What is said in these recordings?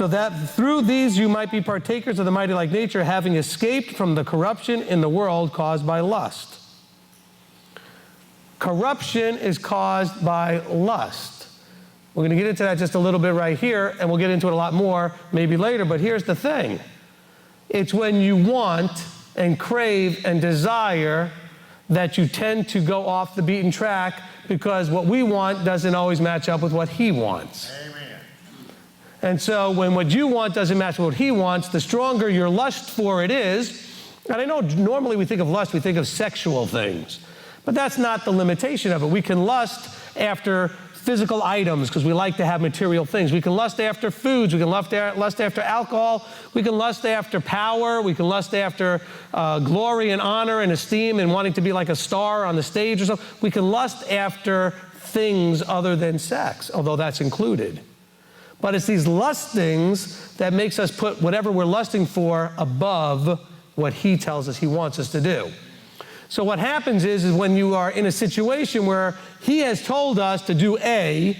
so that through these you might be partakers of the mighty like nature, having escaped from the corruption in the world caused by lust. Corruption is caused by lust. We're going to get into that just a little bit right here, and we'll get into it a lot more maybe later, but here's the thing. It's when you want and crave and desire that you tend to go off the beaten track, because what we want doesn't always match up with what he wants. Amen. And so when what you want doesn't match what he wants, the stronger your lust for it is. And I know normally we think of lust, we think of sexual things, but that's not the limitation of it. We can lust after physical items because we like to have material things. We can lust after foods. We can lust after alcohol. We can lust after power. We can lust after glory and honor and esteem and wanting to be like a star on the stage or something. We can lust after things other than sex, although that's included. But it's these lustings that makes us put whatever we're lusting for above what he tells us he wants us to do. So what happens is when you are in a situation where he has told us to do A,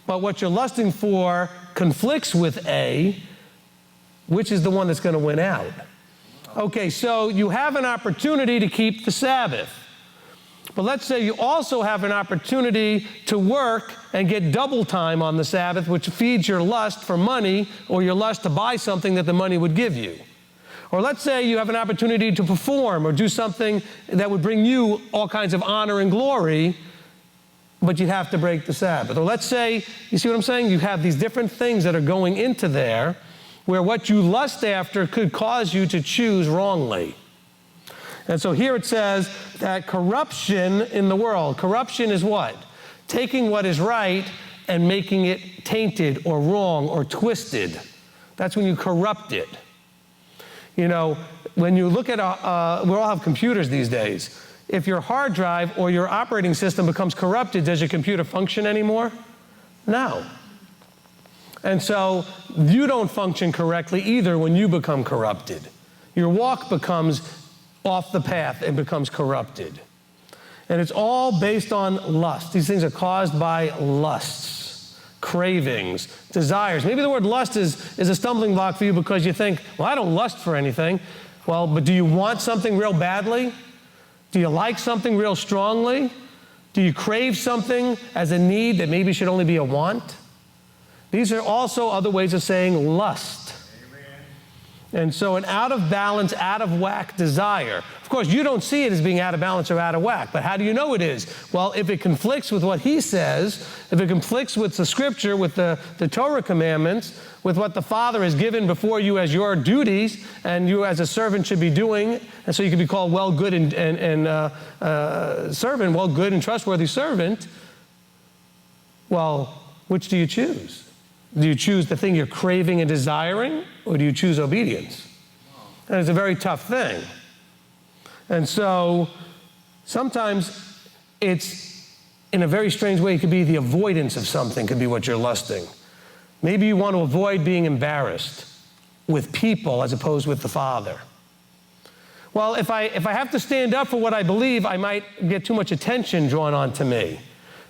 but what you're lusting for conflicts with A, which is the one that's going to win out? Okay, so you have an opportunity to keep the Sabbath. But let's say you also have an opportunity to work and get double time on the Sabbath, which feeds your lust for money or your lust to buy something that the money would give you. Or let's say you have an opportunity to perform or do something that would bring you all kinds of honor and glory, but you have to break the Sabbath. Or let's say, you see what I'm saying? You have these different things that are going into there where what you lust after could cause you to choose wrongly. And so here it says that corruption in the world. Corruption is what? Taking what is right and making it tainted or wrong or twisted. That's when you corrupt it. You know, when you look at, we all have computers these days. If your hard drive or your operating system becomes corrupted, does your computer function anymore? No. And so you don't function correctly either when you become corrupted. Your walk becomes off the path and becomes corrupted. And it's all based on lust. These things are caused by lusts, cravings, desires. Maybe the word lust is a stumbling block for you because you think, well, I don't lust for anything. Well, but do you want something real badly? Do you like something real strongly? Do you crave something as a need that maybe should only be a want? These are also other ways of saying lust. Amen. And so an out of balance, out of whack desire. Of course, you don't see it as being out of balance or out of whack, but how do you know it is? Well, if it conflicts with what he says, if it conflicts with the scripture, with the Torah commandments, with what the Father has given before you as your duties, and you as a servant should be doing, and so you can be called well, good, and servant, well, good and trustworthy servant, well, which do you choose? Do you choose the thing you're craving and desiring, or do you choose obedience? And it's a very tough thing. And so sometimes it's, in a very strange way, it could be the avoidance of something could be what you're lusting. Maybe you want to avoid being embarrassed with people as opposed with the Father. Well, if I have to stand up for what I believe, I might get too much attention drawn onto me.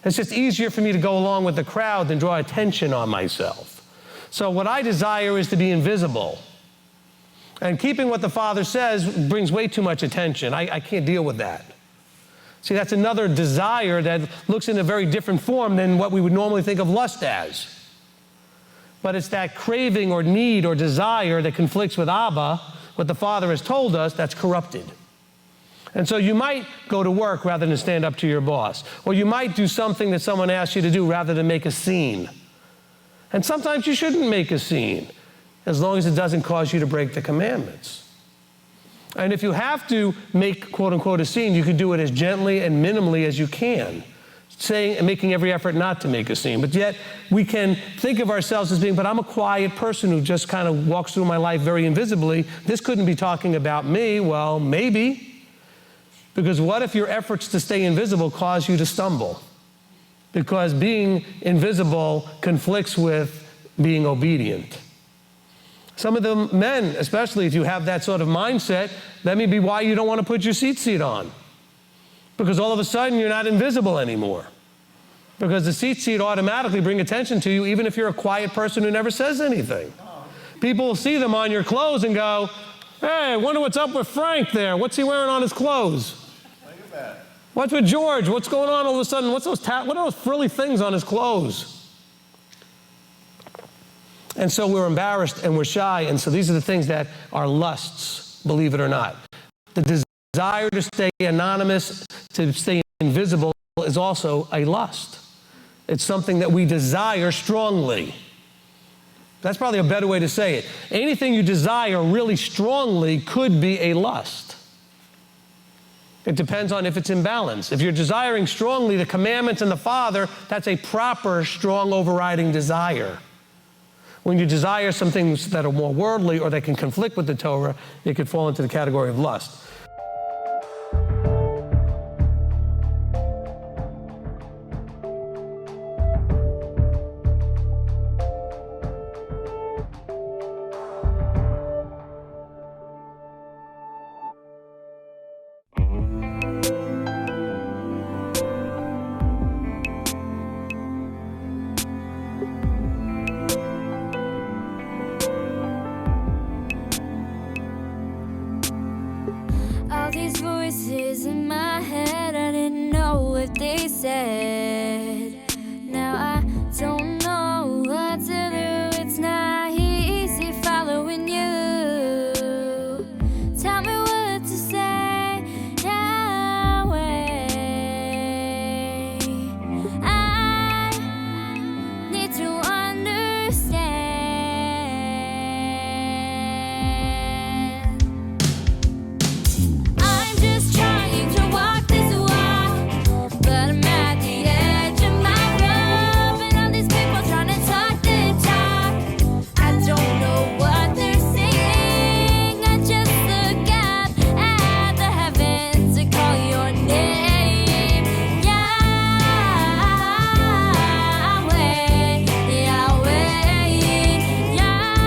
It's just easier for me to go along with the crowd than draw attention on myself. So what I desire is to be invisible. And keeping what the Father says brings way too much attention. I can't deal with that. See, that's another desire that looks in a very different form than what we would normally think of lust as. But it's that craving or need or desire that conflicts with Abba, what the Father has told us, that's corrupted. And so you might go to work rather than stand up to your boss. Or you might do something that someone asks you to do rather than make a scene. And sometimes you shouldn't make a scene, as long as it doesn't cause you to break the commandments. And if you have to make, quote unquote, a scene, you can do it as gently and minimally as you can, saying and making every effort not to make a scene. But yet we can think of ourselves as being, but I'm a quiet person who just kind of walks through my life very invisibly. This couldn't be talking about me. Well, maybe. Because what if your efforts to stay invisible cause you to stumble? Because being invisible conflicts with being obedient. Some of the men, especially if you have that sort of mindset, that may be why you don't want to put your seat on. Because all of a sudden you're not invisible anymore. Because the seat automatically bring attention to you, even if you're a quiet person who never says anything. People will see them on your clothes and go, hey, I wonder what's up with Frank there. What's he wearing on his clothes? What's with George? What's going on all of a sudden? What are those frilly things on his clothes? And so we're embarrassed and we're shy. And so these are the things that are lusts, believe it or not. The desire to stay anonymous, to stay invisible, is also a lust. It's something that we desire strongly. That's probably a better way to say it. Anything you desire really strongly could be a lust. It depends on if it's in balance. If you're desiring strongly the commandments and the Father, that's a proper, strong, overriding desire. When you desire some things that are more worldly or that can conflict with the Torah, it could fall into the category of lust. All these voices in my head, I didn't know what they said. Now I don't know what to do. It's not easy following you. Tell me what to say, Yahweh. I need to understand. I'm just trying to walk this walk, but I'm at the edge of my rope, and all these people trying to talk the talk. I don't know what they're saying. I just look up at the heavens to call your name, Yahweh, Yahweh, Yahweh.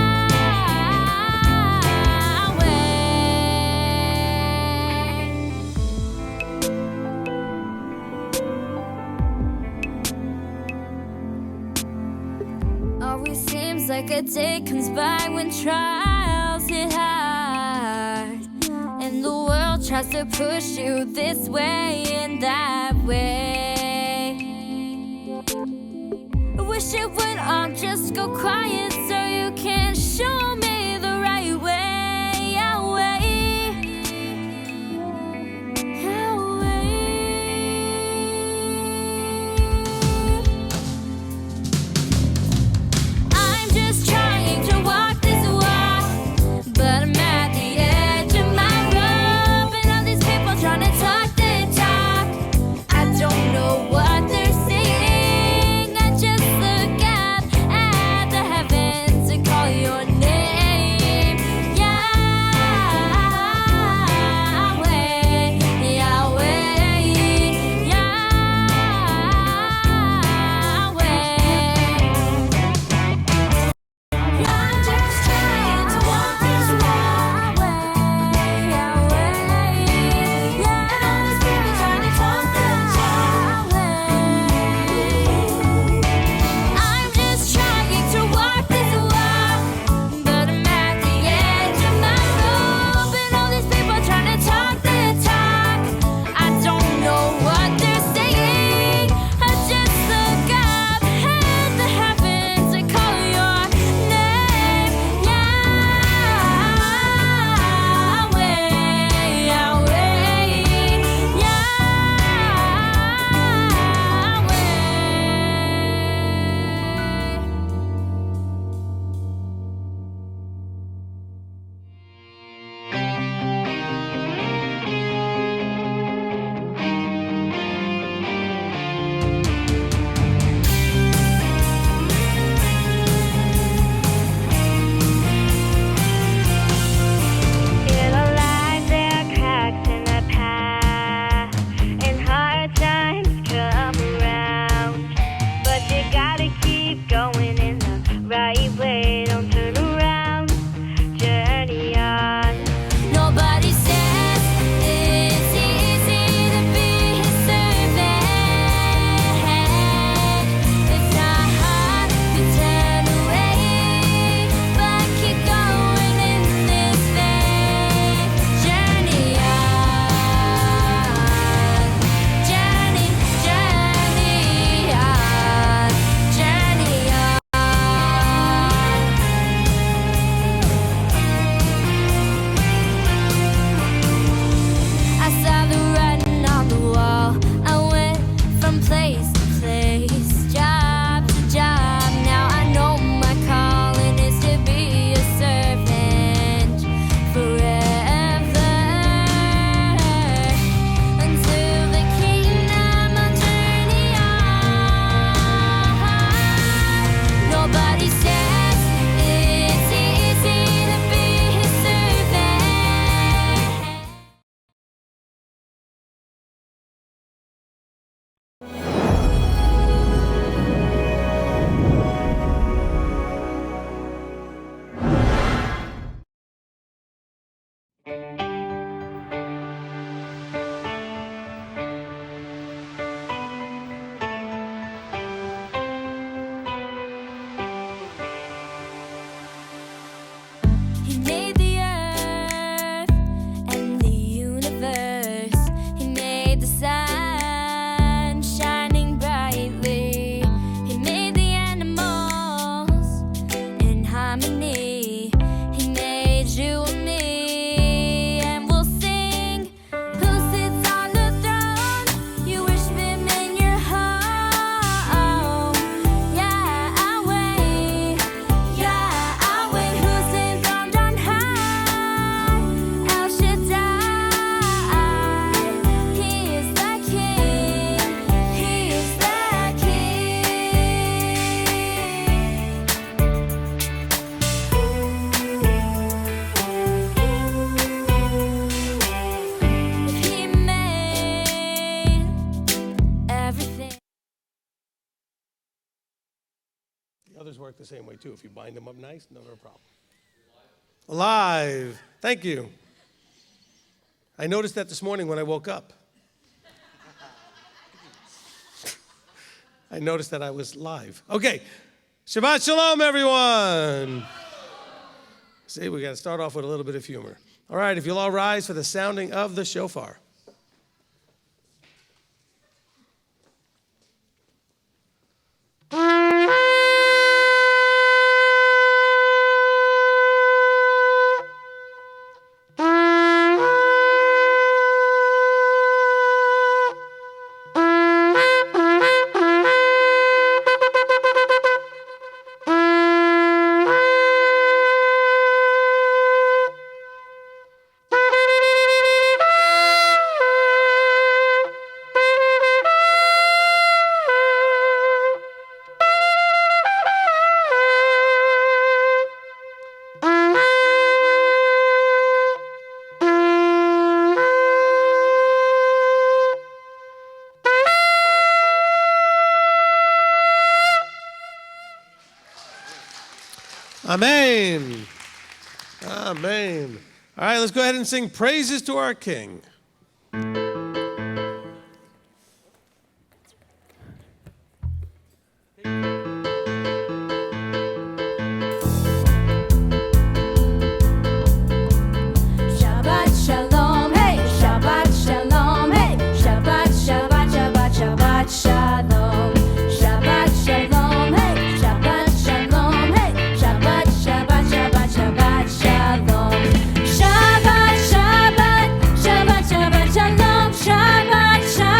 Always seems like a day comes by when trials hit hard, and the world tries to push you this way and that way. I wish it would all just go quiet so you can show me the right way, Yahweh, Yahweh. I'm just trying to walk this walk, but I'm at the edge of my rope, and all these people trying to talk the talk. I don't know what they're saying. I just look up at the heavens to call your name. The others work the same way too. If you bind them up nice, no problem. Alive. Thank you. I noticed that this morning when I woke up. I noticed that I was live. Okay. Shabbat Shalom, everyone. See, we got to start off with a little bit of humor. All right, if you'll all rise for the sounding of the shofar. Amen. Amen. All right, let's go ahead and sing praises to our King. Shabbat Shalom, hey, Shabbat Shalom, hey, Shabbat, Shabbat, Shabbat, Shabbat Shalom. Shabbat Shalom, hey, Shabbat Shalom, hey, Shabbat, Shabbat, Shabbat, Shabbat Shalom. Shabbat, Shabbat, Shabbat, Shabbat Shalom.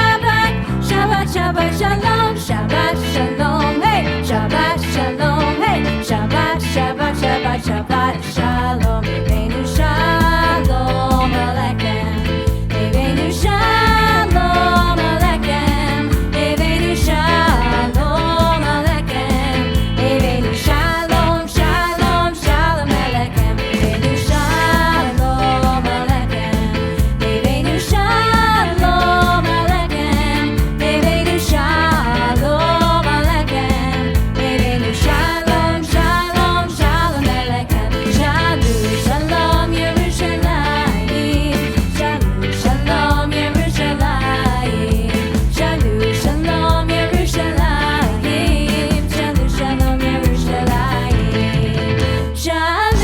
Shabbat, Shabbat, Shabbat, Shabbat Shalom. Shabbat Shalom, hey, Shabbat Shalom, hey, Shabbat, Shabbat, Shabbat, Shabbat Shalom. Ebeinu Shalom Aleichem. Ebeinu Shalom Aleichem. Ebeinu Shalom Aleichem. Ebeinu Shalom, Shalom, Shalom Aleichem. Ebeinu Shalom Aleichem. Ebeinu Shalom Aleichem. Ebeinu Shalom Aleichem. Ebeinu Shalom, Shalom, Shalom Aleichem. Shalom, Shalom Yerushalayim. Shalom, Shalom Yerushalayim. Shalom, Shalom Yerushalayim. Shalom, Shalom Yerushalayim. Shalom,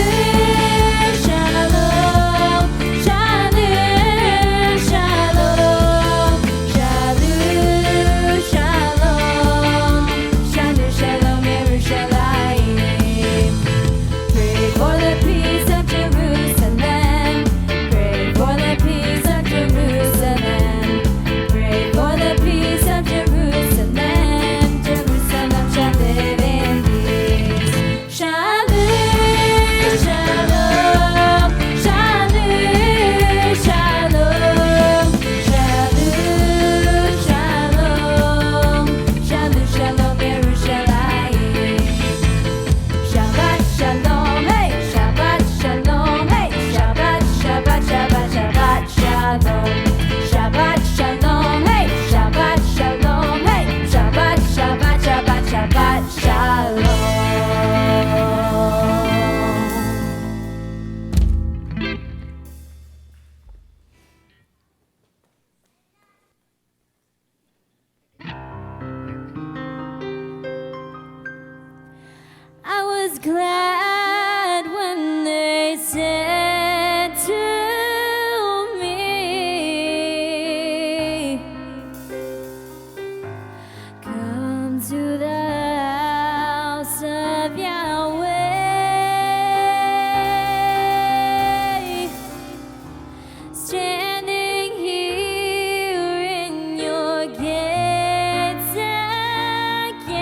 Shalom, Shalom, Shalom, Shalom, Shalom, Shalom Yerushalayim. Pray for the peace of Jerusalem. Pray for the peace of Jerusalem. Pray for the peace of Jerusalem. Jerusalem shall live in peace. Shalom, Shalom, Shalom, Shalom, Shalom, Shalom, Shalom Yerushalayim. Shabbat Shalom, hey, Shabbat Shalom, hey, Shabbat, Shabbat, Shabbat, Shabbat Shalom. Shabbat Shalom, hey, Shabbat Shalom, hey, Shabbat, Shabbat, Shabbat, Shabbat Shalom. I was glad when they said to me, come to the house of Yahweh. Standing here in your gates again.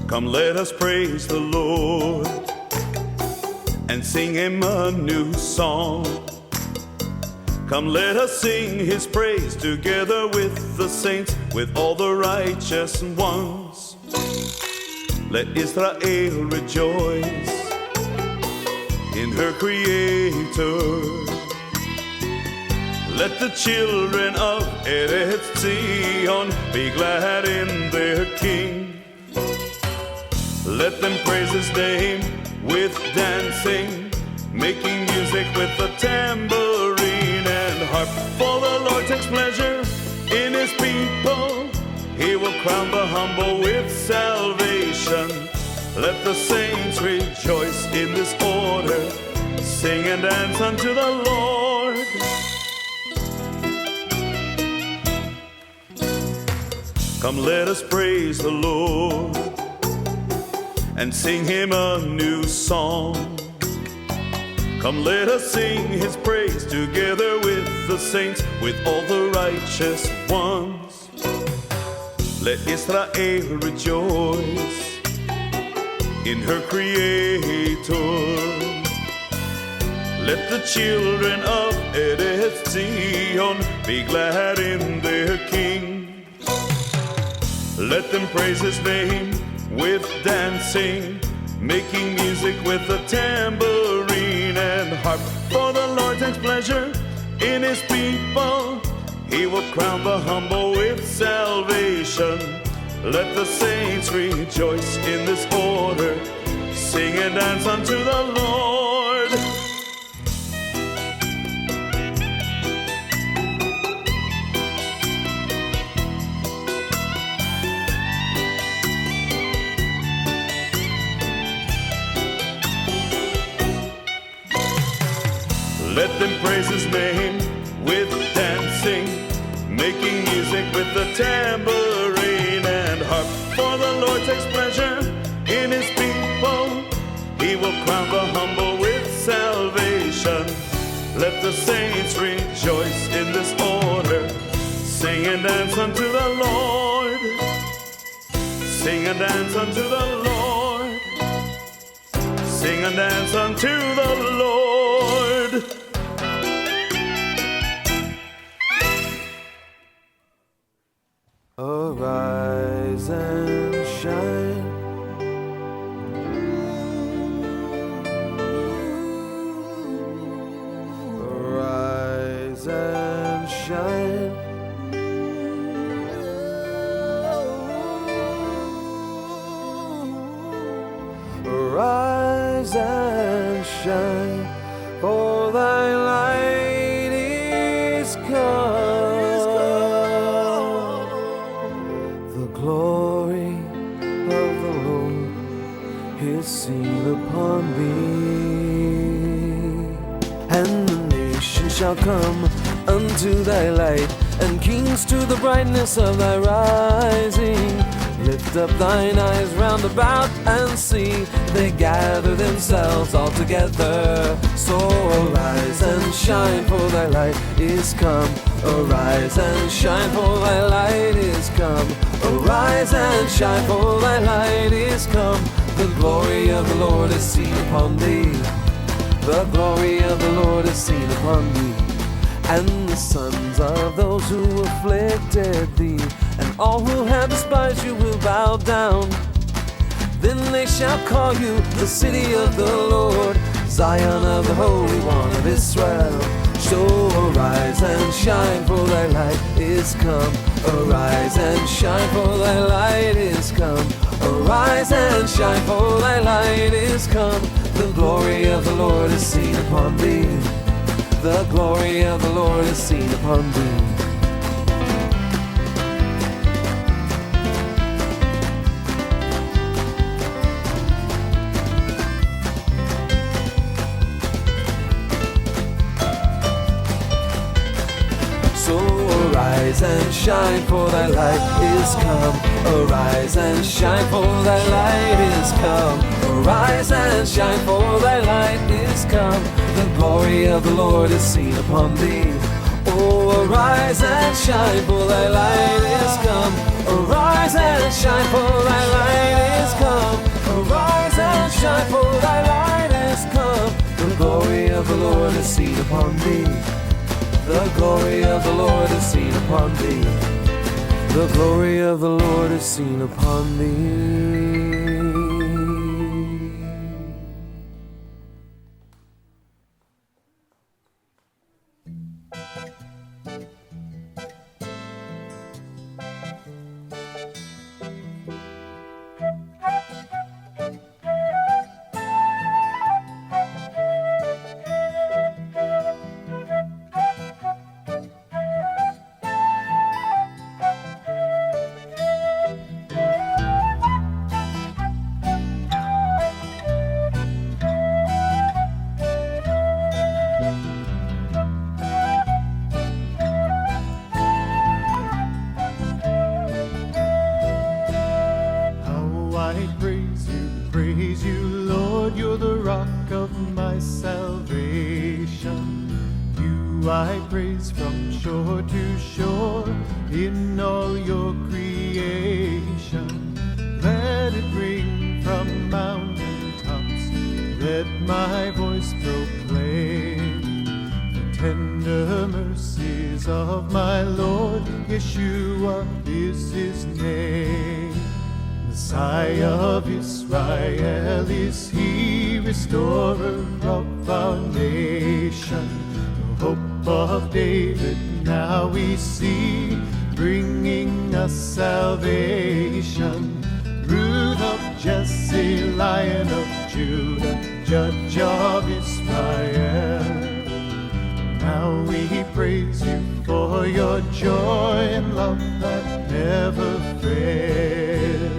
Come, let us praise the Lord and sing him a new song. Come, let us sing his praise together with the saints, with all the righteous ones. Let Israel rejoice in her Creator. Let the children of Eretz Zion be glad in their King. Let them praise his name with dancing, making music with the tambourine and harp. For the Lord takes pleasure in his people. He will crown the humble with salvation. Let the saints rejoice in this order. Sing and dance unto the Lord. Come, let us praise the Lord and sing him a new song. Come, let us sing his praise together with the saints, with all the righteous ones. Let Israel rejoice in her Creator. Let the children of Eretz Zion be glad in their King. Let them praise his name with dancing, making music with the tambourine and harp. For the Lord takes pleasure in his people. He will crown the humble with salvation. Let the saints rejoice in this order. Sing and dance unto the Lord. Let them praise his name with dancing, making music with the tambourine and harp. For the Lord takes pleasure in his people. He will crown the humble with salvation. Let the saints rejoice in this order. Sing and dance unto the Lord. Sing and dance unto the Lord. Sing and dance unto the Lord. Arise and shine. Arise and shine. Arise and shine, for thy light is come. The glory of the Lord is seen upon thee. And the nations shall come unto thy light, and kings to the brightness of thy rising. Lift up thine eyes round about and see, they gather themselves all together. So arise and shine, for thy light is come. Arise and shine, for thy light is come. Arise and shine, for thy light is come. The glory of the Lord is seen upon thee. The glory of the Lord is seen upon thee. And the sons of those who afflicted thee, and all who have despised you will bow down. Then they shall call you the city of the Lord, Zion of the Holy One of Israel. So arise and shine, for thy light is come. Arise and shine, for thy light is come. Arise and shine, for thy light is come. The glory of the Lord is seen upon thee. The glory of the Lord is seen upon thee. So arise and shine, for thy light is come. Arise and shine, for thy light is come. Arise and shine, for thy light is come. The glory of the Lord is seen upon thee. Oh, arise and shine, for thy light is come. Arise and shine, for thy light is come. shine, for thy light is come. The glory of the Lord is seen upon thee. The glory of the Lord is seen upon thee. The glory of the Lord is seen upon thee. Praise you, Lord, you're the rock of my salvation. You I praise from shore to shore in all your creation. Let it ring from mountain tops, let my voice proclaim the tender mercies of my Lord. Yeshua is his name. Messiah of Israel is he, restorer of our nation. The hope of David now we see, bringing us salvation. Root of Jesse, Lion of Judah, Judge of Israel. Now we praise you for your joy and love that never fails.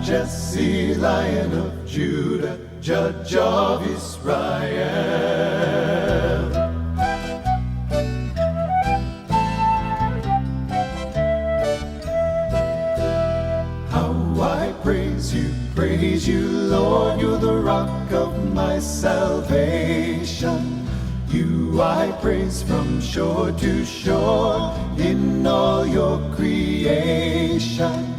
Jesse, Lion of Judah, Judge of Israel. How I praise you, Lord, you're the rock of my salvation. You I praise from shore to shore in all your creation.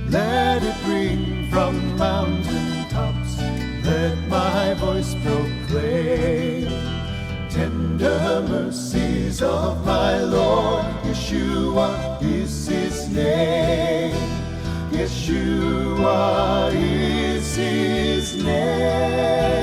Let it ring from mountain tops, let my voice proclaim tender mercies of my Lord. Yeshua is his name. Yeshua is his name.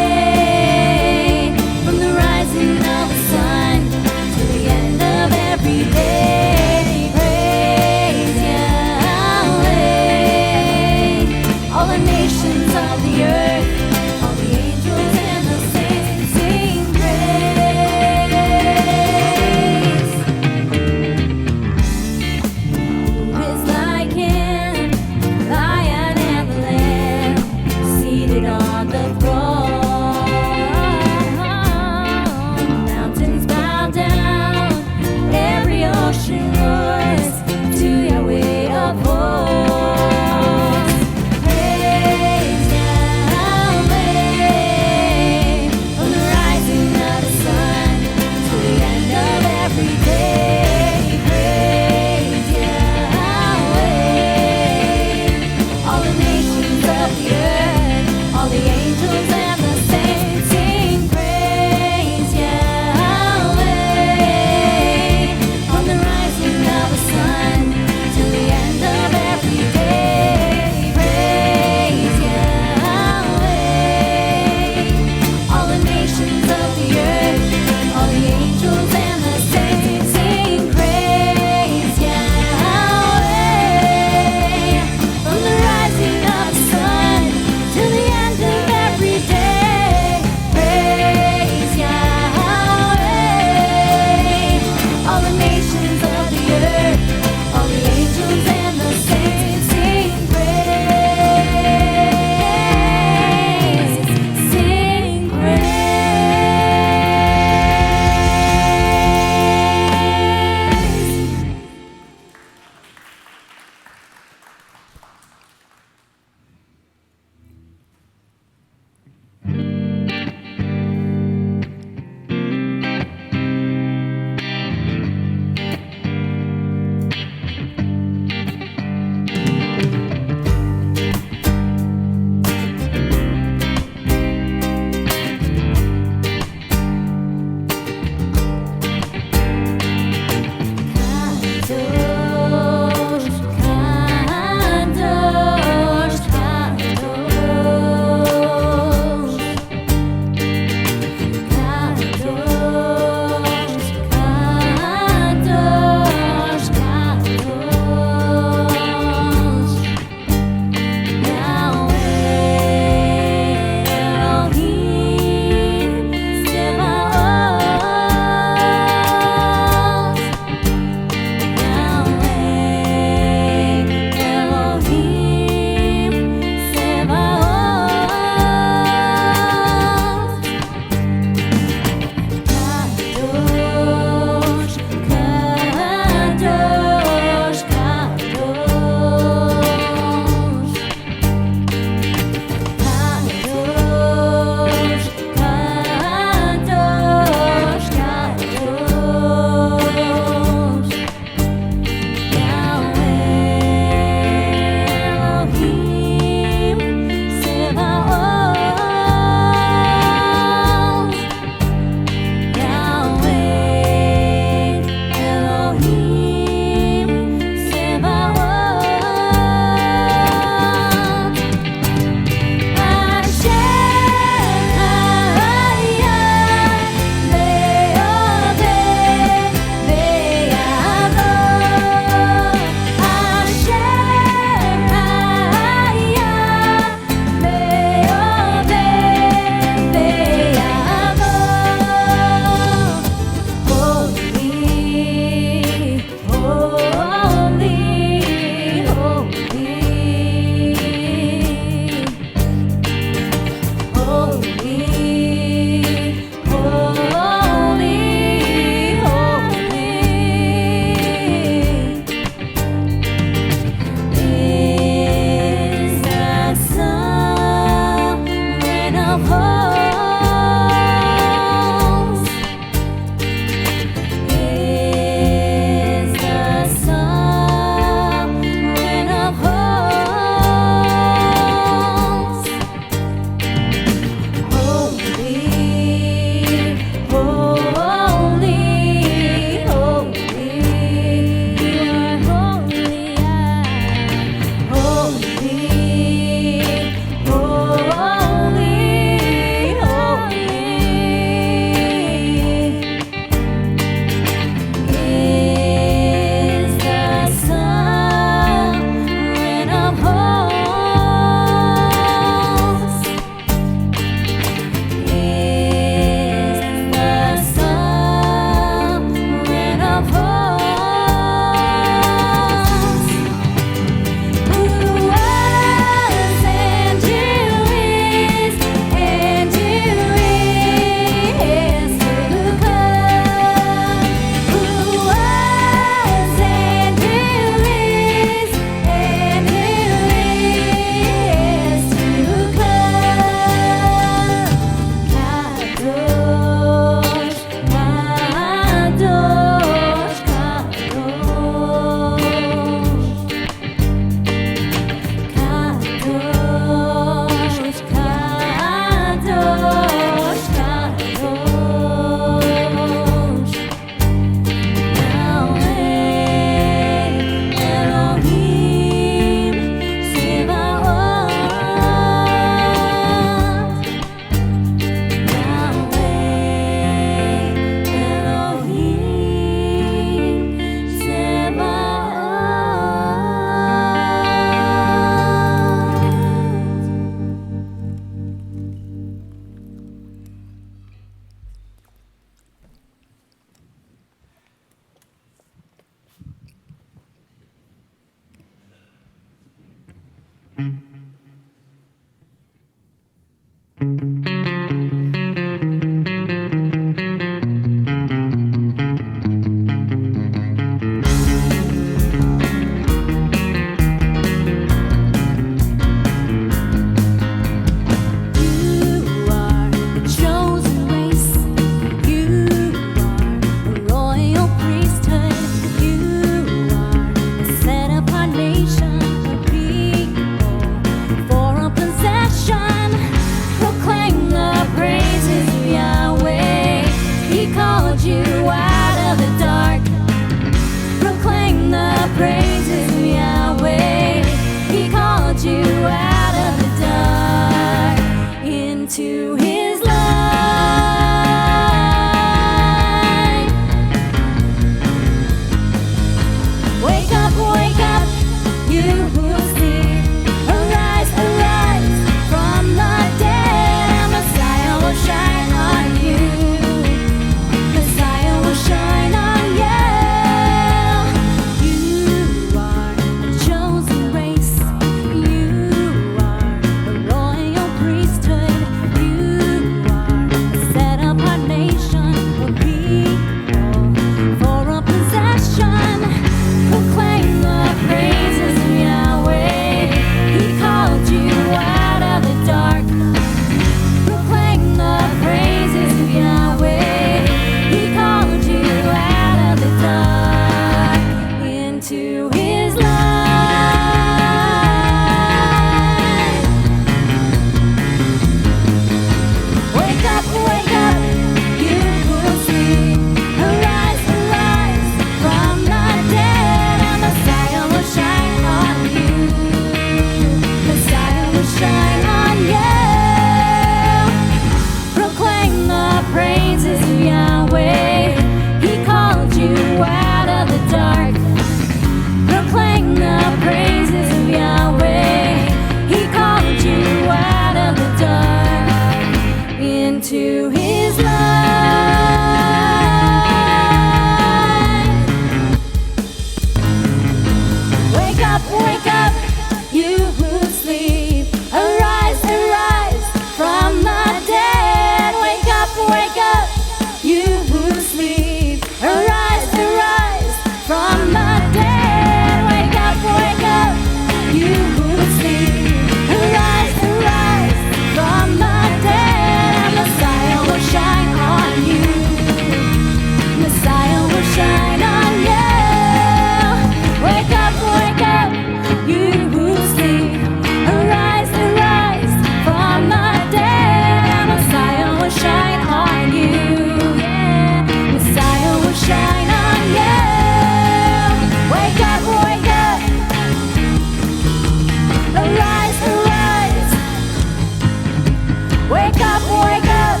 wake up.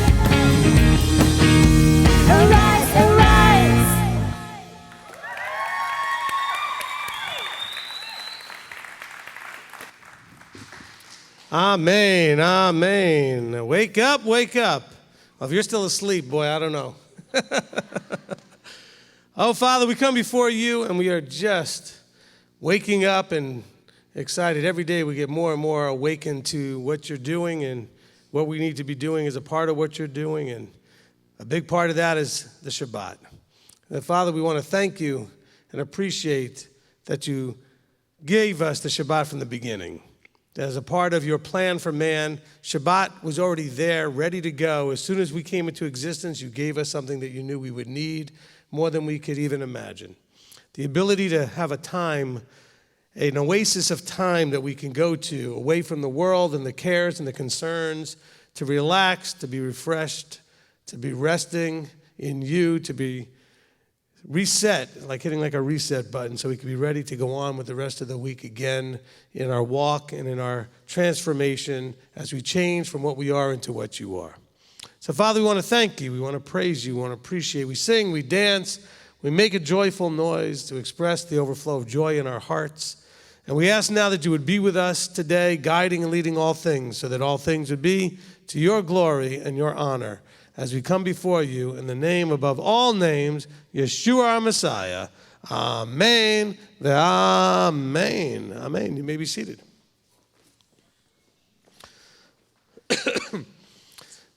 Arise, arise. Amen, amen. Wake up, wake up. Well, if you're still asleep, boy, I don't know. Oh, Father, we come before you, and we are just waking up and excited. Every day we get more and more awakened to what you're doing and what we need to be doing as a part of what you're doing. And a big part of that is the Shabbat. And Father, we want to thank you and appreciate that you gave us the Shabbat from the beginning. As a part of your plan for man, Shabbat was already there, ready to go. As soon as we came into existence, you gave us something that you knew we would need more than we could even imagine. The ability to have a time, an oasis of time that we can go to, away from the world and the cares and the concerns, to relax, to be refreshed, to be resting in you, to be reset, like hitting like a reset button so we can be ready to go on with the rest of the week again in our walk and in our transformation as we change from what we are into what you are. So, Father, we want to thank you. We want to praise you. We want to appreciate. We sing, we dance, we make a joyful noise to express the overflow of joy in our hearts. And we ask now that you would be with us today, guiding and leading all things, so that all things would be to your glory and your honor as we come before you in the name above all names, Yeshua our Messiah. Amen. Amen. Amen. You may be seated.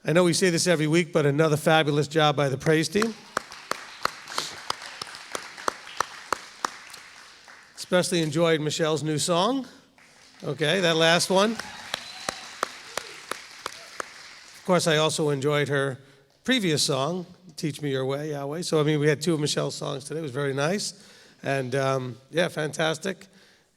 I know we say this every week, but another fabulous job by the praise team. Especially enjoyed Michelle's new song. Okay, that last one. Of course, I also enjoyed her previous song, Teach Me Your Way, Yahweh. So, we had two of Michelle's songs today. It was very nice. And, fantastic.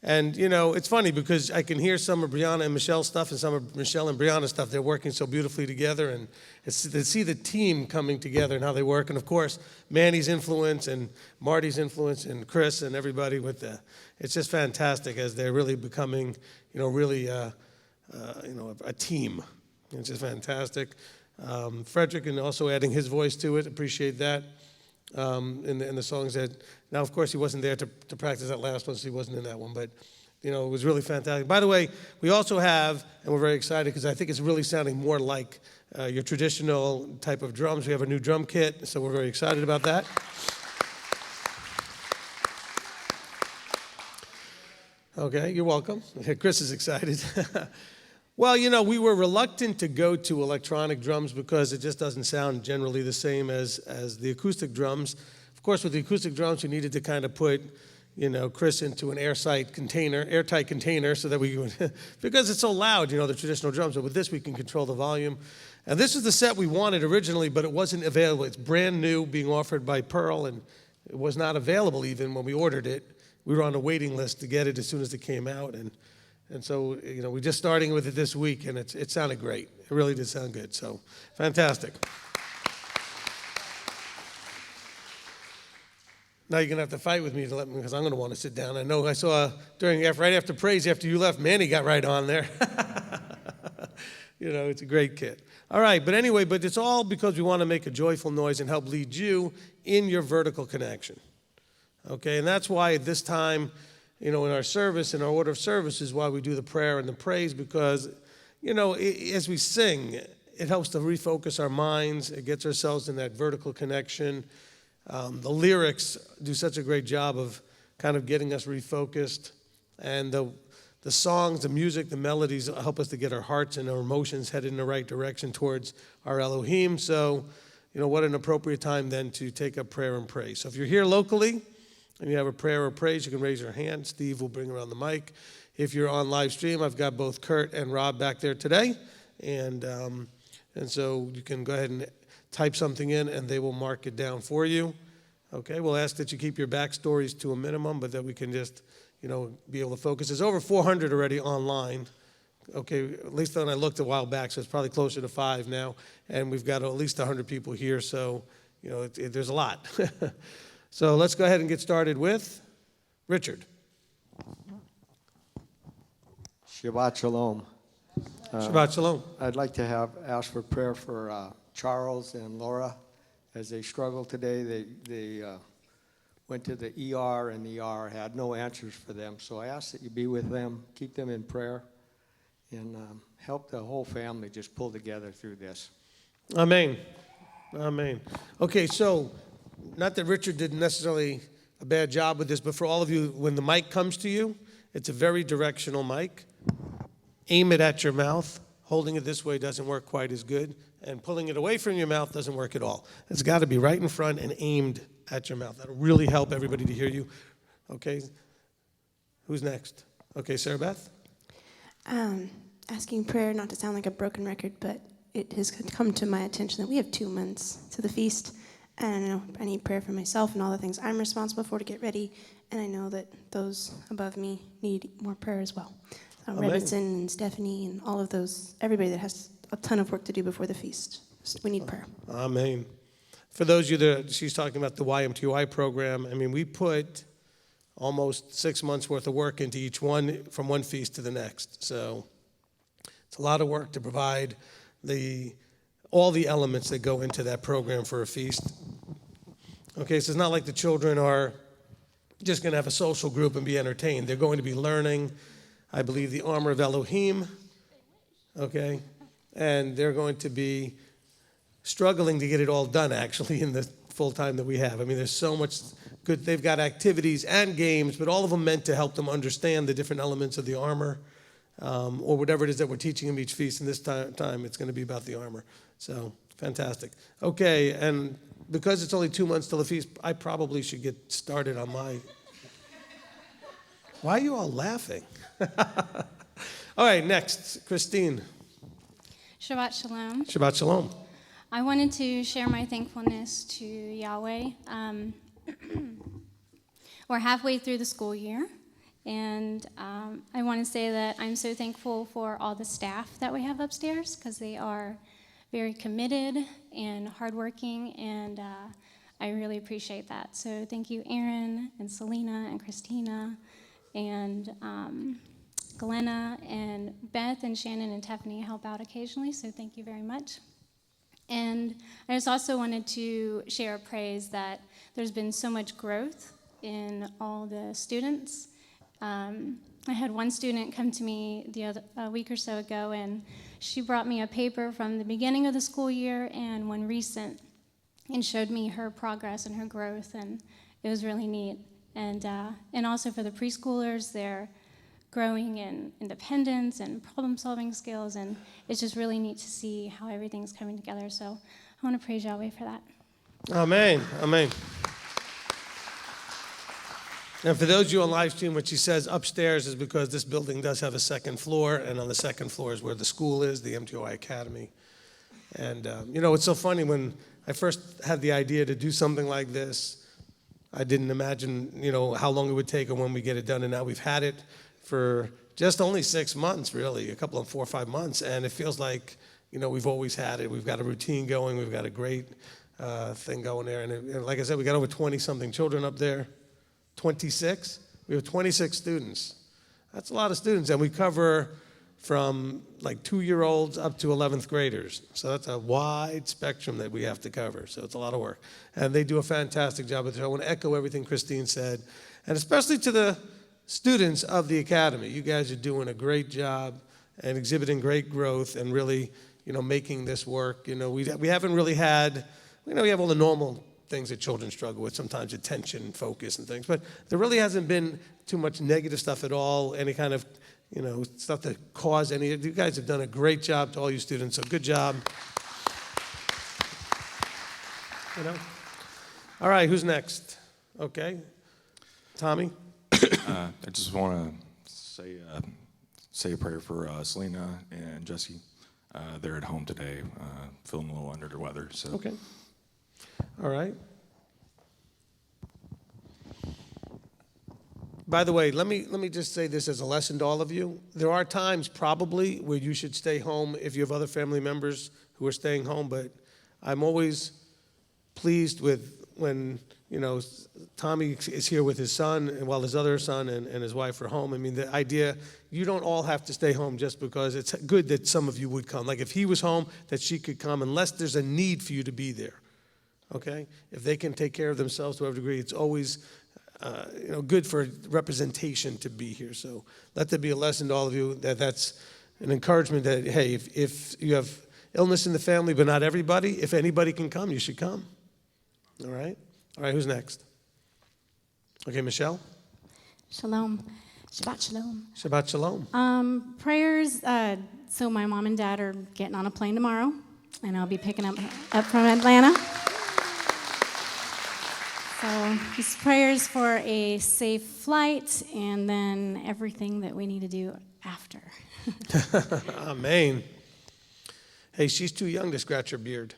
And, it's funny because I can hear some of Brianna and Michelle's stuff and some of Michelle and Brianna's stuff. They're working so beautifully together. And it's to see the team coming together and how they work. And, of course, Manny's influence and Marty's influence and Chris and everybody with it's just fantastic as they're really becoming, a team. It's just fantastic. Frederick, and also adding his voice to it, appreciate that in the songs that, now of course he wasn't there to practice that last one, so he wasn't in that one, but it was really fantastic. By the way, we also have, and we're very excited because I think it's really sounding more like your traditional type of drums. We have a new drum kit, so we're very excited about that. Okay, you're welcome. Chris is excited. Well, we were reluctant to go to electronic drums because it just doesn't sound generally the same as the acoustic drums. Of course, with the acoustic drums, we needed to kind of put, Chris into an airtight container so that we would, because it's so loud, the traditional drums. But with this, we can control the volume. And this is the set we wanted originally, but it wasn't available. It's brand new, being offered by Pearl, and it was not available even when we ordered it. We were on a waiting list to get it as soon as it came out, and so, we're just starting with it this week, and it sounded great. It really did sound good, so fantastic. Now you're going to have to fight with me to let me, because I'm going to want to sit down. I know I saw right after praise, after you left, Manny got right on there. It's a great kid. All right, but it's all because we want to make a joyful noise and help lead you in your vertical connection. Okay, and that's why at this time, in our service, in our order of service, is why we do the prayer and the praise, because, as we sing, it helps to refocus our minds. It gets ourselves in that vertical connection. The lyrics do such a great job of kind of getting us refocused. And the songs, the music, the melodies help us to get our hearts and our emotions headed in the right direction towards our Elohim. So, what an appropriate time then to take up prayer and praise. So if you're here locally, and you have a prayer or praise, you can raise your hand. Steve will bring around the mic. If you're on live stream, I've got both Kurt and Rob back there today. And so you can go ahead and type something in, and they will mark it down for you. Okay, we'll ask that you keep your backstories to a minimum, but that we can just, be able to focus. There's over 400 already online. Okay, at least when I looked a while back, so it's probably closer to 5 now. And we've got at least 100 people here, so, there's a lot. So let's go ahead and get started with Richard. Shabbat Shalom. Shabbat Shalom. I'd like to ask for prayer for Charles and Laura as they struggle today. They went to the ER, and the ER had no answers for them. So I ask that you be with them, keep them in prayer, and help the whole family just pull together through this. Amen. Amen. Okay, so not that Richard did necessarily a bad job with this, but for all of you, when the mic comes to you, it's a very directional mic. Aim it at your mouth. Holding it this way doesn't work quite as good, and pulling it away from your mouth doesn't work at all. It's got to be right in front and aimed at your mouth. That'll really help everybody to hear you. Okay, who's next? Okay, Sarah Beth? Asking prayer, not to sound like a broken record, but it has come to my attention that we have 2 months to the feast, and I know I need prayer for myself and all the things I'm responsible for to get ready, and I know that those above me need more prayer as well. Rebbetzin and Stephanie and all of those, everybody that has a ton of work to do before the feast. We need prayer. Amen. For those of you that she's talking about the YMTY program, I mean, we put almost 6 months worth of work into each one from one feast to the next. So it's a lot of work to provide all the elements that go into that program for a feast. Okay, so it's not like the children are just going to have a social group and be entertained. They're going to be learning, I believe, the armor of Elohim, okay? And they're going to be struggling to get it all done, actually, in the full time that we have. I mean, there's so much good. They've got activities and games, but all of them meant to help them understand the different elements of the armor, or whatever it is that we're teaching them each feast. And this time it's going to be about the armor. So, fantastic. Okay, and because it's only 2 months till the feast, I probably should get started on my... Why are you all laughing? All right, next, Christine. Shabbat Shalom. Shabbat Shalom. I wanted to share my thankfulness to Yahweh. We're halfway through the school year, and I want to say that I'm so thankful for all the staff that we have upstairs, because they are very committed and hardworking, and I really appreciate that. So thank you, Aaron and Selena and Christina and Glenna and Beth and Shannon and Tiffany help out occasionally, so thank you very much. And I just also wanted to share a praise that there's been so much growth in all the students. I had one student come to me a week or so ago, and she brought me a paper from the beginning of the school year and one recent, and showed me her progress and her growth, and it was really neat. And also for the preschoolers, they're growing in independence and problem-solving skills, and it's just really neat to see how everything's coming together. So I want to praise Yahweh for that. Amen. Amen. And for those of you on live stream, what she says upstairs is because this building does have a second floor, and on the second floor is where the school is, the MTOI Academy. And, it's so funny, when I first had the idea to do something like this, I didn't imagine, how long it would take or when we get it done, and now we've had it for just only 6 months, really, a couple of 4 or 5 months, and it feels like, we've always had it. We've got a routine going. We've got a great thing going there, and like I said, we got over 20-something children up there. 26? We have 26 students. That's a lot of students, and we cover from like 2-year-olds up to 11th graders. So that's a wide spectrum that we have to cover. So it's a lot of work. And they do a fantastic job with it. I want to echo everything Christine said, and especially to the students of the Academy. You guys are doing a great job and exhibiting great growth and really, making this work. We haven't really had, we have all the normal things that children struggle with, sometimes attention, focus, and things. But there really hasn't been too much negative stuff at all, any kind of, stuff that caused any. You guys have done a great job to all you students, so good job. All right, who's next? Okay. Tommy? I just want to say a prayer for Selena and Jesse. They're at home today, feeling a little under their weather. So. Okay. All right. By the way, let me just say this as a lesson to all of you. There are times probably where you should stay home if you have other family members who are staying home, but I'm always pleased with when Tommy is here with his son, and while his other son and his wife are home. I mean, the idea, you don't all have to stay home just because it's good that some of you would come. Like if he was home, that she could come, unless there's a need for you to be there, okay? If they can take care of themselves to whatever degree, it's always good for representation to be here. So let that be a lesson to all of you, that's an encouragement that, hey, if you have illness in the family, but not everybody, if anybody can come, you should come. All right? All right, who's next? Okay, Michelle? Shalom. Shabbat shalom. Shabbat shalom. Prayers. So my mom and dad are getting on a plane tomorrow, and I'll be picking up from Atlanta. So just prayers for a safe flight, and then everything that we need to do after. Amen. Hey, she's too young to scratch her beard.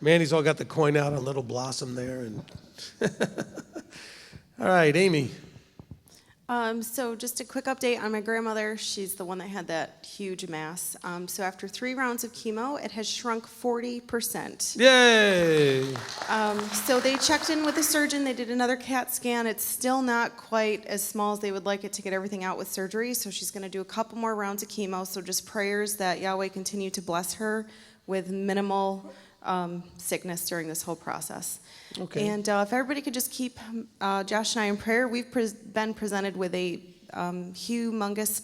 Mandy's all got the coin out on Little Blossom there. And all right, Amy. So just a quick update on my grandmother. She's the one that had that huge mass. So after 3 rounds of chemo, it has shrunk 40%. Yay! So they checked in with the surgeon. They did another CAT scan. It's still not quite as small as they would like it to get everything out with surgery. So she's going to do a couple more rounds of chemo. So just prayers that Yahweh continue to bless her with minimal sickness during this whole process. Okay. And if everybody could just keep Josh and I in prayer, we've been presented with a humongous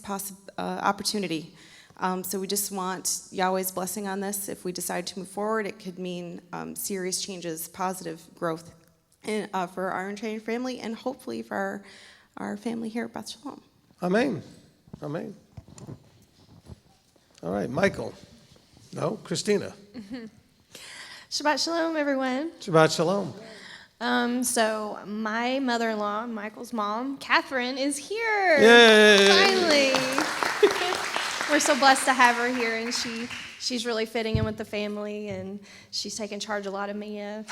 opportunity. So we just want Yahweh's blessing on this. If we decide to move forward, it could mean serious changes, positive growth for our entire family, and hopefully for our family here at Beth Shalom. Amen. Amen. All right, Michael. No, Christina. Shabbat shalom, everyone. Shabbat shalom. So my mother-in-law, Michael's mom, Catherine, is here. Yay! Finally. We're so blessed to have her here, and she's really fitting in with the family, and she's taking charge a lot of Mia.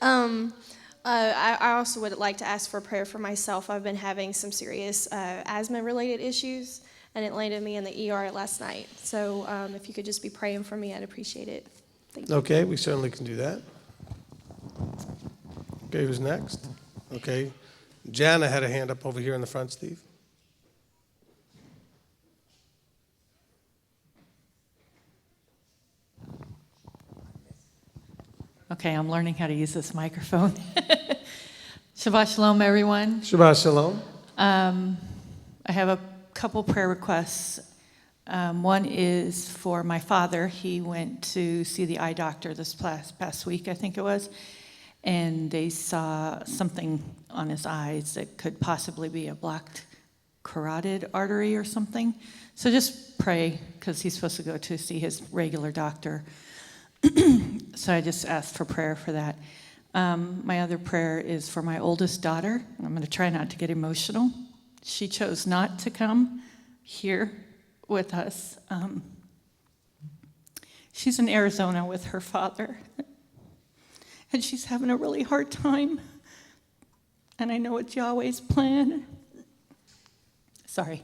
I also would like to ask for prayer for myself. I've been having some serious asthma-related issues, and it landed me in the ER last night. So if you could just be praying for me, I'd appreciate it. Thank you. Okay, we certainly can do that. Okay, who's next? Okay. Jana had a hand up over here in the front, Steve. Okay, I'm learning how to use this microphone. Shabbat shalom, everyone. Shabbat shalom. I have a couple prayer requests. One is for my father. He went to see the eye doctor this past week, I think it was, and they saw something on his eyes that could possibly be a blocked carotid artery or something. So just pray, because he's supposed to go to see his regular doctor. So I just asked for prayer for that. My other prayer is for my oldest daughter. I'm going to try not to get emotional. She chose not to come here with us. She's in Arizona with her father, and she's having a really hard time. And I know it's Yahweh's plan. Sorry.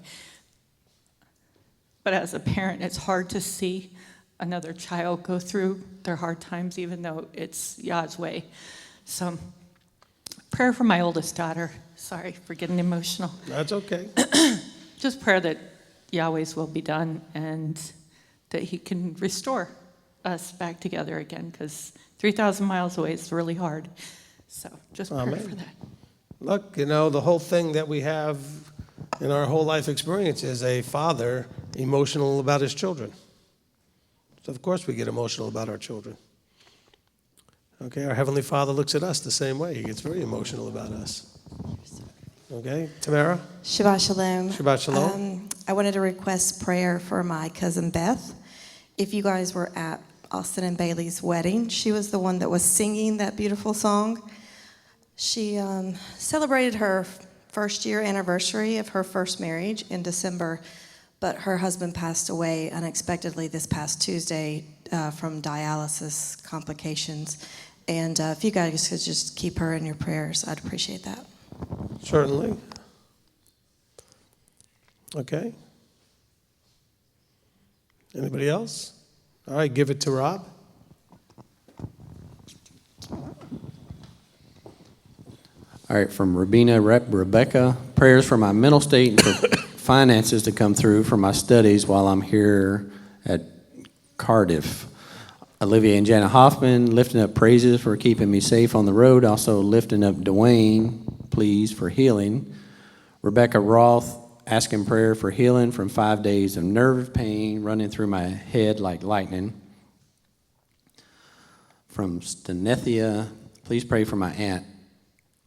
But as a parent, it's hard to see another child go through their hard times, even though it's Yah's way. So, prayer for my oldest daughter. Sorry for getting emotional. That's okay. Just prayer that Yahweh's will be done and that he can restore us back together again, because 3,000 miles away is really hard. So just pray Amen. for that. Look, the whole thing that we have in our whole life experience is a father emotional about his children. So of course we get emotional about our children. Okay, our Heavenly Father looks at us the same way. He gets very emotional about us. Okay, Tamara? Shabbat shalom. Shabbat shalom. I wanted to request prayer for my cousin Beth. If you guys were at Austin and Bailey's wedding, she was the one that was singing that beautiful song. She celebrated her first-year anniversary of her first marriage in December, but her husband passed away unexpectedly this past Tuesday from dialysis complications. And if you guys could just keep her in your prayers, I'd appreciate that. Certainly. Okay. Anybody else? All right, give it to Rob. All right, from Rebecca, prayers for my mental state and for finances to come through for my studies while I'm here at Cardiff. Olivia and Jana Hoffman, lifting up praises for keeping me safe on the road. Also lifting up Dwayne, please, for healing. Rebecca Roth, asking prayer for healing from 5 days of nerve pain running through my head like lightning. From Stenethia, please pray for my aunt,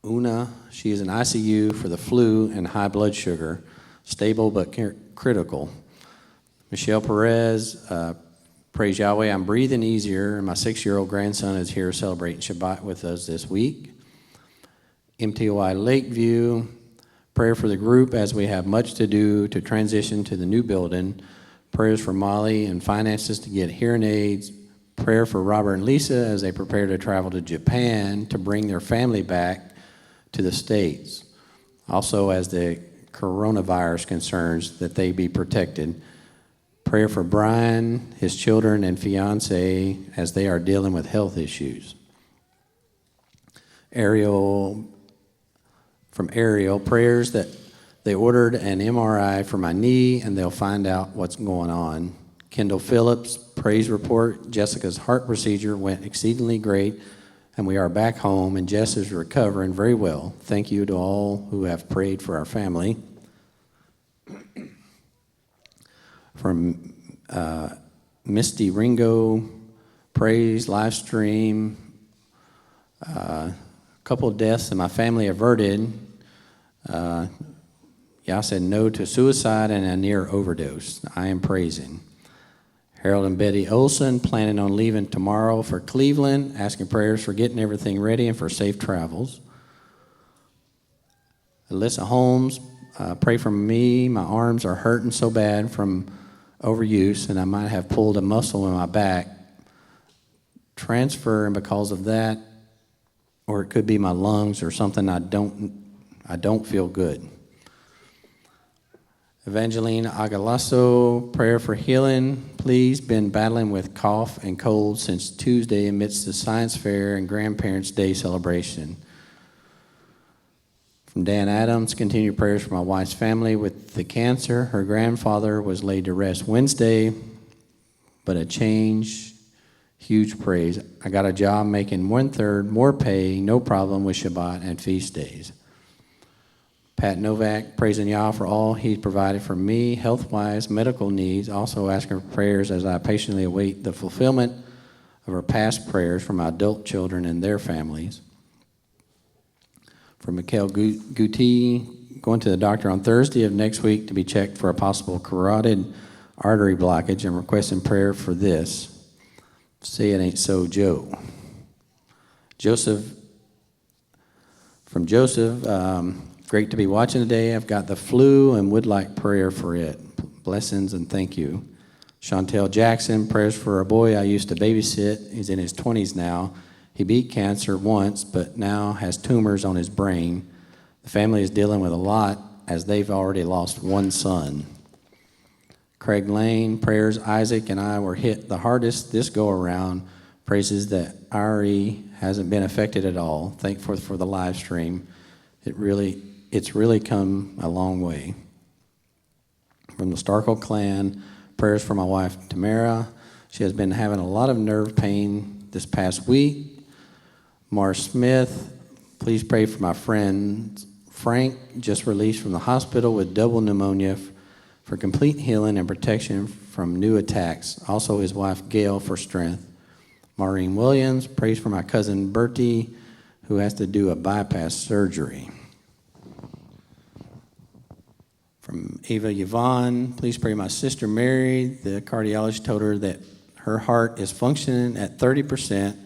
Una. She is in ICU for the flu and high blood sugar, stable but critical. Michelle Perez, praise Yahweh, I'm breathing easier, and my 6-year-old grandson is here celebrating Shabbat with us this week. MTOI Lakeview, prayer for the group as we have much to do to transition to the new building. Prayers for Molly and finances to get hearing aids. Prayer for Robert and Lisa as they prepare to travel to Japan to bring their family back to the States. Also, as the coronavirus concerns, that they be protected. Prayer for Brian, his children, and fiance as they are dealing with health issues. From Ariel, prayers that they ordered an MRI for my knee and they'll find out what's going on. Kendall Phillips, praise report, Jessica's heart procedure went exceedingly great and we are back home and Jess is recovering very well. Thank you to all who have prayed for our family. From Misty Ringo, praise, live stream, a couple of deaths in my family averted. I said no to suicide and a near overdose. I am praising. Harold and Betty Olson, planning on leaving tomorrow for Cleveland, asking prayers for getting everything ready and for safe travels. Alyssa Holmes, pray for me. My arms are hurting so bad from overuse, and I might have pulled a muscle in my back. Transfer, and because of that, or it could be my lungs or something, I don't feel good. Evangeline Agalasso, prayer for healing, please. Been battling with cough and cold since Tuesday amidst the science fair and Grandparents' Day celebration. From Dan Adams, continue prayers for my wife's family with the cancer. Her grandfather was laid to rest Wednesday, but a change, huge praise. I got a job making 1/3 more pay, no problem with Shabbat and feast days. Pat Novak, praising Yah for all he's provided for me, health-wise, medical needs, also asking for prayers as I patiently await the fulfillment of our past prayers for my adult children and their families. For Mikhail Guti, going to the doctor on Thursday of next week to be checked for a possible carotid artery blockage and requesting prayer for this. Say it ain't so, Joe. From Joseph, great to be watching today. I've got the flu and would like prayer for it. Blessings and thank you. Chantel Jackson, prayers for a boy I used to babysit. He's in his 20s now. He beat cancer once, but now has tumors on his brain. The family is dealing with a lot as they've already lost one son. Craig Lane, prayers, Isaac and I were hit the hardest this go-around. Praises that IRE hasn't been affected at all. Thankful for the live stream. It's really come a long way. From the Starkle clan, prayers for my wife, Tamara. She has been having a lot of nerve pain this past week. Mar Smith, please pray for my friend Frank, just released from the hospital with double pneumonia, for complete healing and protection from new attacks. Also his wife, Gail, for strength. Maureen Williams, praise for my cousin Bertie, who has to do a bypass surgery. From Ava Yvonne, please pray my sister Mary. The cardiologist told her that her heart is functioning at 30%.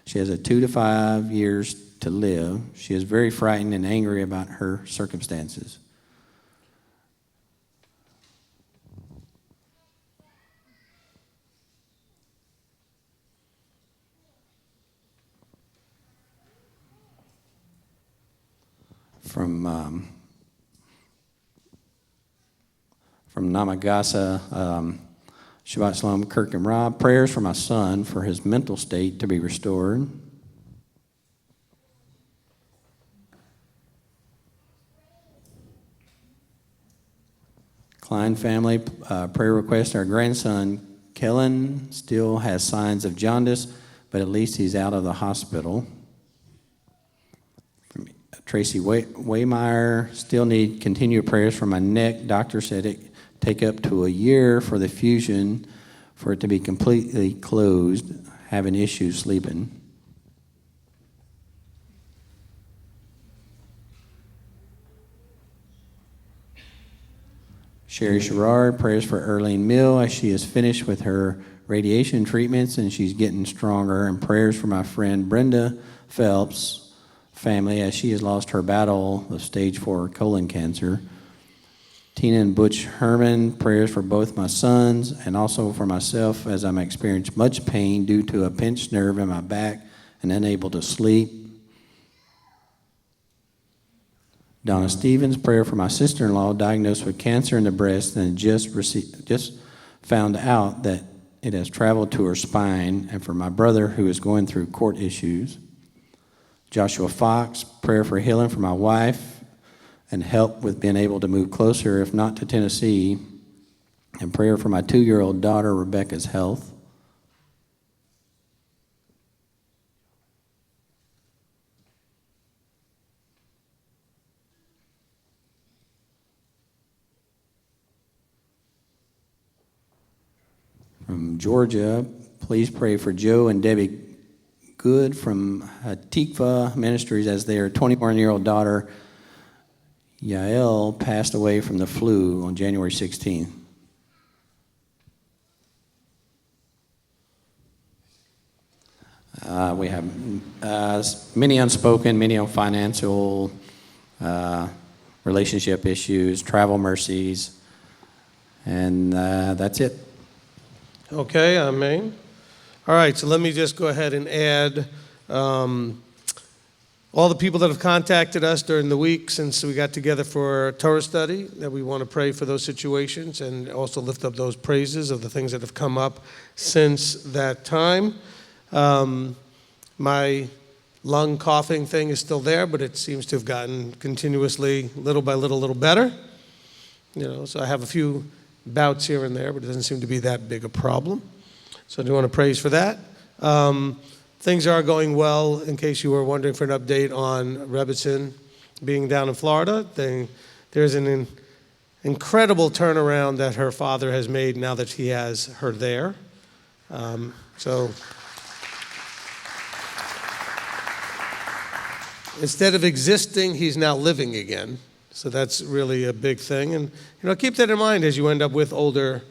She has 2 to 5 years to live. She is very frightened and angry about her circumstances. From Namagasa, Shabbat Shalom, Kirk and Rob, prayers for my son for his mental state to be restored. Klein family, prayer request. Our grandson, Kellen, still has signs of jaundice, but at least he's out of the hospital. From Tracy Waymeyer, still need continued prayers for my neck. Doctor said it take up to a year for the fusion for it to be completely closed, having issues sleeping. Sherry Sherrard, prayers for Earlene Mill as she is finished with her radiation treatments and she's getting stronger, and prayers for my friend Brenda Phelps' family as she has lost her battle of stage 4 colon cancer. Tina and Butch Herman, prayers for both my sons and also for myself as I'm experiencing much pain due to a pinched nerve in my back and unable to sleep. Donna Stevens, prayer for my sister-in-law diagnosed with cancer in the breast and just found out that it has traveled to her spine, and for my brother who is going through court issues. Joshua Fox, prayer for healing for my wife and help with being able to move closer, if not to Tennessee, and prayer for my 2-year-old daughter Rebecca's health. From Georgia, please pray for Joe and Debbie Good from Tikva Ministries as their 21-year-old daughter, Yael, passed away from the flu on January 16th. We have many unspoken, many on financial relationship issues, travel mercies, and that's it. Okay, amen. All right, so let me just go ahead and add all the people that have contacted us during the week since we got together for a Torah study, that we want to pray for those situations and also lift up those praises of the things that have come up since that time. My lung coughing thing is still there, but it seems to have gotten continuously, little by little, a little better. So I have a few bouts here and there, but it doesn't seem to be that big a problem. So I do want to praise for that. Things are going well, in case you were wondering for an update on Rebbetzin being down in Florida. There's an incredible turnaround that her father has made now that he has her there. So instead of existing, he's now living again. So that's really a big thing. And, keep that in mind as you end up with older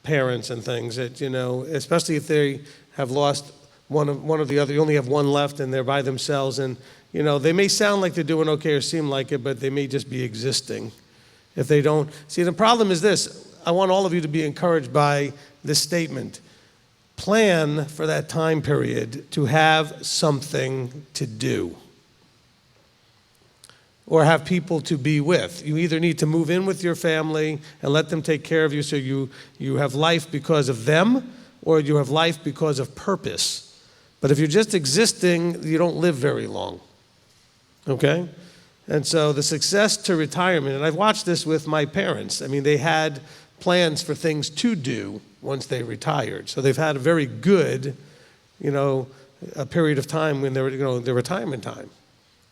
parents and things that, especially if they have lost one of the other, you only have one left and they're by themselves. And, they may sound like they're doing okay or seem like it, but they may just be existing. If they don't, see, the problem is this. I want all of you to be encouraged by this statement. Plan for that time period to have something to do, or have people to be with. You either need to move in with your family and let them take care of you so you have life because of them, or you have life because of purpose. But if you're just existing, you don't live very long, okay? And so the success to retirement, and I've watched this with my parents. I mean, they had plans for things to do once they retired. So they've had a very good, a period of time when they were, their retirement time,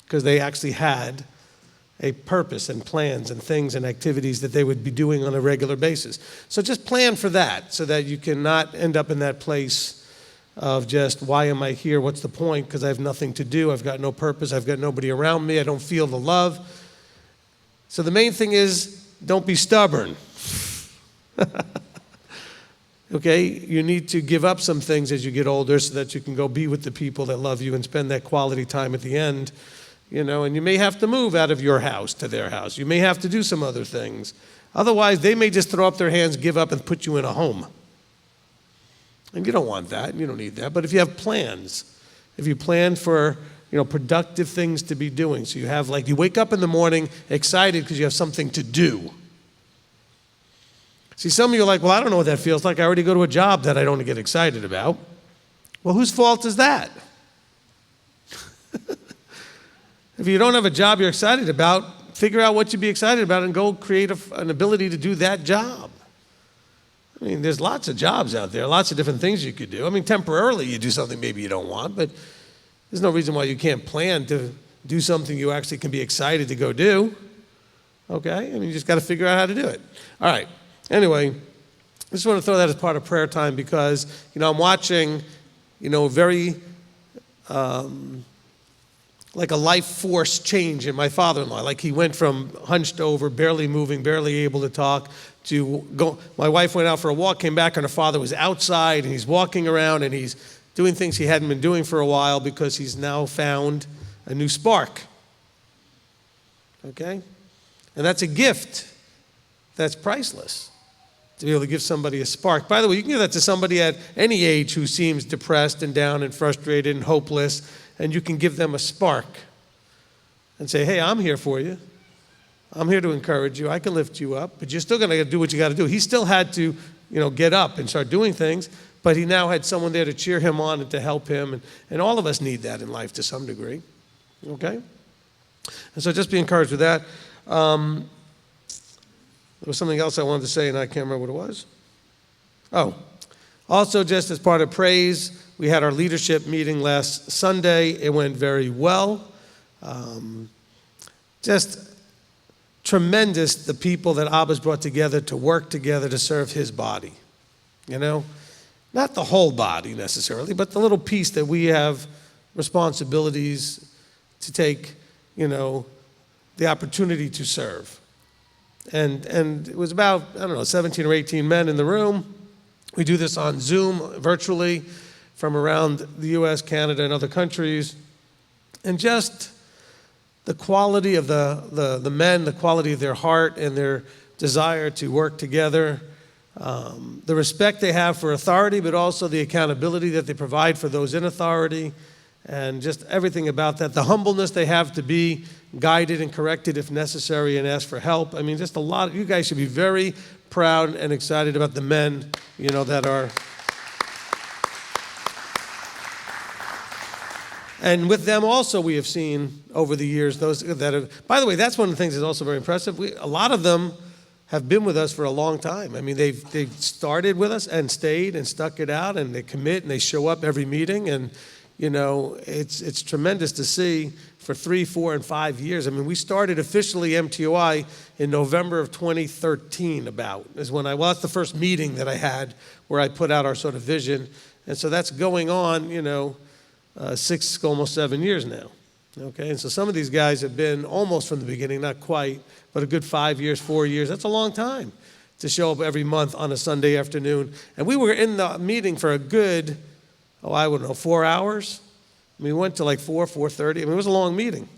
because they actually had a purpose and plans and things and activities that they would be doing on a regular basis. So just plan for that so that you can not end up in that place of just, why am I here? What's the point? Because I have nothing to do. I've got no purpose. I've got nobody around me. I don't feel the love. So the main thing is, don't be stubborn. Okay? You need to give up some things as you get older so that you can go be with the people that love you and spend that quality time at the end. And you may have to move out of your house to their house. You may have to do some other things. Otherwise, they may just throw up their hands, give up, and put you in a home. And you don't want that. You don't need that. But if you have plans, if you plan for, productive things to be doing, so you have, you wake up in the morning excited because you have something to do. See, some of you are like, well, I don't know what that feels like. I already go to a job that I don't get excited about. Well, whose fault is that? If you don't have a job you're excited about, figure out what you'd be excited about and go create an ability to do that job. I mean, there's lots of jobs out there, lots of different things you could do. I mean, temporarily you do something maybe you don't want, but there's no reason why you can't plan to do something you actually can be excited to go do. Okay? I mean, you just got to figure out how to do it. All right. Anyway, I just want to throw that as part of prayer time because, I'm watching, very, like a life force change in my father-in-law. Like he went from hunched over, barely moving, barely able to talk, to go. My wife went out for a walk, came back, and her father was outside, and he's walking around, and he's doing things he hadn't been doing for a while because he's now found a new spark. Okay? And that's a gift that's priceless, to be able to give somebody a spark. By the way, you can give that to somebody at any age who seems depressed and down and frustrated and hopeless, and you can give them a spark and say, hey, I'm here for you. I'm here to encourage you. I can lift you up, but you're still going to do what you got to do. He still had to, get up and start doing things, but he now had someone there to cheer him on and to help him, and all of us need that in life to some degree, okay? And so just be encouraged with that. There was something else I wanted to say, and I can't remember what it was. Oh, also just as part of praise, we had our leadership meeting last Sunday. It went very well. Just tremendous, the people that Abba's brought together to work together to serve his body. Not the whole body necessarily, but the little piece that we have responsibilities to take, the opportunity to serve. And it was about, 17 or 18 men in the room. We do this on Zoom, virtually, from around the U.S., Canada, and other countries. And just the quality of the men, the quality of their heart and their desire to work together, the respect they have for authority, but also the accountability that they provide for those in authority, and just everything about that. The humbleness they have to be guided and corrected if necessary and ask for help. I mean, just a lot. You guys should be very proud and excited about the men, that are. And with them also we have seen over the years those that have, by the way, that's one of the things that's also very impressive. A lot of them have been with us for a long time. I mean, they've started with us and stayed and stuck it out, and they commit and they show up every meeting, and it's tremendous to see for 3, 4, and 5 years. I mean, we started officially MTOI in November of 2013 that's the first meeting that I had where I put out our sort of vision. And so that's going on, 6, almost 7 years now. Okay, and so some of these guys have been almost from the beginning, not quite, but a good 5 years, 4 years. That's a long time to show up every month on a Sunday afternoon. And we were in the meeting for a good, 4 hours. We went to like 4:30. I mean, it was a long meeting,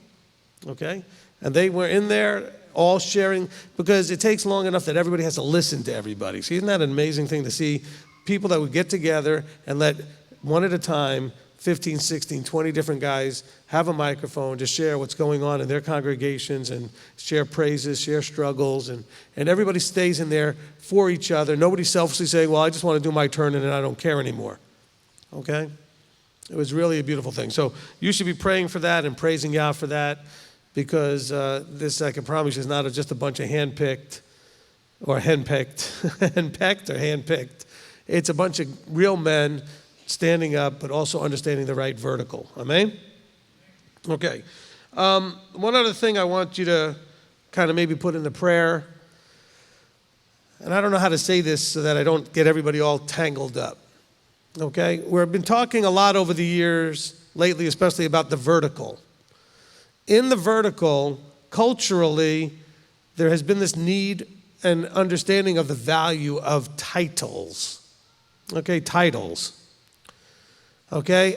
okay? And they were in there all sharing, because it takes long enough that everybody has to listen to everybody. See, isn't that an amazing thing to see? People that would get together and let one at a time, 15, 16, 20 different guys have a microphone to share what's going on in their congregations and share praises, share struggles, and everybody stays in there for each other. Nobody's selfishly saying, well, I just want to do my turn and then I don't care anymore. Okay? It was really a beautiful thing. So you should be praying for that and praising Yah for that, because this, I can promise you, is not just a bunch of handpicked or henpecked or handpicked. It's a bunch of real men standing up, but also understanding the right vertical. Amen? Okay. One other thing I want you to kind of maybe put in the prayer, and I don't know how to say this so that I don't get everybody all tangled up. Okay? We've been talking a lot over the years, lately especially, about the vertical. In the vertical, culturally, there has been this need and understanding of the value of titles. Okay, titles. Okay?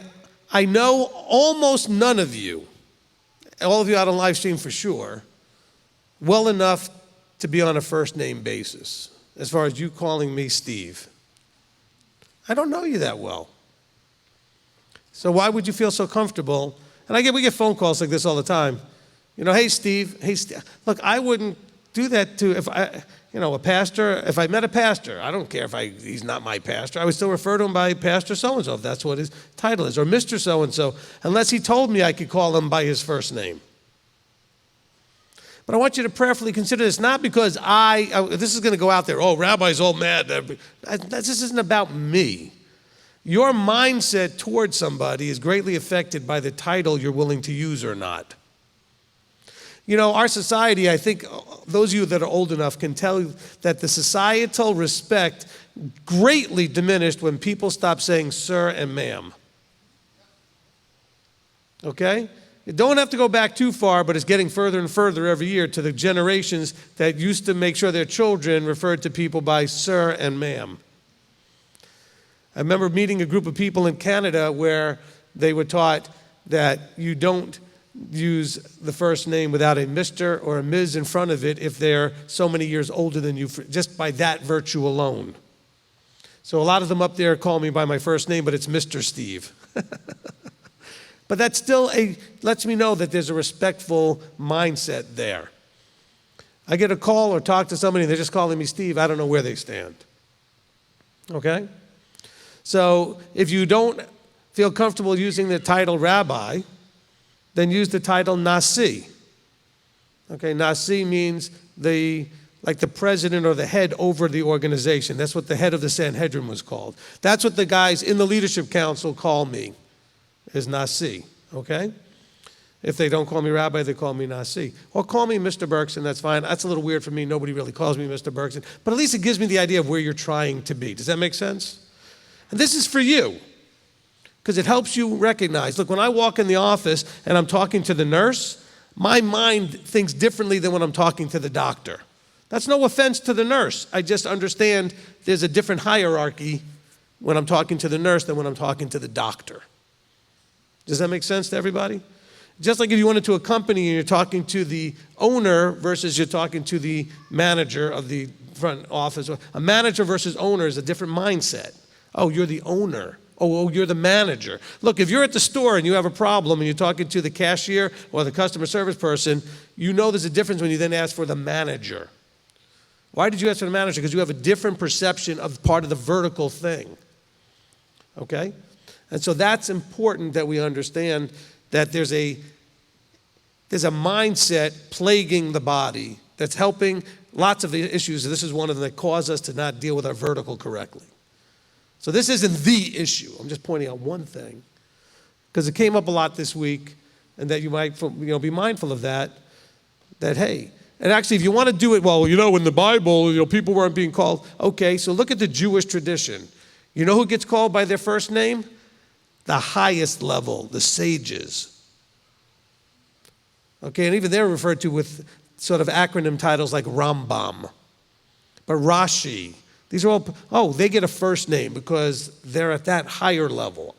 I know almost none of you, all of you out on live stream for sure, well enough to be on a first name basis, as far as you calling me Steve. I don't know you that well. So why would you feel so comfortable? And we get phone calls like this all the time. Hey Steve. Look, I wouldn't do that to a pastor. If I met a pastor, I don't care if he's not my pastor. I would still refer to him by Pastor so-and-so, if that's what his title is, or Mr. So-and-so, unless he told me I could call him by his first name. But I want you to prayerfully consider this, not because this is going to go out there, oh, Rabbi's all mad. This isn't about me. Your mindset towards somebody is greatly affected by the title you're willing to use or not. You know, our society, I think those of you that are old enough can tell that the societal respect greatly diminished when people stopped saying sir and ma'am. Okay? You don't have to go back too far, but it's getting further and further every year to the generations that used to make sure their children referred to people by sir and ma'am. I remember meeting a group of people in Canada where they were taught that you don't use the first name without a Mr. or a Ms. in front of it if they're so many years older than you, just by that virtue alone. So a lot of them up there call me by my first name, but it's Mr. Steve. But that still lets me know that there's a respectful mindset there. I get a call or talk to somebody and they're just calling me Steve. I don't know where they stand. Okay? So if you don't feel comfortable using the title rabbi, then use the title Nasi. Okay, Nasi means like the president or the head over the organization. That's what the head of the Sanhedrin was called. That's what the guys in the leadership council call me, is Nasi, okay? If they don't call me rabbi, they call me Nasi. Or call me Mr. Bergson, that's fine. That's a little weird for me. Nobody really calls me Mr. Bergson. But at least it gives me the idea of where you're trying to be. Does that make sense? And this is for you, because it helps you recognize. Look, when I walk in the office and I'm talking to the nurse, my mind thinks differently than when I'm talking to the doctor. That's no offense to the nurse. I just understand there's a different hierarchy when I'm talking to the nurse than when I'm talking to the doctor. Does that make sense to everybody? Just like if you went into a company and you're talking to the owner versus you're talking to the manager of the front office. A manager versus owner is a different mindset. Oh, you're the owner. Oh, you're the manager. Look, if you're at the store and you have a problem and you're talking to the cashier or the customer service person, you know there's a difference when you then ask for the manager. Why did you ask for the manager? Because you have a different perception of part of the vertical thing. Okay? And so that's important that we understand that there's a mindset plaguing the body that's helping lots of the issues. This is one of them that cause us to not deal with our vertical correctly. So this isn't the issue. I'm just pointing out one thing, because it came up a lot this week, and that you might be mindful of that, hey, and actually if you want to do it, well, in the Bible, people weren't being called. Okay, so look at the Jewish tradition. You know who gets called by their first name? The highest level, the sages. Okay, and even they're referred to with sort of acronym titles like Rambam. But Rashi, these are all, they get a first name because they're at that higher level.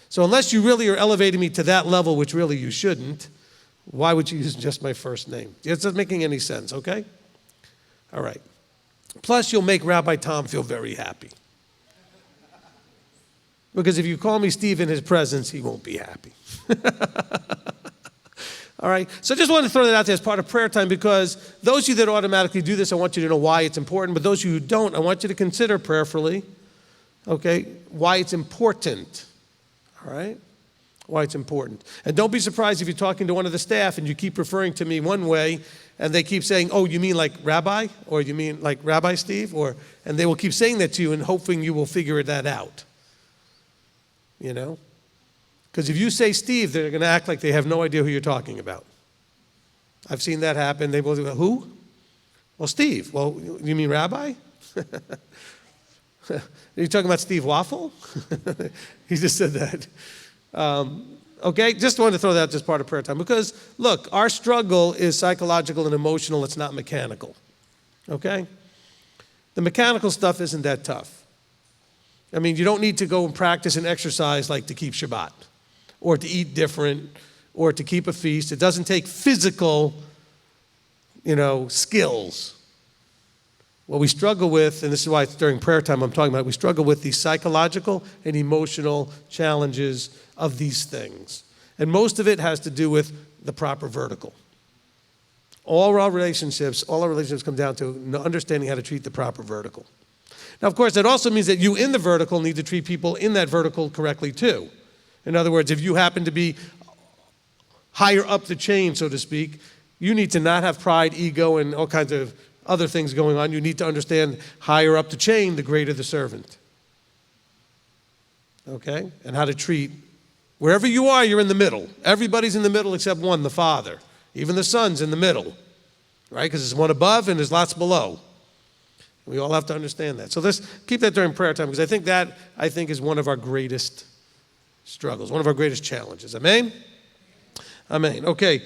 So unless you really are elevating me to that level, which really you shouldn't, why would you use just my first name? It's not making any sense, okay? All right. Plus, you'll make Rabbi Tom feel very happy. Because if you call me Steve in his presence, he won't be happy. All right, so I just wanted to throw that out there as part of prayer time, because those of you that automatically do this, I want you to know why it's important. But those of you who don't, I want you to consider prayerfully, okay, why it's important. All right, why it's important. And don't be surprised if you're talking to one of the staff and you keep referring to me one way, and they keep saying, oh, you mean like Rabbi? Or you mean like Rabbi Steve? And they will keep saying that to you and hoping you will figure that out. Because if you say Steve, they're going to act like they have no idea who you're talking about. I've seen that happen. They will go, who? Well, Steve. Well, you mean Rabbi? Are you talking about Steve Waffle? He just said that. Okay, just wanted to throw that out as part of prayer time. Because, look, our struggle is psychological and emotional. It's not mechanical. Okay? The mechanical stuff isn't that tough. I mean, you don't need to go and practice and exercise like to keep Shabbat, or to eat different, or to keep a feast. It doesn't take physical, skills. What we struggle with, and this is why it's during prayer time I'm talking about, we struggle with the psychological and emotional challenges of these things. And most of it has to do with the proper vertical. All our relationships come down to understanding how to treat the proper vertical. Now, of course, that also means that you in the vertical need to treat people in that vertical correctly too. In other words, if you happen to be higher up the chain, so to speak, You need to not have pride, ego, and all kinds of other things going on. You need to understand higher up the chain, the greater the servant. Okay? And how to treat. Wherever you are, you're in the middle. Everybody's in the middle except one, the Father. Even the Son's in the middle. Right? Because there's one above and there's lots below. We all have to understand that. So let's keep that during prayer time, because I think is one of our greatest struggles, one of our greatest challenges. Amen? Amen. Okay.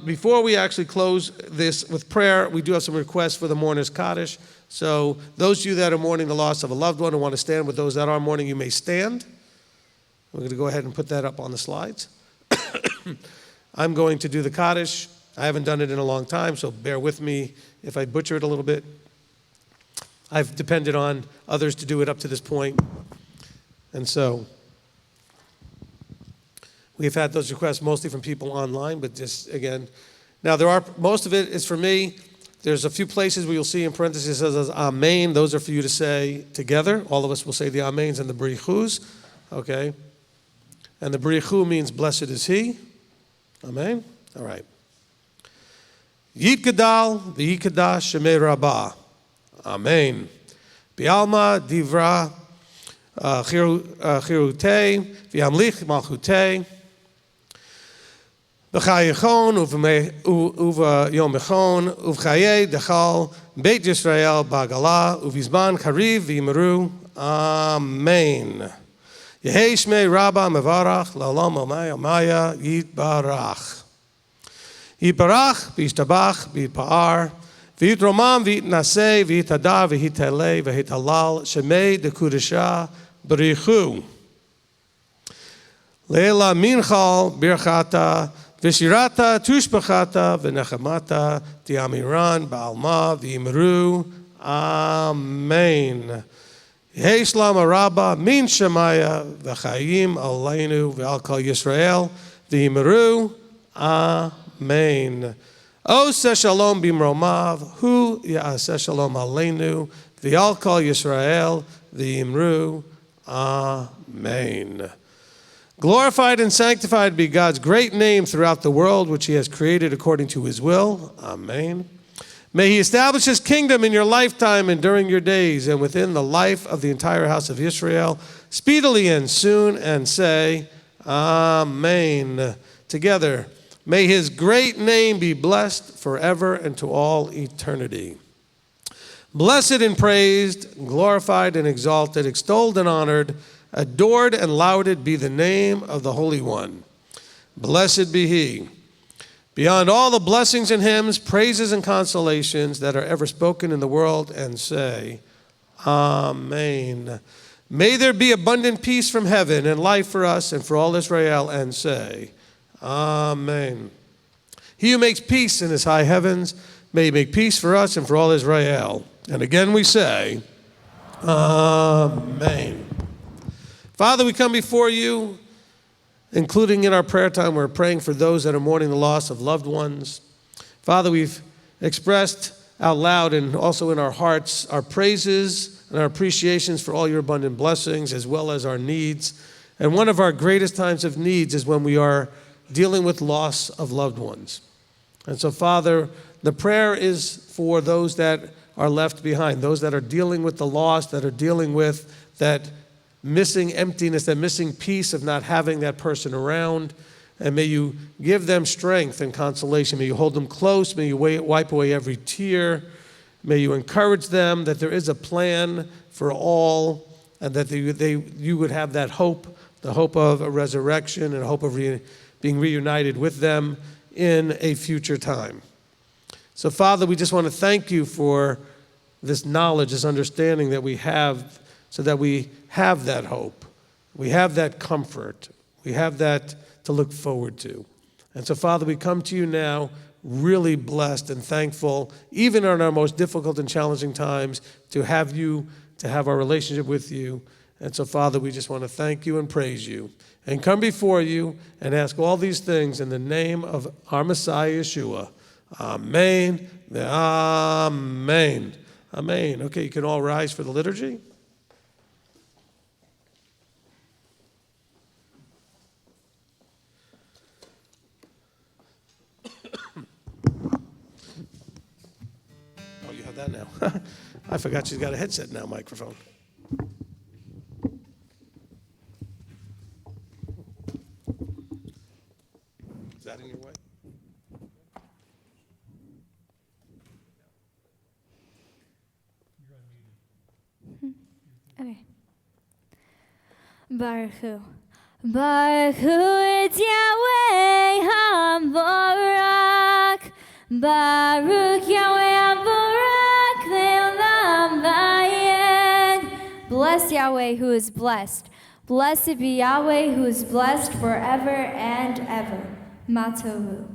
Before we actually close this with prayer, we do have some requests for the mourner's Kaddish. So those of you that are mourning the loss of a loved one and want to stand with those that are mourning, you may stand. We're going to go ahead and put that up on the slides. I'm going to do the Kaddish. I haven't done it in a long time, so bear with me if I butcher it a little bit. I've depended on others to do it up to this point. And so we've had those requests mostly from people online, but just again, now most of it is for me. There's a few places where you'll see in parentheses it says Amen. Those are for you to say together. All of us will say the Amens and the B'richus. Okay. And the B'richu means blessed is he. Amen. All right. Yitgadal v'yikadash shemei rabbah. Amen. Bialma divra chirutei v'yamlich malchutei. B'chayechon uva yom echon uv'chayei dechal beit Yisrael ba'gala uv'izman kariv v'yimeru. Amen. Yehei shmei Rabba mevarach la'olam amaya yitbarach. Yitbarach v'yishtabach v'yitpa'ar v'yitromam v'yitnaseh v'yitadar v'yitaleh v'yitalal shemei dekudesha b'richu. Leila minchal birchata v'shirata tushbachata v'nechamata tiamiran ba'alma v'yimru. Amen. Yehei shlama rabba min shemaya v'chayim aleinu v'al kol Yisrael v'yimru. Amen. Oseh shalom bimromav hu ya'aseh shalom aleinu v'al kol Yisrael v'yimru. Amen. Glorified and sanctified be God's great name throughout the world, which he has created according to his will. Amen. May he establish his kingdom in your lifetime and during your days and within the life of the entire house of Israel, speedily and soon, and say, Amen. Together, may his great name be blessed forever and to all eternity. Blessed and praised, glorified and exalted, extolled and honored, adored and lauded be the name of the Holy One. Blessed be he. Beyond all the blessings and hymns, praises and consolations that are ever spoken in the world, and say, Amen. May there be abundant peace from heaven and life for us and for all Israel, and say, Amen. He who makes peace in his high heavens, may he make peace for us and for all Israel. And again we say, Amen. Father, we come before you, including in our prayer time, we're praying for those that are mourning the loss of loved ones. Father, we've expressed out loud and also in our hearts our praises and our appreciations for all your abundant blessings, as well as our needs. And one of our greatest times of needs is when we are dealing with loss of loved ones. And so, Father, the prayer is for those that are left behind, those that are dealing with the loss, that are dealing with that missing emptiness, that missing piece of not having that person around. And may you give them strength and consolation. May you hold them close. May you wipe away every tear. May you encourage them that there is a plan for all, and that you would have that hope, the hope of a resurrection and a hope of being reunited with them in a future time. So, Father, we just want to thank you for this knowledge, this understanding that we have, so that we have that hope. We have that comfort. We have that to look forward to. And so, Father, we come to you now really blessed and thankful, even in our most difficult and challenging times, to have you, to have our relationship with you. And so, Father, we just want to thank you and praise you and come before you and ask all these things in the name of our Messiah, Yeshua. Amen. Amen. Amen. Okay, you can all rise for the liturgy. that now. I forgot she's got a headset now, microphone. Is that in your way? Okay. Baruch Hu. Baruch Hu et Yahweh HaMbarak. Baruch Yahweh HaMbarak Le'olam Vayed. Bless Yahweh who is blessed. Blessed be Yahweh who is blessed forever and ever. Matovu.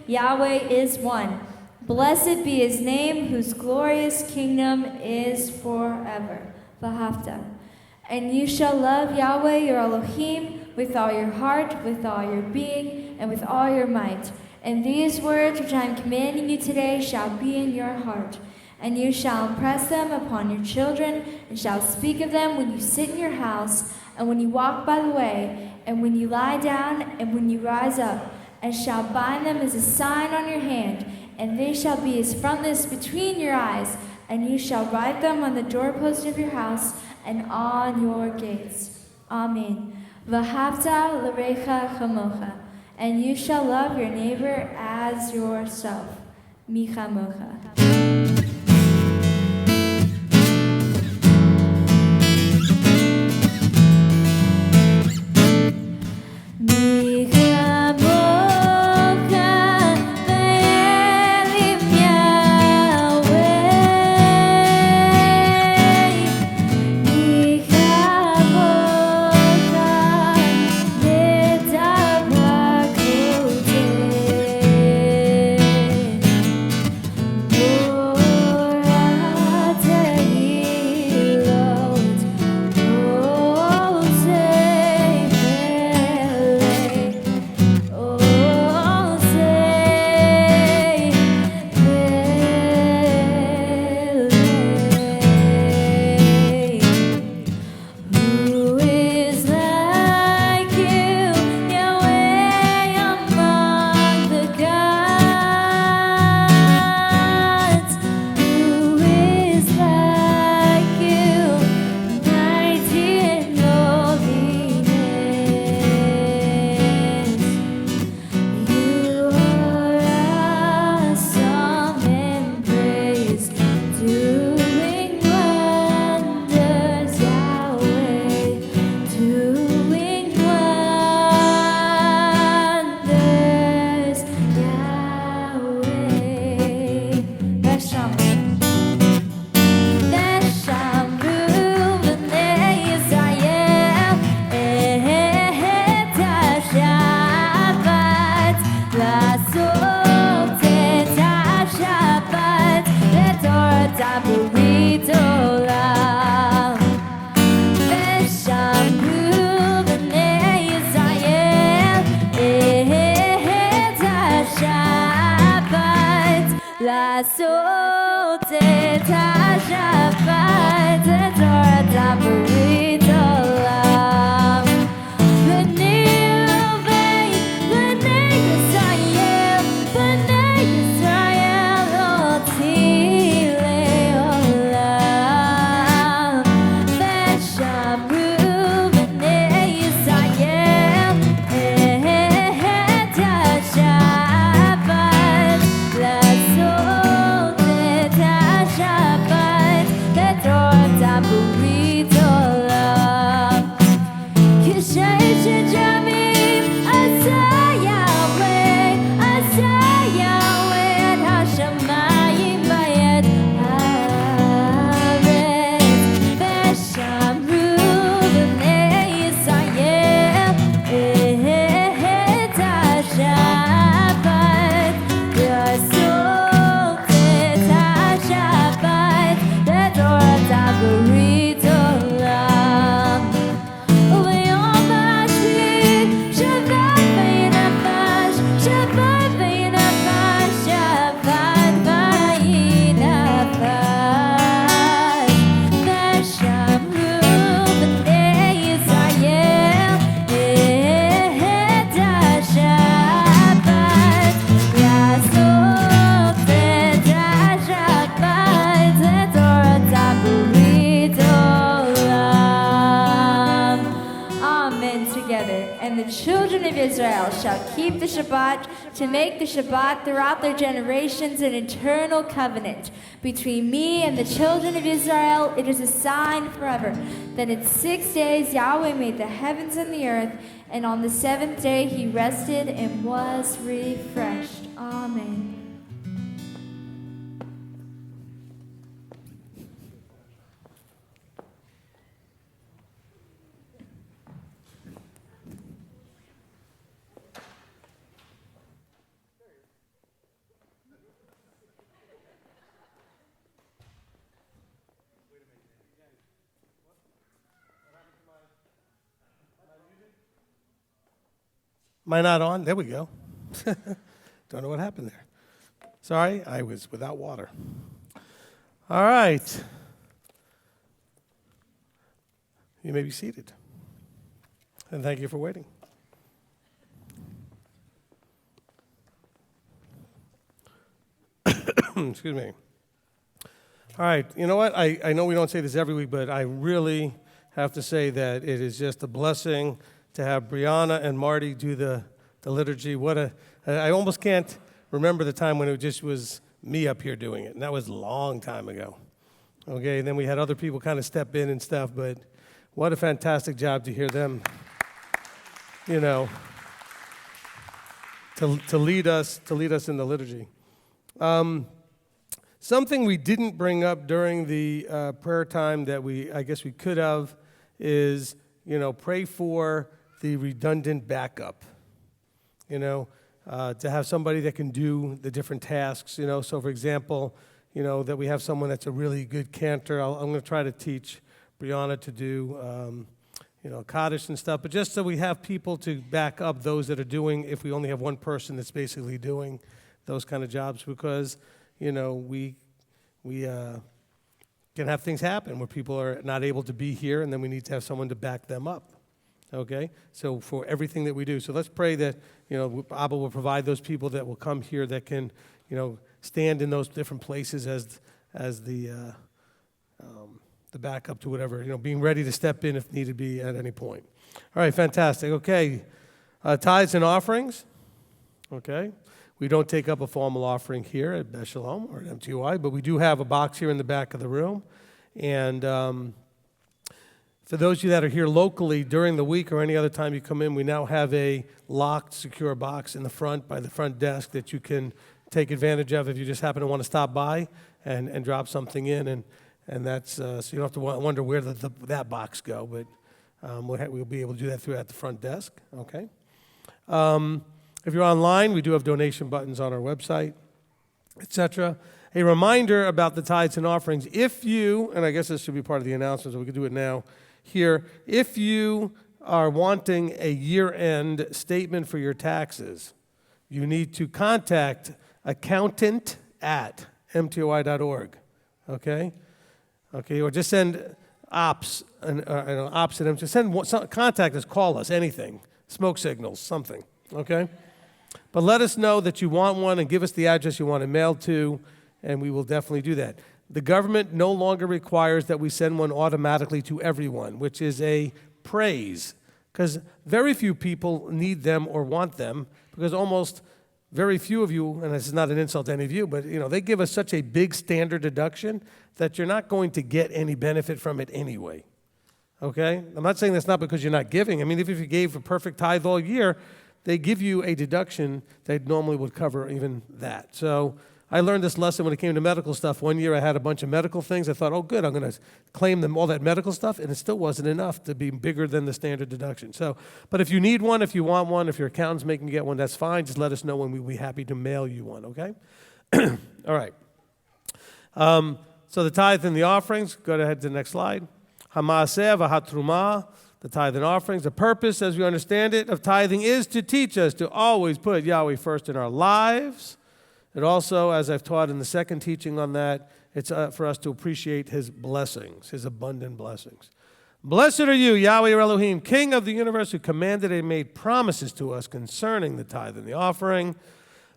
Yahweh is one. Blessed be his name, whose glorious kingdom is forever. Vahavta. And you shall love Yahweh your Elohim with all your heart, with all your being, and with all your might. And these words which I am commanding you today shall be in your heart. And you shall impress them upon your children, and shall speak of them when you sit in your house, and when you walk by the way, and when you lie down, and when you rise up, and shall bind them as a sign on your hand, and they shall be as frontlets between your eyes, and you shall write them on the doorpost of your house and on your gates. Amen. Vahavta l'recha chamocha, and you shall love your neighbor as yourself. Michamocha. Yeah. לעשות את השבת, את תורת ברית עולם. בני ישראל, בני ישראל, אותי לעולם. ושמרו בני ישראל את השבת, לעשות את השבת, את תורת ברית עולם. כשש ג'מים עשה יהוה את השמיים ואת הארץ, ושמרו בני ישראל את השבת, לעשות את השבת, את תורת ברית עולם. וביום השביעי שבת וינפש, שבת וינפש, שבת וינפש. ושמרו בני ישראל את השבת, לעשות את השבת, את תורת ברית עולם. Amen together. And the children of Israel shall keep the Shabbat to make the Shabbat throughout their generations an eternal covenant between me and the children of Israel. It is a sign forever. Then in 6 days Yahweh made the heavens and the earth, and on the seventh day he rested and was refreshed. Amen. Am I not on? There we go. Don't know what happened there. Sorry, I was without water. All right. You may be seated. And thank you for waiting. Excuse me. All right, you know what? I know we don't say this every week, but I really have to say that it is just a blessing to have Brianna and Marty do the liturgy. I almost can't remember the time when it just was me up here doing it, and that was a long time ago. Okay, and then we had other people kind of step in and stuff, but what a fantastic job to hear them, you know, to lead us in the liturgy. Something we didn't bring up during the prayer time that I guess we could have is, you know, pray for the redundant backup, you know, to have somebody that can do the different tasks, you know. So, for example, you know, that we have someone that's a really good cantor. I'm going to try to teach Brianna to do, you know, Kaddish and stuff, but just so we have people to back up those that are doing, if we only have one person that's basically doing those kind of jobs, because, you know, we can have things happen where people are not able to be here, and then we need to have someone to back them up. Okay? So for everything that we do. So let's pray that, you know, Abba will provide those people that will come here that can, you know, stand in those different places as the backup to whatever, you know, being ready to step in if need to be at any point. All right, fantastic. Okay. Tithes and offerings. Okay. We don't take up a formal offering here at Beth Shalom or at MTY, but we do have a box here in the back of the room. And for those of you that are here locally during the week or any other time you come in, we now have a locked, secure box in the front by the front desk that you can take advantage of if you just happen to want to stop by and drop something in. And that's so you don't have to wonder where that box go, but we'll be able to do that through at the front desk. Okay. If you're online, we do have donation buttons on our website, etc. A reminder about the tithes and offerings. If you, and I guess this should be part of the announcement, so we can do it now here. If you are wanting a year-end statement for your taxes, you need to contact accountant at mtoi.org, okay? Okay, or just send ops, ops at just contact us, call us, anything, smoke signals, something, okay? But let us know that you want one and give us the address you want it mailed to, and we will definitely do that. The government no longer requires that we send one automatically to everyone, which is a praise, because very few people need them or want them, because almost very few of you, and this is not an insult to any of you, but they give us such a big standard deduction that you're not going to get any benefit from it anyway. Okay? I'm not saying that's not because you're not giving. I mean, if you gave a perfect tithe all year, they give you a deduction that normally would cover even that. So I learned this lesson when it came to medical stuff. One year I had a bunch of medical things. I thought, oh, good, I'm going to claim them all that medical stuff, and it still wasn't enough to be bigger than the standard deduction. So, but if you need one, if you want one, if your accountant's making you get one, that's fine. Just let us know, and we'll be happy to mail you one, okay? All right. So the tithe and the offerings, go ahead to the next slide. Hamaaseh v'hatrumah, the tithe and offerings. The purpose, as we understand it, of tithing is to teach us to always put Yahweh first in our lives. It also, as I've taught in the second teaching on that, it's for us to appreciate his blessings, his abundant blessings. Blessed are you, Yahweh your Elohim, King of the universe, who commanded and made promises to us concerning the tithe and the offering.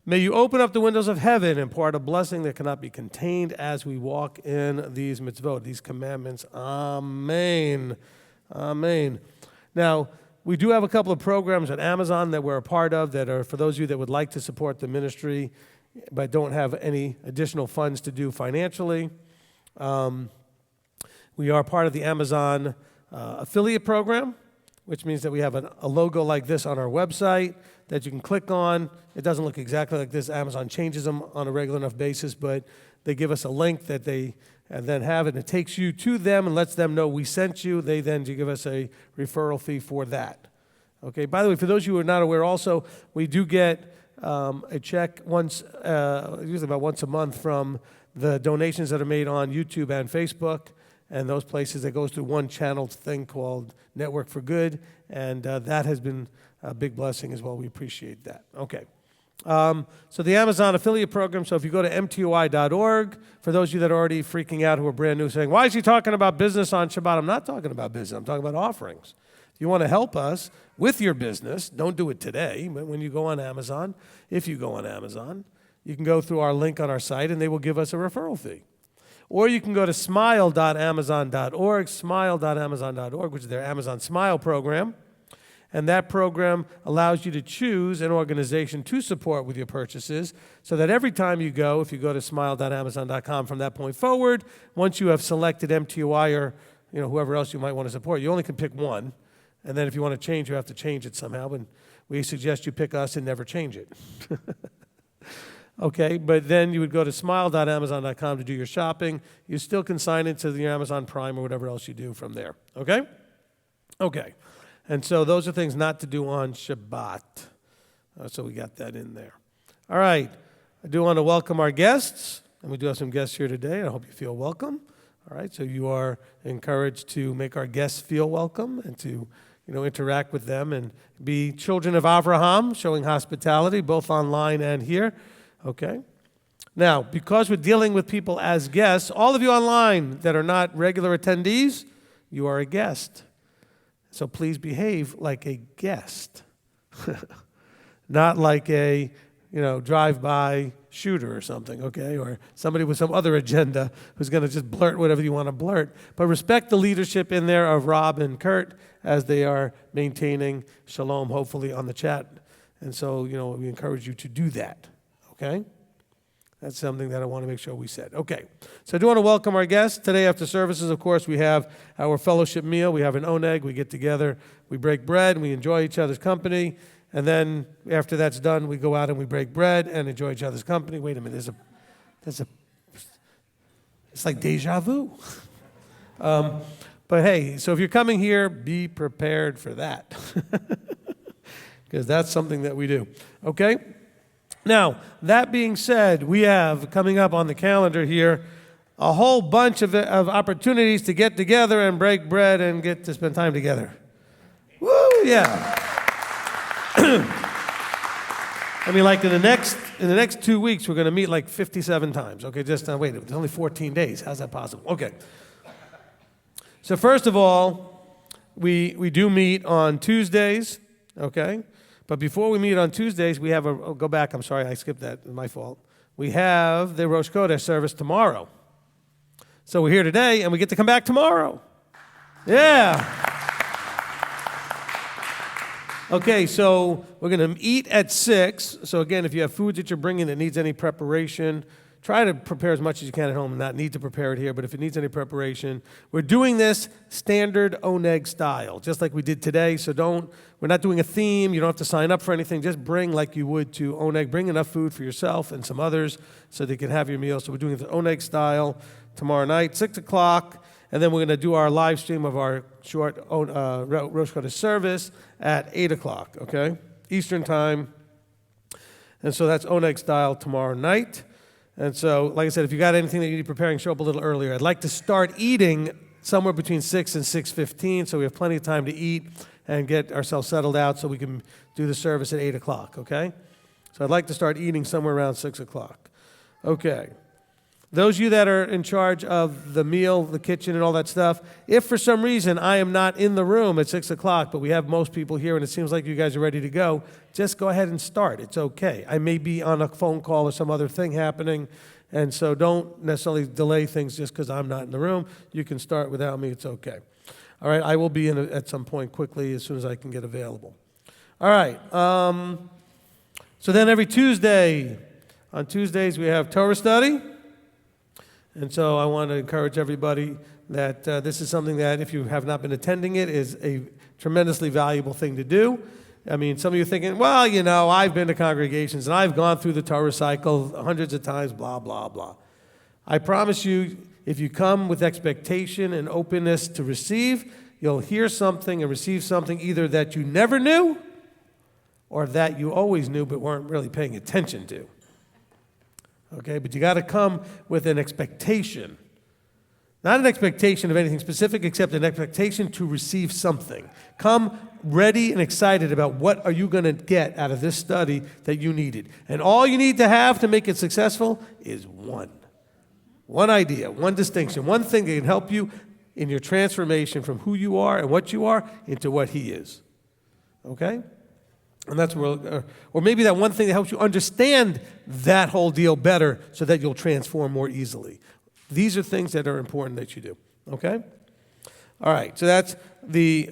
May you open up the windows of heaven and pour out a blessing that cannot be contained as we walk in these mitzvot, these commandments. Amen. Amen. Now, we do have a couple of programs at Amazon that we're a part of that are for those of you that would like to support the ministry but don't have any additional funds to do financially. We are part of the Amazon affiliate program, which means that we have a logo like this on our website that you can click on. It doesn't look exactly like this. Amazon changes them on a regular enough basis, but they give us a link that they then have it, and it takes you to them and lets them know we sent you. They then give us a referral fee for that. Okay. By the way, for those of you who are not aware also, we do get a check usually about once a month from the donations that are made on YouTube and Facebook and those places. That goes through one channel thing called Network for Good, and that has been a big blessing as well. We appreciate that. Okay. So the Amazon affiliate program, so if you go to mtoi.org, for those of you that are already freaking out who are brand new saying, why is he talking about business on Shabbat? I'm not talking about business. I'm talking about offerings. If you want to help us with your business, don't do it today, but when you go on Amazon, if you go on Amazon, you can go through our link on our site and they will give us a referral fee. Or you can go to smile.amazon.org, smile.amazon.org, which is their Amazon Smile program. And that program allows you to choose an organization to support with your purchases so that every time you go, if you go to smile.amazon.com from that point forward, once you have selected MTOI or whoever else you might want to support, you only can pick one. And then if you want to change, you have to change it somehow. And we suggest you pick us and never change it. Okay, but then you would go to smile.amazon.com to do your shopping. You still can sign into your Amazon Prime or whatever else you do from there. Okay? Okay. And so those are things not to do on Shabbat. So we got that in there. All right. I do want to welcome our guests. And we do have some guests here today. I hope you feel welcome. All right. So you are encouraged to make our guests feel welcome and to interact with them and be children of Avraham, showing hospitality both online and here. Okay. Now, because we're dealing with people as guests, all of you online that are not regular attendees, you are a guest. So please behave like a guest, not like a, drive-by shooter or something, okay? Or somebody with some other agenda who's going to just blurt whatever you want to blurt. But respect the leadership in there of Rob and Kurt as they are maintaining shalom, hopefully, on the chat. And so, we encourage you to do that, okay? That's something that I want to make sure we said. Okay, so I do want to welcome our guests. Today after services, of course, we have our fellowship meal. We have an oneg. We get together. We break bread. We enjoy each other's company. And then after that's done, we go out and we break bread and enjoy each other's company. Wait a minute. It's like deja vu. But hey, so if you're coming here, be prepared for that. Because that's something that we do. Okay? Now, that being said, we have coming up on the calendar here a whole bunch of opportunities to get together and break bread and get to spend time together. Woo, yeah. I mean, like in the next 2 weeks, we're going to meet like 57 times. Okay, just wait, it's only 14 days. How's that possible? Okay. So first of all, we do meet on Tuesdays, okay? But before we meet on Tuesdays, we have go back, I'm sorry, I skipped that, my fault. We have the Rosh Chodesh service tomorrow. So we're here today, and we get to come back tomorrow. Yeah. Okay, so we're going to eat at 6. So again, if you have food that you're bringing that needs any preparation, try to prepare as much as you can at home and not need to prepare it here, but if it needs any preparation, we're doing this standard oneg style, just like we did today. So we're not doing a theme. You don't have to sign up for anything. Just bring like you would to oneg. Bring enough food for yourself and some others so they can have your meal. So we're doing it the oneg style tomorrow night, 6 o'clock. And then we're going to do our live stream of our short Rosh Chodesh service at 8 o'clock, okay? Eastern time. And so that's oneg style tomorrow night. And so, like I said, if you got anything that you need preparing, show up a little earlier. I'd like to start eating somewhere between 6 and 6:15, so we have plenty of time to eat and get ourselves settled out so we can do the service at 8 o'clock, okay? So I'd like to start eating somewhere around 6 o'clock. Okay. Those of you that are in charge of the meal, the kitchen, and all that stuff, if for some reason I am not in the room at 6 o'clock, but we have most people here and it seems like you guys are ready to go, just go ahead and start. It's okay. I may be on a phone call or some other thing happening, and so don't necessarily delay things just because I'm not in the room. You can start without me. It's okay. All right, I will be in at some point quickly as soon as I can get available. All right. So then every Tuesday, on Tuesdays we have Torah study. And so I want to encourage everybody that this is something that, if you have not been attending it, is a tremendously valuable thing to do. I mean, some of you are thinking, well, you know, I've been to congregations and I've gone through the Torah cycle hundreds of times, blah, blah, blah. I promise you, if you come with expectation and openness to receive, you'll hear something and receive something either that you never knew or that you always knew but weren't really paying attention to. Okay, but you got to come with an expectation. Not an expectation of anything specific, except an expectation to receive something. Come ready and excited about what are you going to get out of this study that you needed. And all you need to have to make it successful is one idea, one distinction, one thing that can help you in your transformation from who you are and what you are into what He is. Okay? And that's where, or maybe that one thing that helps you understand that whole deal better so that you'll transform more easily. These are things that are important that you do, okay? All right, so that's the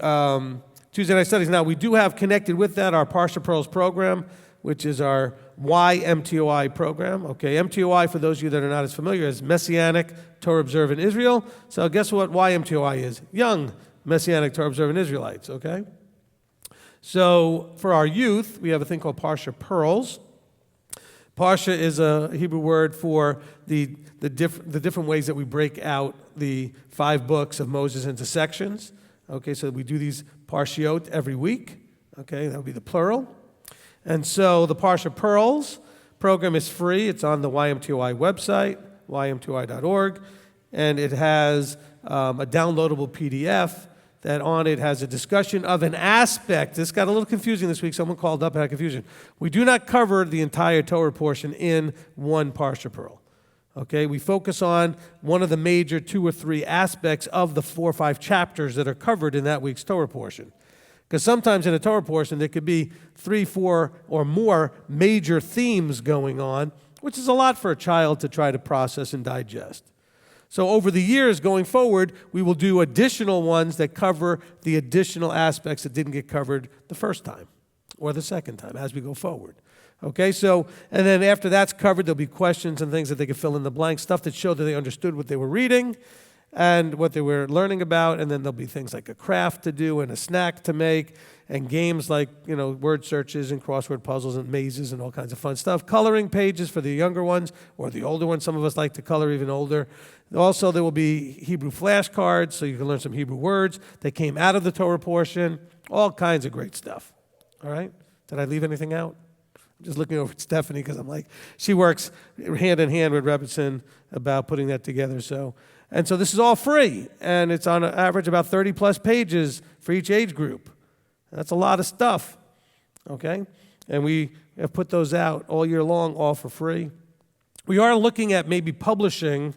Tuesday night studies. Now, we do have connected with that our Parsha Pearls program, which is our YMTOI program. Okay, MTOI, for those of you that are not as familiar, is Messianic Torah Observant Israel. So guess what YMTOI is? Young Messianic Torah Observant Israelites, okay? So for our youth, we have a thing called Parsha Pearls. Parsha is a Hebrew word for the different ways that we break out the 5 books of Moses into sections. Okay, so we do these parshiot every week. Okay, that would be the plural. And so the Parsha Pearls program is free. It's on the YMTOI website, ymtoi.org, and it has a downloadable PDF that on it has a discussion of an aspect. This got a little confusing this week. Someone called up and had confusion. We do not cover the entire Torah portion in one Parsha Pearl. Okay, we focus on one of the major 2 or 3 aspects of the 4 or 5 chapters that are covered in that week's Torah portion. Because sometimes in a Torah portion, there could be 3, 4, or more major themes going on, which is a lot for a child to try to process and digest. So over the years going forward, we will do additional ones that cover the additional aspects that didn't get covered the first time or the second time as we go forward. Okay, so, and then after that's covered, there'll be questions and things that they can fill in the blank, stuff that showed that they understood what they were reading and what they were learning about, and then there'll be things like a craft to do and a snack to make, and games like, word searches and crossword puzzles and mazes and all kinds of fun stuff. Coloring pages for the younger ones or the older ones. Some of us like to color even older. Also, there will be Hebrew flashcards, so you can learn some Hebrew words that came out of the Torah portion. All kinds of great stuff. All right? Did I leave anything out? I'm just looking over at Stephanie because I'm like, she works hand in hand with Rebbetzin about putting that together. So this is all free, and it's on average about 30-plus pages for each age group. That's a lot of stuff, okay? And we I've put those out all year long, all for free. We are looking at maybe publishing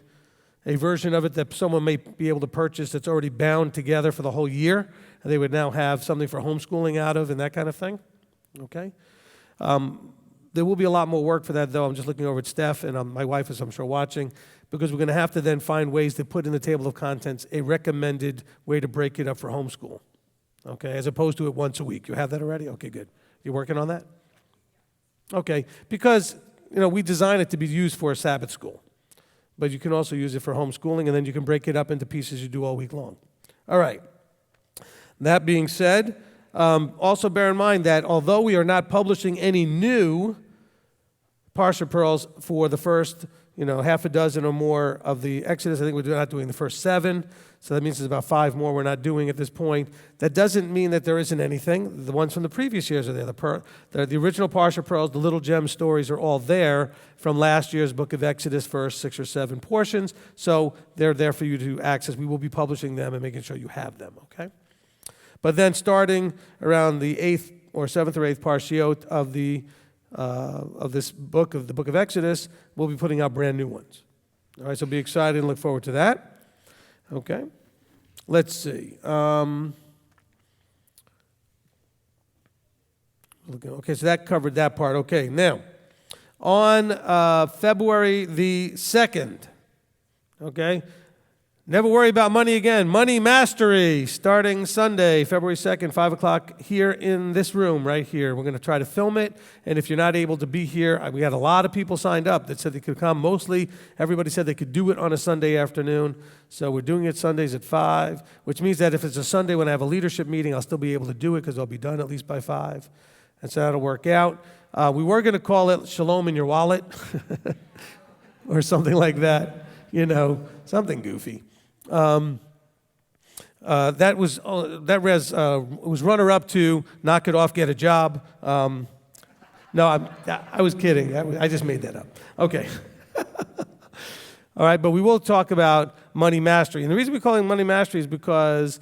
a version of it that someone may be able to purchase that's already bound together for the whole year, and they would now have something for homeschooling out of and that kind of thing. Okay? There will be a lot more work for that, though. I'm just looking over at Steph, and my wife is, I'm sure, watching, because we're going to have to then find ways to put in the table of contents a recommended way to break it up for homeschool, okay, as opposed to it once a week. You have that already? Okay, good. You're working on that? Okay, because, we design it to be used for a Sabbath school, but you can also use it for homeschooling, and then you can break it up into pieces you do all week long. All right. That being said, also bear in mind that although we are not publishing any new Parsha Pearls for the first, half a dozen or more of the Exodus, I think we're not doing the first 7, so that means there's about 5 more we're not doing at this point. That doesn't mean that there isn't anything. The ones from the previous years are there. The original Parsha Pearls, the little gem stories are all there from last year's book of Exodus, first 6 or 7 portions, so they're there for you to access. We will be publishing them and making sure you have them, okay? But then starting around the 8th or 7th or 8th Parshiot of this book, of the book of Exodus, we'll be putting out brand new ones. All right, so be excited and look forward to that. Okay, let's see. Okay, so that covered that part. Okay, now, on February the 2nd, okay, never worry about money again. Money Mastery, starting Sunday, February 2nd, 5 o'clock, here in this room right here. We're going to try to film it, and if you're not able to be here, we had a lot of people signed up that said they could come. Mostly, everybody said they could do it on a Sunday afternoon, so we're doing it Sundays at 5, which means that if it's a Sunday when I have a leadership meeting, I'll still be able to do it because I'll be done at least by 5, and so that'll work out. We were going to call it Shalom in Your Wallet or something like that, something goofy. That was runner-up to Knock It Off, Get a Job. No, I was kidding. I just made that up. Okay. All right, but we will talk about money mastery. And the reason we call it money mastery is because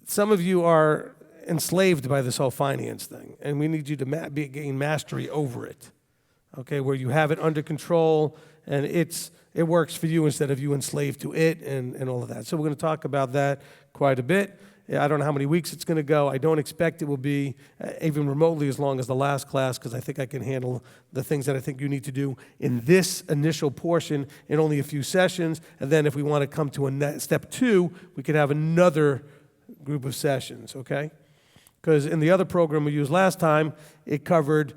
some of you are enslaved by this whole finance thing, and we need you to gain mastery over it, okay, where you have it under control, and it works for you instead of you enslaved to it and all of that. So we're going to talk about that quite a bit. I don't know how many weeks it's going to go. I don't expect it will be even remotely as long as the last class, because I think I can handle the things that I think you need to do in this initial portion in only a few sessions. And then if we want to come to step 2, we could have another group of sessions, okay? Because in the other program we used last time, it covered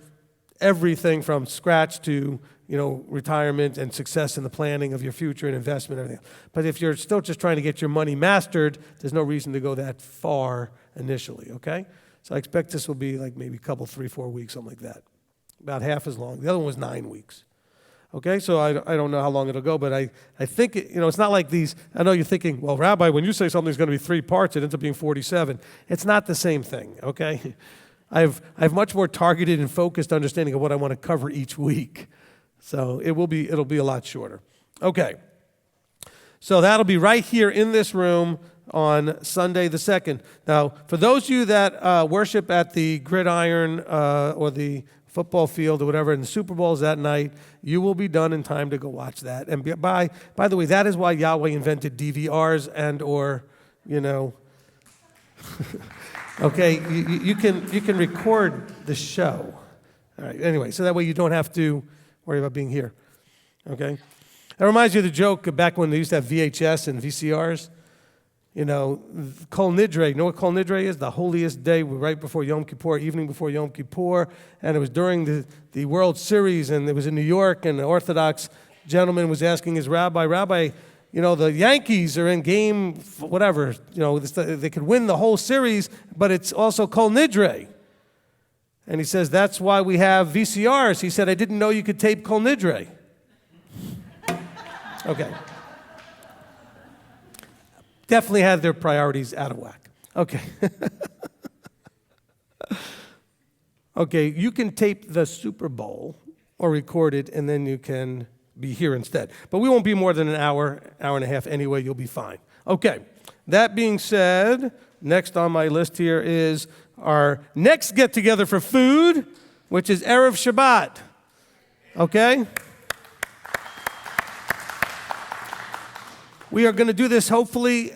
everything from scratch to retirement and success in the planning of your future and investment and everything. But if you're still just trying to get your money mastered, there's no reason to go that far initially, okay? So I expect this will be like maybe a couple, 3-4 weeks, something like that. About half as long. The other one was 9 weeks. Okay, so I don't know how long it'll go, but I think, it's not like these, I know you're thinking, well, Rabbi, when you say something's going to be 3 parts, it ends up being 47. It's not the same thing, okay? I have much more targeted and focused understanding of what I want to cover each week. So it'll be a lot shorter. Okay. So that'll be right here in this room on Sunday the 2nd. Now, for those of you that worship at the Gridiron or the football field or whatever, and the Super Bowl is that night, you will be done in time to go watch that. And by the way, that is why Yahweh invented DVRs and or, okay, you can record the show. All right, anyway, so that way you don't have to worry about being here, okay? That reminds you of the joke back when they used to have VHS and VCRs. Kol Nidre, you know what Kol Nidre is? The holiest day right before Yom Kippur, evening before Yom Kippur, and it was during the World Series, and it was in New York, and the Orthodox gentleman was asking his rabbi, the Yankees are in game whatever, they could win the whole series, but it's also Kol Nidre. And he says, that's why we have VCRs. He said, I didn't know you could tape Kol Nidre. Okay. Definitely had their priorities out of whack. Okay. Okay, you can tape the Super Bowl or record it, and then you can be here instead. But we won't be more than an hour and a half anyway. You'll be fine. Okay. That being said, next on my list here is our next get-together for food which is Erev Shabbat. Okay? We are going to do this hopefully,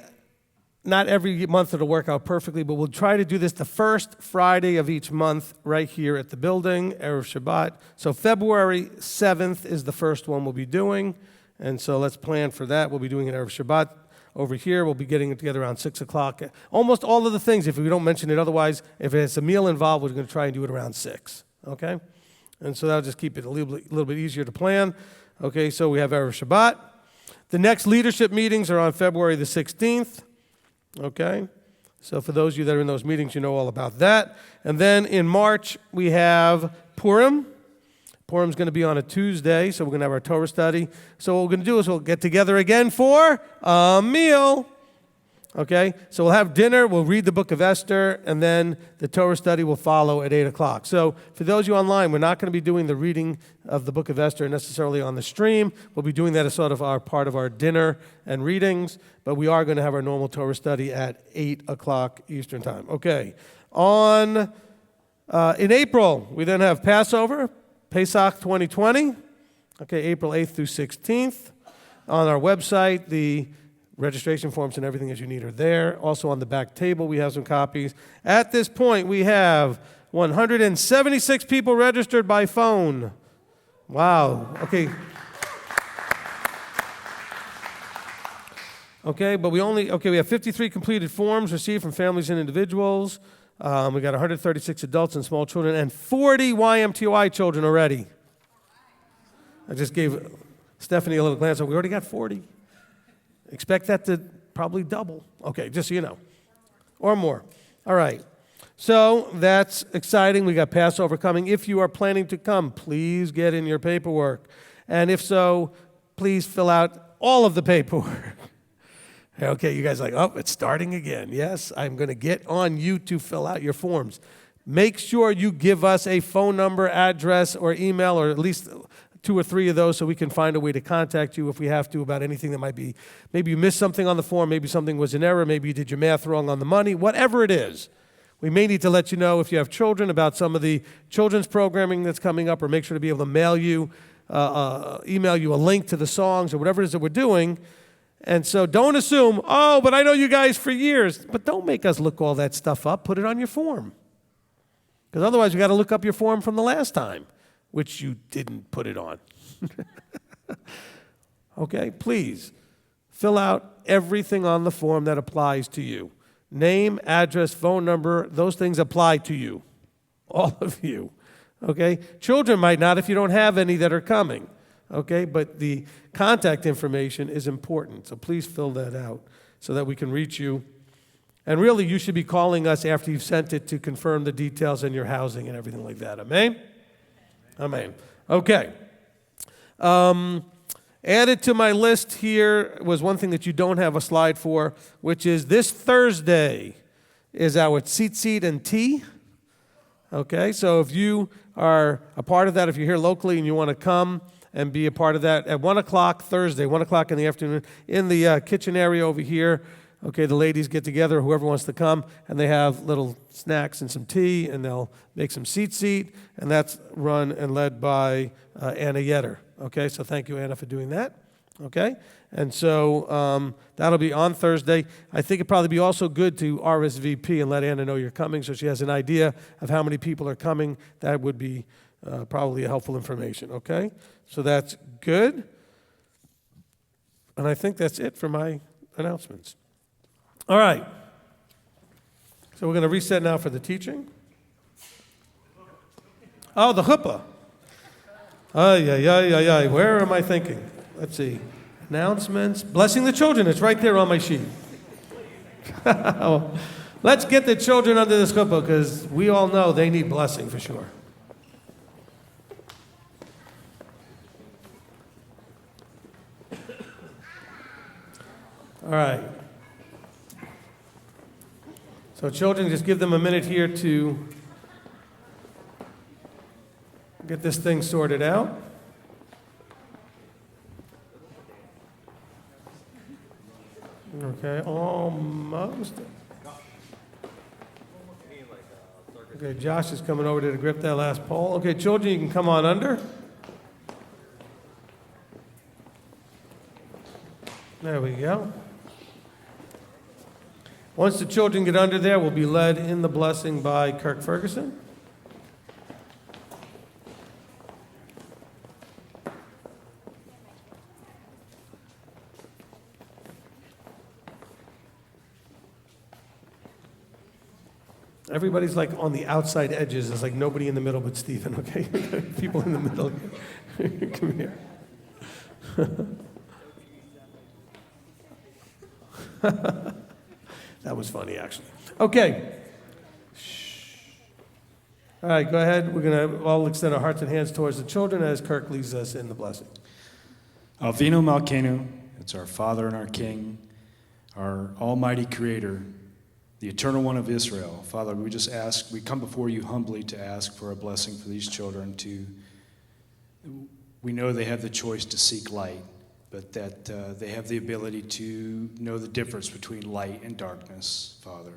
not every month it'll work out perfectly, but we'll try to do this the first Friday of each month right here at the building, Erev Shabbat. So February 7th is the first one we'll be doing, and so let's plan for that. We'll be doing it Erev Shabbat over here. We'll be getting it together around 6 o'clock. Almost all of the things, if we don't mention it otherwise, if it's a meal involved, we're going to try and do it around 6, okay? And so that'll just keep it a little bit easier to plan. Okay, so we have Erev Shabbat. The next leadership meetings are on February the 16th. Okay, so for those of you that are in those meetings, you know all about that. And then in March, we have Purim. Purim's going to be on a Tuesday, so we're going to have our Torah study. So what we're going to do is we'll get together again for a meal. Okay, so we'll have dinner, we'll read the book of Esther, and then the Torah study will follow at 8 o'clock. So for those of you online, we're not going to be doing the reading of the book of Esther necessarily on the stream. We'll be doing that as sort of our part of our dinner and readings, but we are going to have our normal Torah study at 8 o'clock Eastern time. Okay, in April, we then have Passover, Pesach 2020, okay, April 8th through 16th. On our website, the registration forms and everything as you need are there. Also on the back table, we have some copies. At this point, we have 176 people registered by phone. Wow. Okay. Okay, but we have 53 completed forms received from families and individuals. We got 136 adults and small children and 40 YMTY children already. I just gave Stephanie a little glance. We already got 40. Expect that to probably double. Okay, just so you know. Or more. All right. So that's exciting. We got Passover coming. If you are planning to come, please get in your paperwork. And if so, please fill out all of the paperwork. Okay, you guys are like, oh, it's starting again. Yes, I'm going to get on you to fill out your forms. Make sure you give us a phone number, address, or email, or at least 2 or 3 of those so we can find a way to contact you if we have to about anything that might be, maybe you missed something on the form, maybe something was an error, maybe you did your math wrong on the money, whatever it is. We may need to let you know if you have children about some of the children's programming that's coming up, or make sure to be able to email you a link to the songs or whatever it is that we're doing. And so don't assume, oh, but I know you guys for years. But don't make us look all that stuff up. Put it on your form. Because otherwise, we got to look up your form from the last time, which you didn't put it on. Okay, please fill out everything on the form that applies to you. Name, address, phone number, those things apply to you, all of you. Okay, children might not if you don't have any that are coming. Okay, but the contact information is important, so please fill that out so that we can reach you. And really, you should be calling us after you've sent it to confirm the details and your housing and everything like that. Amen? Amen. Okay. Added to my list here was one thing that you don't have a slide for, which is this Thursday is our tzitzit and tea. Okay, so if you are a part of that, if you're here locally and you want to come and be a part of that, at 1 o'clock Thursday, 1 o'clock in the afternoon, in the kitchen area over here, okay, the ladies get together, whoever wants to come, and they have little snacks and some tea, and they'll make some tzitzit, and that's run and led by Anna Yetter. Okay, so thank you, Anna, for doing that. Okay, and so that'll be on Thursday. I think it'd probably be also good to RSVP and let Anna know you're coming so she has an idea of how many people are coming. That would be probably helpful information, okay? So that's good. And I think that's it for my announcements. All right. So we're going to reset now for the teaching. Oh, the chuppah. Ay. Where am I thinking? Let's see. Announcements. Blessing the children. It's right there on my sheet. Let's get the children under this chuppah because we all know they need blessing for sure. All right. So children, just give them a minute here to get this thing sorted out. Okay, almost. Okay, Josh is coming over to grip that last pole. Okay, children, you can come on under. There we go. Once the children get under there, we'll be led in the blessing by Kirk Ferguson. Everybody's like on the outside edges. There's like nobody in the middle but Stephen, okay? People in the middle. Come here. That was funny, actually. Okay. Shh. All right, go ahead. We're going to all extend our hearts and hands towards the children as Kirk leads us in the blessing. Avinu Malkeinu, it's our Father and our King, our Almighty Creator, the Eternal One of Israel. Father, we just ask, we come before you humbly to ask for a blessing for these children. We know they have the choice to seek light, but that they have the ability to know the difference between light and darkness, Father.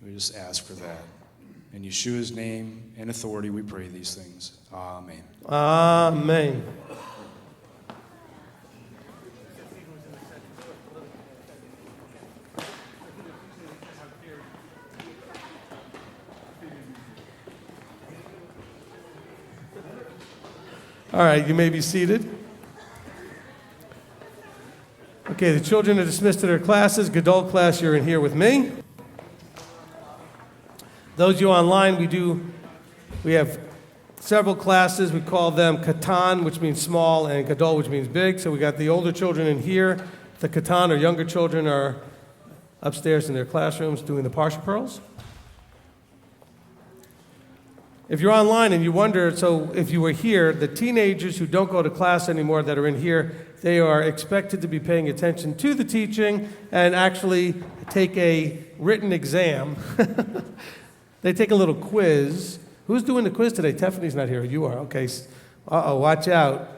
We just ask for that. In Yeshua's name and authority, we pray these things. Amen. Amen. All right, you may be seated. Okay, the children are dismissed to their classes. Gadol class, you're in here with me. Those of you online, we have several classes. We call them Katan, which means small, and Gadol, which means big. So we got the older children in here. The Katan, or younger children, are upstairs in their classrooms doing the Parsha Pearls. If you're online and you wonder, so if you were here, the teenagers who don't go to class anymore that are in here, they are expected to be paying attention to the teaching and actually take a written exam. They take a little quiz. Who's doing the quiz today? Tiffany's not here. You are. Okay. Uh-oh, watch out.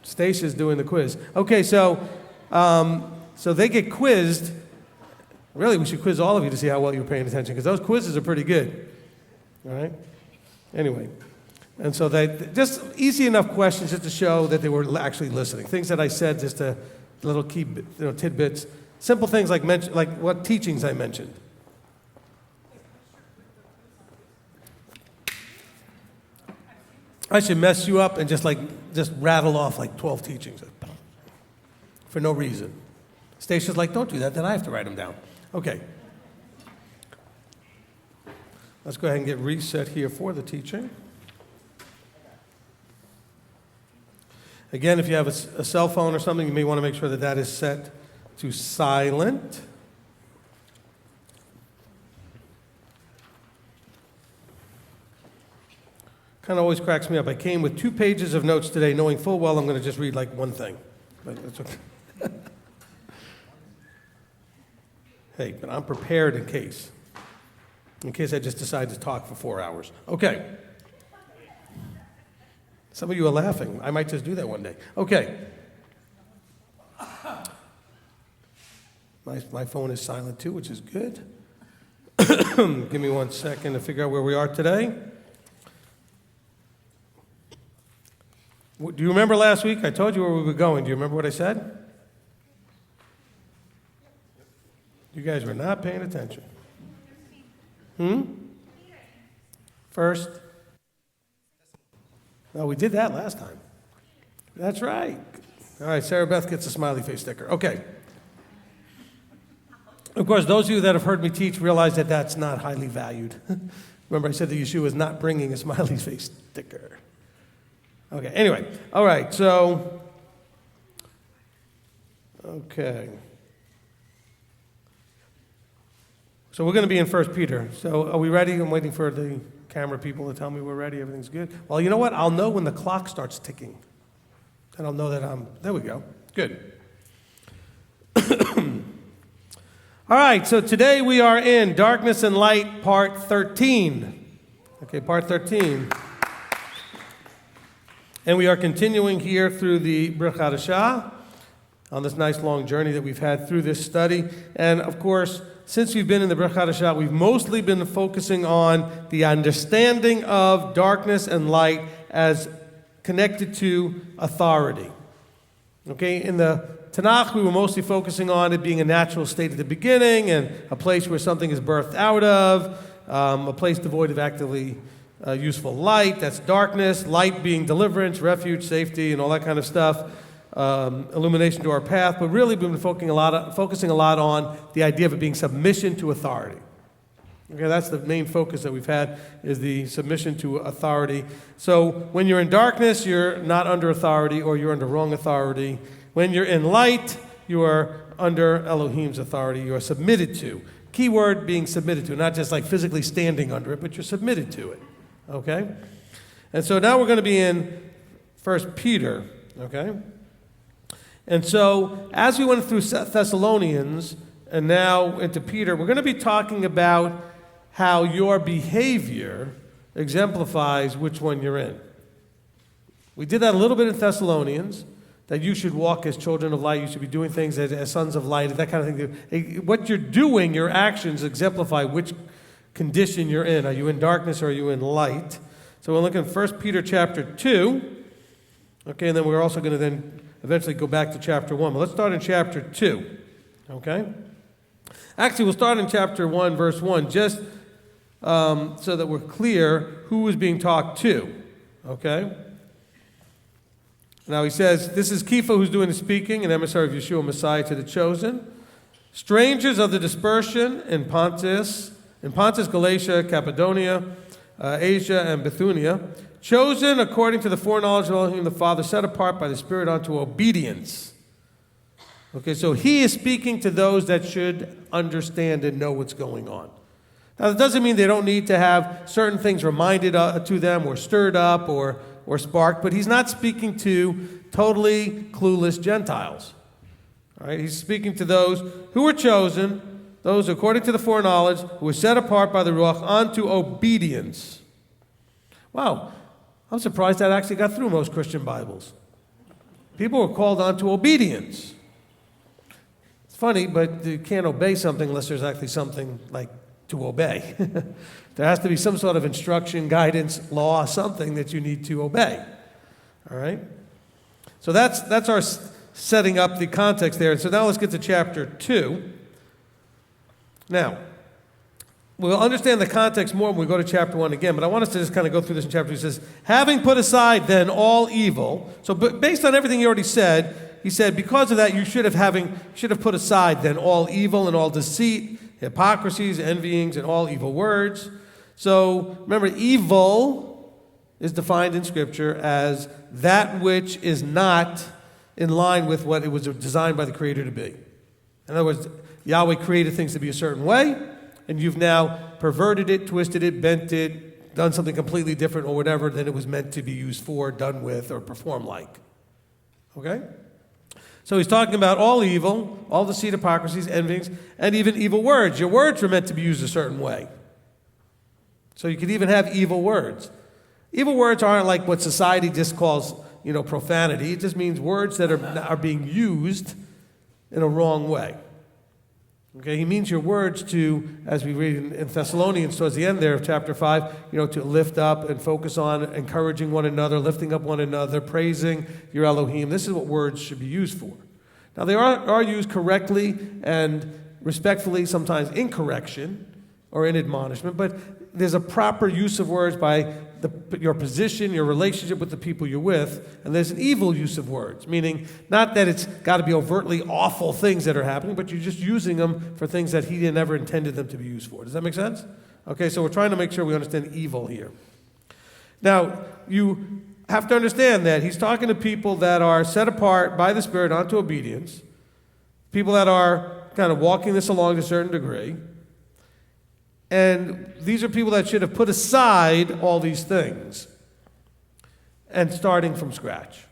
Stacia's doing the quiz. Okay, so they get quizzed. Really, we should quiz all of you to see how well you're paying attention, because those quizzes are pretty good. All right? Anyway, and so they just easy enough questions just to show that they were actually listening. Things that I said, just a little key, tidbits, simple things like what teachings I mentioned. I should mess you up and just rattle off like 12 teachings for no reason. Stacia's like, don't do that. Then I have to write them down. Okay. Let's go ahead and get reset here for the teaching. Again, if you have a cell phone or something, you may want to make sure that that is set to silent. Kind of always cracks me up. I came with 2 pages of notes today, knowing full well I'm going to just read like one thing. But that's okay. Hey, but I'm prepared in case I just decide to talk for 4 hours. Okay. Some of you are laughing. I might just do that one day. Okay. My phone is silent too, which is good. Give me 1 second to figure out where we are today. Do you remember last week? I told you where we were going. Do you remember what I said? You guys were not paying attention. First. No, we did that last time. That's right. All right, Sarah Beth gets a smiley face sticker. Okay. Of course, those of you that have heard me teach realize that that's not highly valued. Remember I said that Yeshua is not bringing a smiley face sticker. Okay, anyway. All right, so, okay. So we're going to be in 1 Peter. So are we ready? I'm waiting for the camera people to tell me we're ready. Everything's good. Well, you know what? I'll know when the clock starts ticking. And I'll know that there we go. Good. All right, so today we are in Darkness and Light, Part 13. Okay, Part 13. And we are continuing here through the Brit Hadashah. on this nice long journey that we've had through this study. And of course, since we've been in the Brit Hadashah, we've mostly been focusing on the understanding of darkness and light as connected to authority. Okay, in the Tanakh, we were mostly focusing on it being a natural state at the beginning and a place where something is birthed out of, a place devoid of actively useful light, that's darkness, light being deliverance, refuge, safety, and all that kind of stuff, illumination to our path. But really, we've been focusing a lot on the idea of it being submission to authority. Okay, that's the main focus that we've had, is the submission to authority. So when you're in darkness, you're not under authority, or you're under wrong authority. When you're in light, you are under Elohim's authority. You are submitted to. Key word being submitted to, not just like physically standing under it, but you're submitted to it. Okay? And so now we're going to be in 1 Peter. Okay? And so as we went through Thessalonians and now into Peter, we're going to be talking about how your behavior exemplifies which one you're in. We did that a little bit in Thessalonians, that you should walk as children of light, you should be doing things as sons of light, that kind of thing. What you're doing, your actions exemplify which condition you're in. Are you in darkness or are you in light? So we'll look in 1 Peter chapter 2. Okay, and then we're also going to then eventually go back to chapter 1. But let's start in chapter 2. Okay? Actually, we'll start in chapter 1, verse 1, just so that we're clear who is being talked to. Okay? Now he says, this is Kepha who's doing the speaking, an emissary of Yeshua Messiah to the chosen. Strangers of the dispersion in Pontus, Galatia, Cappadocia, Asia, and Bithynia, chosen according to the foreknowledge of Elohim the Father, set apart by the Spirit unto obedience. Okay, so he is speaking to those that should understand and know what's going on. Now, that doesn't mean they don't need to have certain things reminded to them or stirred up or sparked, but he's not speaking to totally clueless Gentiles. All right, he's speaking to those who were chosen, those according to the foreknowledge, who were set apart by the Ruach unto obedience. Wow, I'm surprised that actually got through most Christian Bibles. People were called unto obedience. It's funny, but you can't obey something unless there's actually something like to obey. There has to be some sort of instruction, guidance, law, something that you need to obey. All right? So that's our setting up the context there. And so now let's get to chapter 2. Now, we'll understand the context more when we go to chapter 1 again, but I want us to just kind of go through this in chapter 2. He says, having put aside then all evil. So based on everything he already said, he said, because of that, you should have put aside then all evil and all deceit, hypocrisies, envyings, and all evil words. So remember, evil is defined in Scripture as that which is not in line with what it was designed by the Creator to be. In other words, Yahweh created things to be a certain way, and you've now perverted it, twisted it, bent it, done something completely different or whatever than it was meant to be used for, done with, or performed like. Okay? So he's talking about all evil, all deceit, hypocrisies, envyings, and even evil words. Your words were meant to be used a certain way. So you could even have evil words. Evil words aren't like what society just calls, profanity. It just means words that are being used in a wrong way. Okay, he means your words to, as we read in Thessalonians towards the end there of chapter 5, to lift up and focus on encouraging one another, lifting up one another, praising your Elohim. This is what words should be used for. Now, they are used correctly and respectfully, sometimes in correction or in admonishment, but there's a proper use of words by your position, your relationship with the people you're with, and there's an evil use of words, meaning not that it's got to be overtly awful things that are happening, but you're just using them for things that he never intended them to be used for. Does that make sense? Okay, so we're trying to make sure we understand evil here. Now, you have to understand that he's talking to people that are set apart by the Spirit unto obedience, people that are kind of walking this along to a certain degree. And these are people that should have put aside all these things and starting from scratch.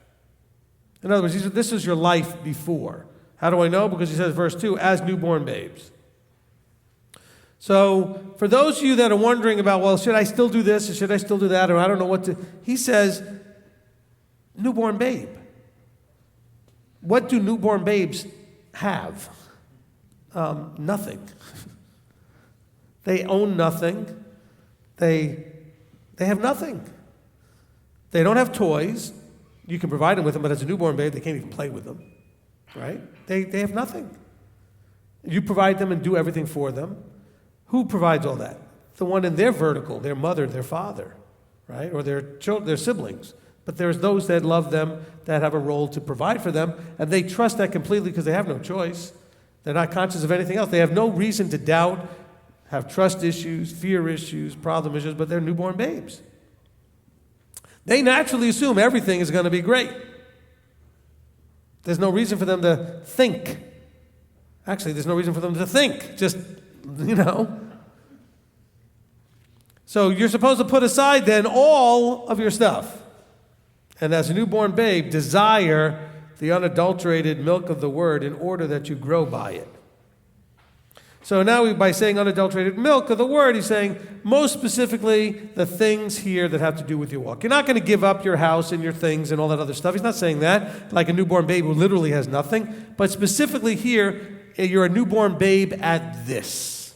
In other words, this is your life before. How do I know? Because he says, verse 2, as newborn babes. So for those of you that are wondering about, well, should I still do this or should I still do that, or I don't know what to, he says, newborn babe. what do newborn babes have? Nothing. They own nothing. They have nothing. They don't have toys. You can provide them with them, but as a newborn babe, they can't even play with them, right? They have nothing. You provide them and do everything for them. Who provides all that? The one in their vertical, their mother, their father, right? Or their children, their siblings. But there's those that love them, that have a role to provide for them, and they trust that completely because they have no choice. They're not conscious of anything else. They have no reason to doubt, have trust issues, fear issues, problem issues, but they're newborn babes. They naturally assume everything is going to be great. There's no reason for them to think. Actually, there's no reason for them to think. Just, So you're supposed to put aside then all of your stuff. And as a newborn babe, desire the unadulterated milk of the word in order that you grow by it. So now by saying unadulterated milk of the word, he's saying most specifically the things here that have to do with your walk. You're not going to give up your house and your things and all that other stuff. He's not saying that, like a newborn babe who literally has nothing. But specifically here, you're a newborn babe at this,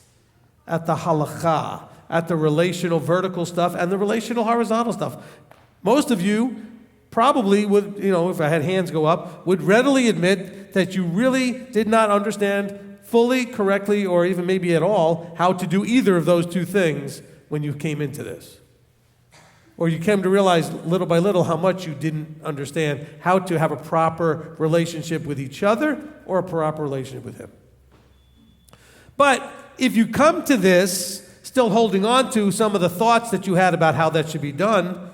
at the halakha, at the relational vertical stuff and the relational horizontal stuff. Most of you probably would, if I had hands go up, would readily admit that you really did not understand fully, correctly, or even maybe at all, how to do either of those two things when you came into this. Or you came to realize little by little how much you didn't understand how to have a proper relationship with each other or a proper relationship with him. But if you come to this still holding on to some of the thoughts that you had about how that should be done,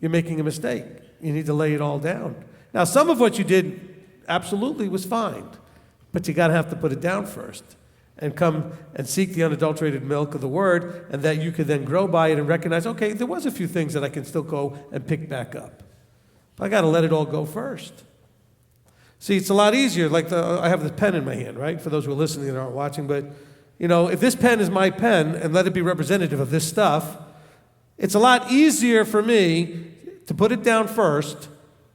you're making a mistake. You need to lay it all down. Now, some of what you did absolutely was fine. But you got to have to put it down first and come and seek the unadulterated milk of the word, and that you could then grow by it and recognize, okay, there was a few things that I can still go and pick back up. But I got to let it all go first. See, it's a lot easier. Like I have the pen in my hand, right? For those who are listening and aren't watching, but if this pen is my pen and let it be representative of this stuff, it's a lot easier for me to put it down first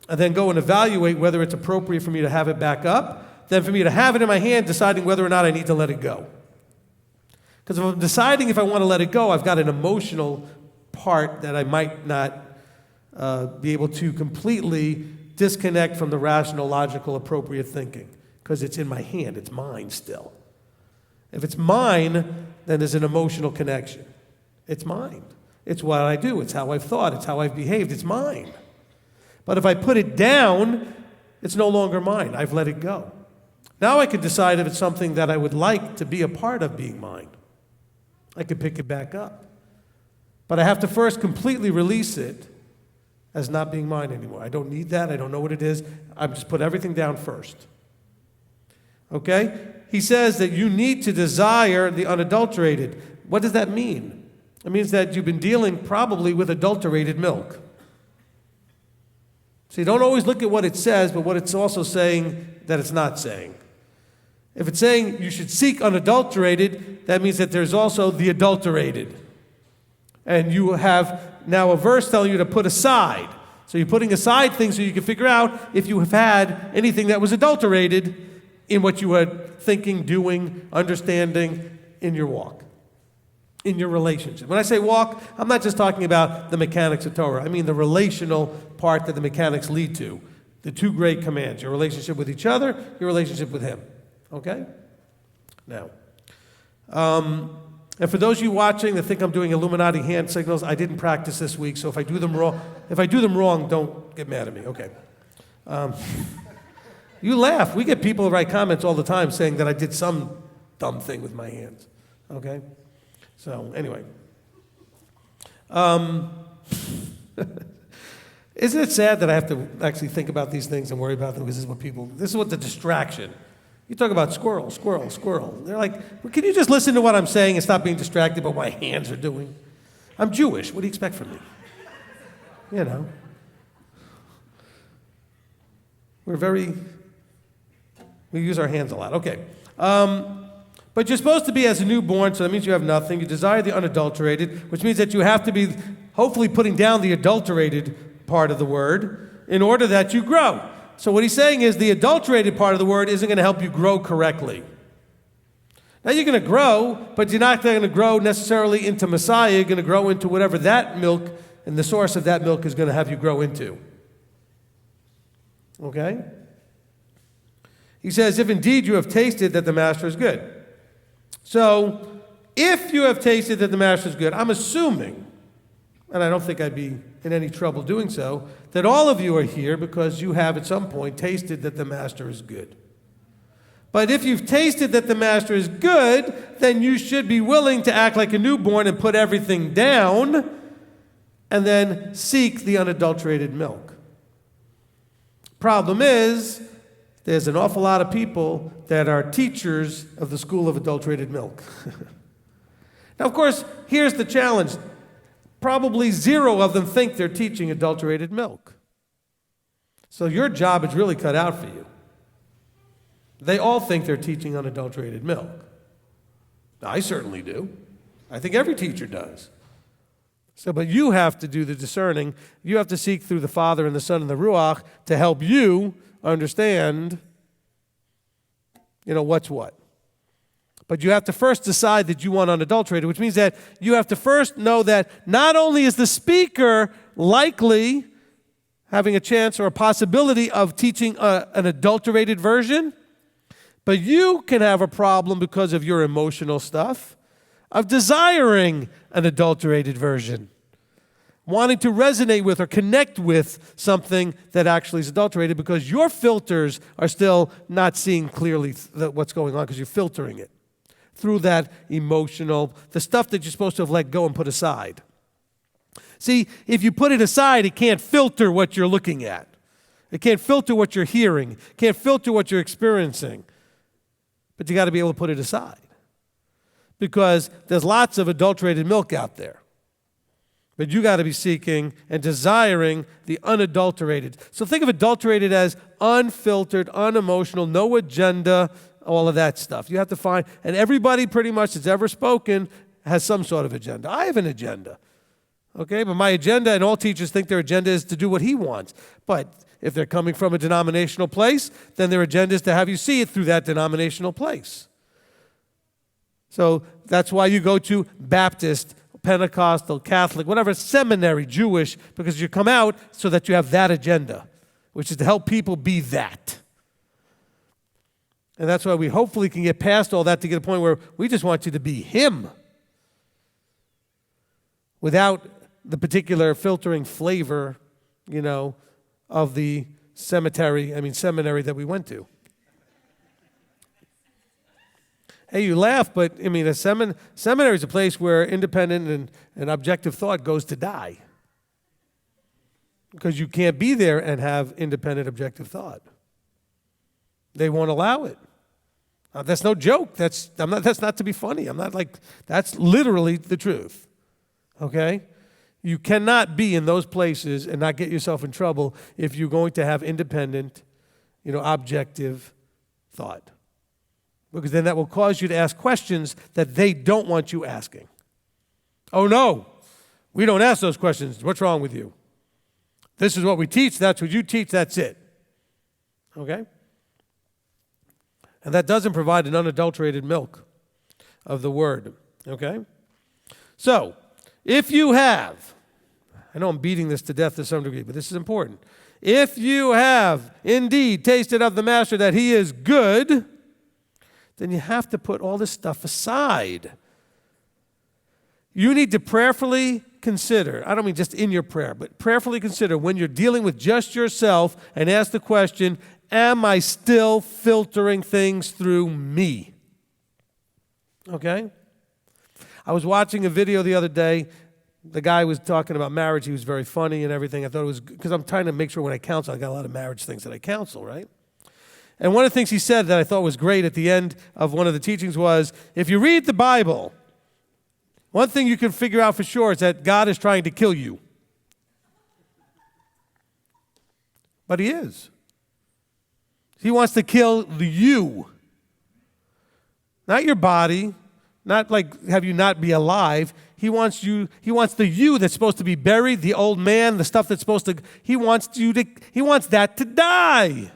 and then go and evaluate whether it's appropriate for me to have it back up than for me to have it in my hand deciding whether or not I need to let it go. Because if I'm deciding if I want to let it go, I've got an emotional part that I might not be able to completely disconnect from the rational, logical, appropriate thinking. Because it's in my hand, it's mine still. If it's mine, then there's an emotional connection. It's mine. It's what I do, it's how I've thought, it's how I've behaved, it's mine. But if I put it down, it's no longer mine, I've let it go. Now I can decide if it's something that I would like to be a part of being mine. I could pick it back up. But I have to first completely release it as not being mine anymore. I don't need that. I don't know what it is. I just put everything down first. Okay? He says that you need to desire the unadulterated. What does that mean? It means that you've been dealing probably with adulterated milk. So you don't always look at what it says, but what it's also saying that it's not saying. If it's saying you should seek unadulterated, that means that there's also the adulterated. And you have now a verse telling you to put aside. So you're putting aside things so you can figure out if you have had anything that was adulterated in what you were thinking, doing, understanding in your walk, in your relationship. When I say walk, I'm not just talking about the mechanics of Torah. I mean the relational part that the mechanics lead to. The two great commands, your relationship with each other, your relationship with him. Okay? Now, and for those of you watching that think I'm doing Illuminati hand signals, I didn't practice this week, so if I do them wrong, don't get mad at me. Okay. You laugh. We get people who write comments all the time saying that I did some dumb thing with my hands. Okay? So, anyway. Isn't it sad that I have to actually think about these things and worry about them because this is what the distraction. You talk about squirrel, squirrel, squirrel. They're like, well, can you just listen to what I'm saying and stop being distracted by what my hands are doing? I'm Jewish. What do you expect from me? We use our hands a lot. Okay. But you're supposed to be as a newborn, so that means you have nothing. You desire the unadulterated, which means that you have to be hopefully putting down the adulterated part of the word in order that you grow. So what he's saying is the adulterated part of the word isn't going to help you grow correctly. Now you're going to grow, but you're not going to grow necessarily into Messiah. You're going to grow into whatever that milk and the source of that milk is going to have you grow into. Okay? He says, if indeed you have tasted that the master is good. So, if you have tasted that the master is good, I'm assuming, and I don't think I'd be in any trouble doing so, that all of you are here because you have at some point tasted that the master is good. But if you've tasted that the master is good, then you should be willing to act like a newborn and put everything down and then seek the unadulterated milk. Problem is, there's an awful lot of people that are teachers of the school of adulterated milk. Now, of course, here's the challenge. Probably 0 of them think they're teaching adulterated milk. So your job is really cut out for you. They all think they're teaching unadulterated milk. I certainly do. I think every teacher does. So, but you have to do the discerning. You have to seek through the Father and the Son and the Ruach to help you understand, what's what. But you have to first decide that you want unadulterated, which means that you have to first know that not only is the speaker likely having a chance or a possibility of teaching an adulterated version, but you can have a problem because of your emotional stuff of desiring an adulterated version, wanting to resonate with or connect with something that actually is adulterated because your filters are still not seeing clearly what's going on because you're filtering it through that emotional, the stuff that you're supposed to have let go and put aside. See, if you put it aside, it can't filter what you're looking at. It can't filter what you're hearing. It can't filter what you're experiencing. But you got to be able to put it aside because there's lots of adulterated milk out there. But you got to be seeking and desiring the unadulterated. So think of adulterated as unfiltered, unemotional, no agenda, all of that stuff. You have to find, and everybody pretty much that's ever spoken has some sort of agenda. I have an agenda, okay? But my agenda, and all teachers think their agenda is to do what he wants. But if they're coming from a denominational place, then their agenda is to have you see it through that denominational place. So that's why you go to Baptist, Pentecostal, Catholic, whatever, seminary, Jewish, because you come out so that you have that agenda, which is to help people be that. And that's why we hopefully can get past all that to get a point where we just want you to be him without the particular filtering flavor, of the seminary that we went to. Hey, you laugh, but a seminary is a place where independent and objective thought goes to die. Because you can't be there and have independent objective thought. They won't allow it. That's no joke. That's not to be funny. That's literally the truth. Okay? You cannot be in those places and not get yourself in trouble if you're going to have independent, objective thought. Because then that will cause you to ask questions that they don't want you asking. Oh, no, we don't ask those questions. What's wrong with you? This is what we teach. That's what you teach. That's it. Okay? And that doesn't provide an unadulterated milk of the word. Okay? So, if you have, I know I'm beating this to death to some degree, but this is important. If you have indeed tasted of the master that he is good, then you have to put all this stuff aside. You need to prayerfully consider, I don't mean just in your prayer, but prayerfully consider when you're dealing with just yourself and ask the question, am I still filtering things through me? Okay? I was watching a video the other day. The guy was talking about marriage. He was very funny and everything. I thought it was good because I'm trying to make sure when I counsel, I got a lot of marriage things that I counsel, right? And one of the things he said that I thought was great at the end of one of the teachings was, if you read the Bible, one thing you can figure out for sure is that God is trying to kill you. But he is. He wants to kill you. Not your body, not like have you not be alive. He wants the you that's supposed to be buried, the old man, the stuff that's supposed to, he wants that to die.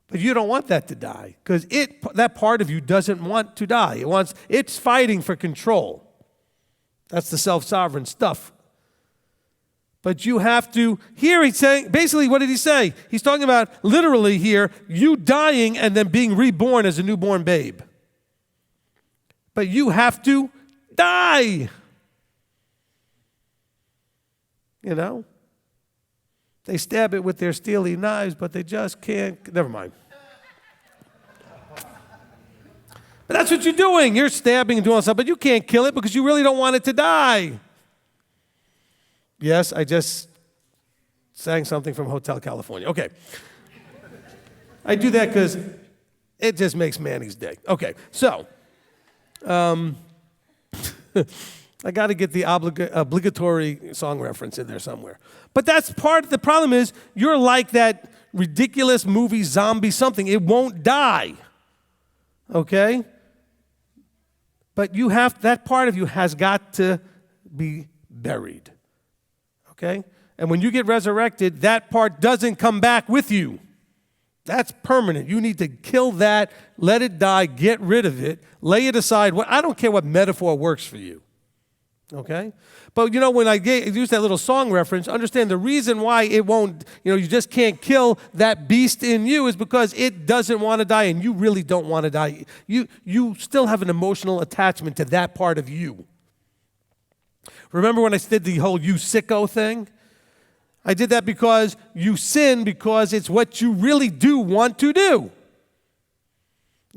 But you don't want that to die because that part of you doesn't want to die. It's fighting for control. That's the self-sovereign stuff. But you have to, here he's saying, basically what did he say? He's talking about literally here, you dying and then being reborn as a newborn babe. But you have to die. You know? They stab it with their steely knives, but they just can't, never mind. But that's what you're doing. You're stabbing and doing stuff, but you can't kill it because you really don't want it to die. Yes, I just sang something from Hotel California. Okay. I do that because it just makes Manny's day. Okay, so I got to get the obligatory song reference in there somewhere. But that's part of the problem is you're like that ridiculous movie zombie something. It won't die. Okay? But you have, that part of you has got to be buried. Okay? And when you get resurrected, that part doesn't come back with you. That's permanent. You need to kill that, let it die, get rid of it, lay it aside. I don't care what metaphor works for you. Okay? But you know, when I use that little song reference, understand the reason why it won't, you just can't kill that beast in you is because it doesn't want to die and you really don't want to die. You still have an emotional attachment to that part of you. Remember when I did the whole you sicko thing? I did that because you sin because it's what you really do want to do.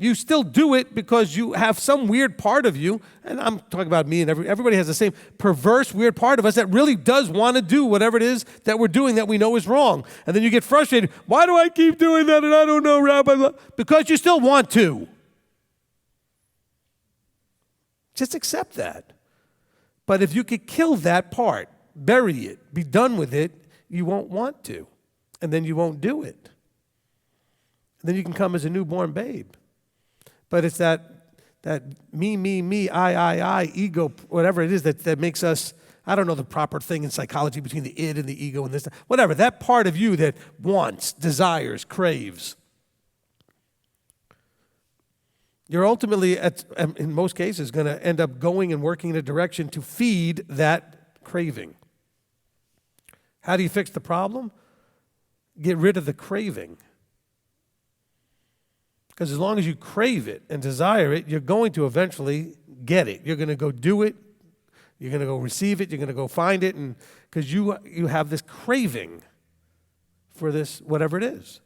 You still do it because you have some weird part of you, and I'm talking about me and everybody has the same perverse, weird part of us that really does want to do whatever it is that we're doing that we know is wrong. And then you get frustrated. Why do I keep doing that and I don't know, Rabbi? Because you still want to. Just accept that. But if you could kill that part, bury it, be done with it, you won't want to. And then you won't do it. And then you can come as a newborn babe. But it's that me, I, ego, whatever it is that makes us, I don't know the proper thing in psychology between the id and the ego and this, whatever, that part of you that wants, desires, craves. You're ultimately, in most cases, going to end up going and working in a direction to feed that craving. How do you fix the problem? Get rid of the craving. Because as long as you crave it and desire it, you're going to eventually get it. You're going to go do it. You're going to go receive it. You're going to go find it. And because you have this craving for this, whatever it is.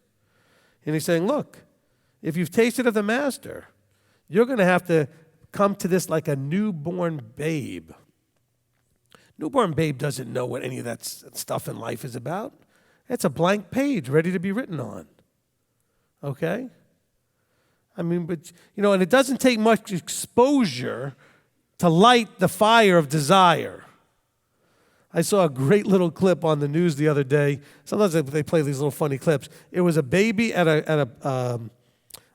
And he's saying, look, if you've tasted of the master, you're going to have to come to this like a newborn babe. Newborn babe doesn't know what any of that stuff in life is about. It's a blank page ready to be written on. Okay? I mean, but, and it doesn't take much exposure to light the fire of desire. I saw a great little clip on the news the other day. Sometimes they play these little funny clips. It was a baby at a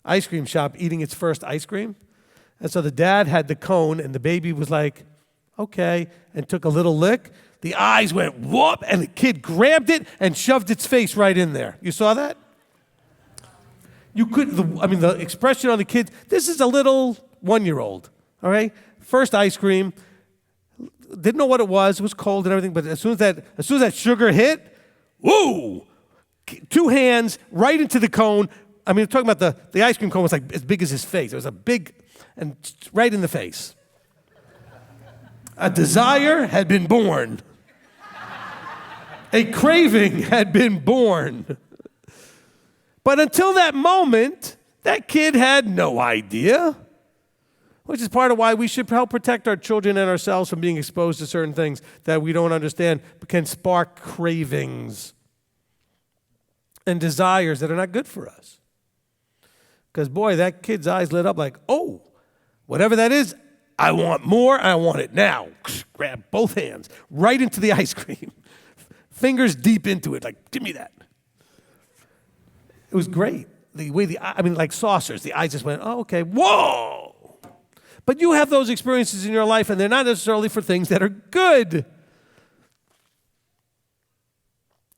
ice cream shop eating its first ice cream. And so the dad had the cone, and the baby was like, okay, and took a little lick. The eyes went whoop, and the kid grabbed it and shoved its face right in there. You saw that? The expression on the kid, this is a little 1-year-old, all right? First ice cream, didn't know what it was cold and everything, but as soon as that sugar hit, woo! 2 hands right into the cone. I mean, talking about the ice cream cone was like as big as his face. It was a big, and right in the face. A desire had been born. A craving had been born. But until that moment, that kid had no idea, which is part of why we should help protect our children and ourselves from being exposed to certain things that we don't understand but can spark cravings and desires that are not good for us. Because, boy, that kid's eyes lit up like, oh, whatever that is, I want more, I want it now. Grab both hands right into the ice cream. Fingers deep into it, like, give me that. It was great. The way like saucers, the eyes just went, oh, okay, whoa. But you have those experiences in your life, and they're not necessarily for things that are good.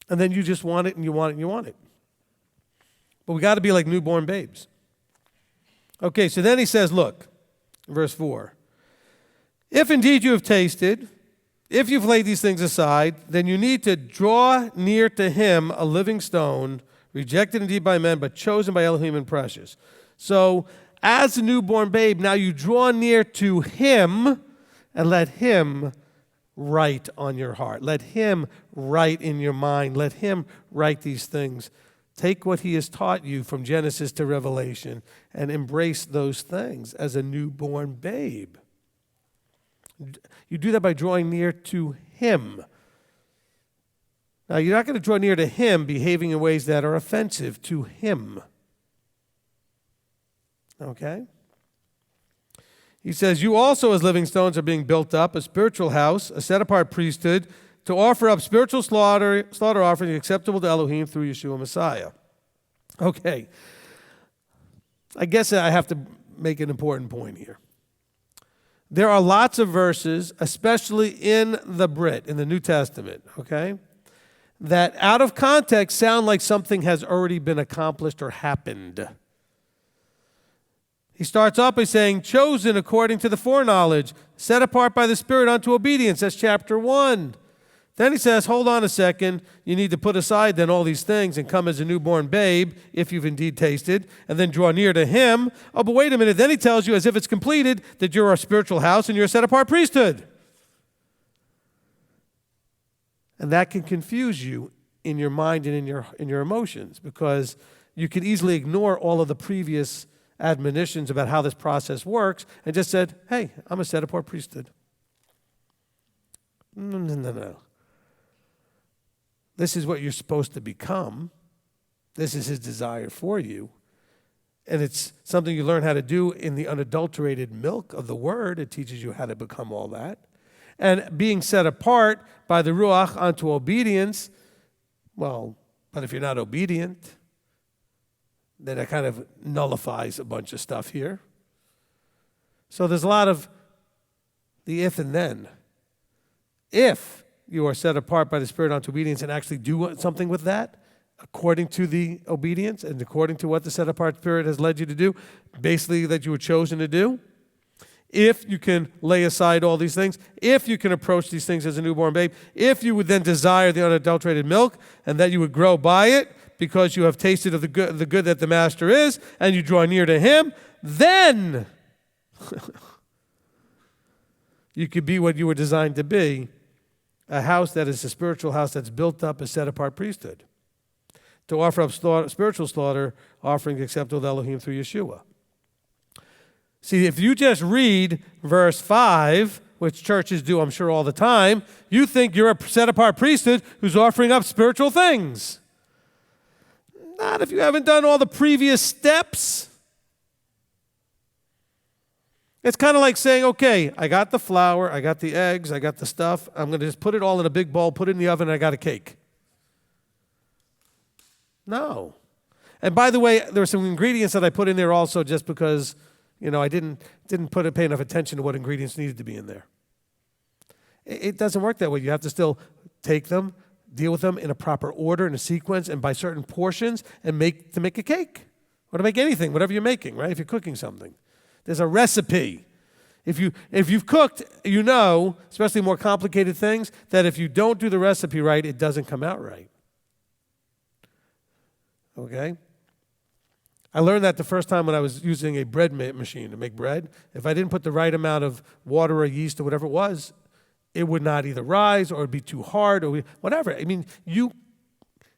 And then you just want it, and you want it, and you want it. But we got to be like newborn babes. Okay, so then he says, look, verse 4. If indeed you have tasted, if you've laid these things aside, then you need to draw near to him, a living stone, rejected indeed by men, but chosen by Elohim and precious. So as a newborn babe, now you draw near to him and let him write on your heart. Let him write in your mind. Let him write these things. Take what he has taught you from Genesis to Revelation and embrace those things as a newborn babe. You do that by drawing near to him. Now, you're not going to draw near to him behaving in ways that are offensive to him. Okay? He says, you also as living stones are being built up, a spiritual house, a set-apart priesthood, to offer up spiritual slaughter offerings acceptable to Elohim through Yeshua Messiah. Okay. I guess I have to make an important point here. There are lots of verses, especially in the Brit, in the New Testament, okay, that out of context sound like something has already been accomplished or happened. He starts off by saying, chosen according to the foreknowledge, set apart by the Spirit unto obedience. That's chapter 1. Then he says, hold on a second. You need to put aside then all these things and come as a newborn babe, if you've indeed tasted, and then draw near to him. Oh, but wait a minute. Then he tells you, as if it's completed, that you're a spiritual house and you're a set-apart priesthood. And that can confuse you in your mind and in your emotions, because you can easily ignore all of the previous admonitions about how this process works and just said, hey, I'm a set-apart priesthood. No. This is what you're supposed to become. This is his desire for you. And it's something you learn how to do in the unadulterated milk of the Word. It teaches you how to become all that. And being set apart by the Ruach unto obedience, well, but if you're not obedient, then that kind of nullifies a bunch of stuff here. So there's a lot of the if and then. If you are set apart by the Spirit unto obedience and actually do something with that, according to the obedience and according to what the set-apart Spirit has led you to do, basically that you were chosen to do, if you can lay aside all these things, if you can approach these things as a newborn babe, if you would then desire the unadulterated milk and that you would grow by it because you have tasted of the good that the Master is and you draw near to him, then you could be what you were designed to be, a house that is a spiritual house that's built up, a set-apart priesthood, to offer up spiritual slaughter offerings acceptable to Elohim through Yeshua. See, if you just read verse 5, which churches do, I'm sure, all the time, you think you're a set-apart priesthood who's offering up spiritual things. Not if you haven't done all the previous steps. It's kind of like saying, okay, I got the flour, I got the eggs, I got the stuff. I'm going to just put it all in a big bowl, put it in the oven, and I got a cake. No. And by the way, there were some ingredients that I put in there also just because, I didn't pay enough attention to what ingredients needed to be in there. It doesn't work that way. You have to still take them, deal with them in a proper order, in a sequence, and by certain portions, and make a cake. Or to make anything, whatever you're making, right? If you're cooking something. There's a recipe. If you've cooked, especially more complicated things, that if you don't do the recipe right, it doesn't come out right. Okay? I learned that the first time when I was using a bread machine to make bread. If I didn't put the right amount of water or yeast or whatever it was, it would not either rise or it would be too hard or whatever. I mean,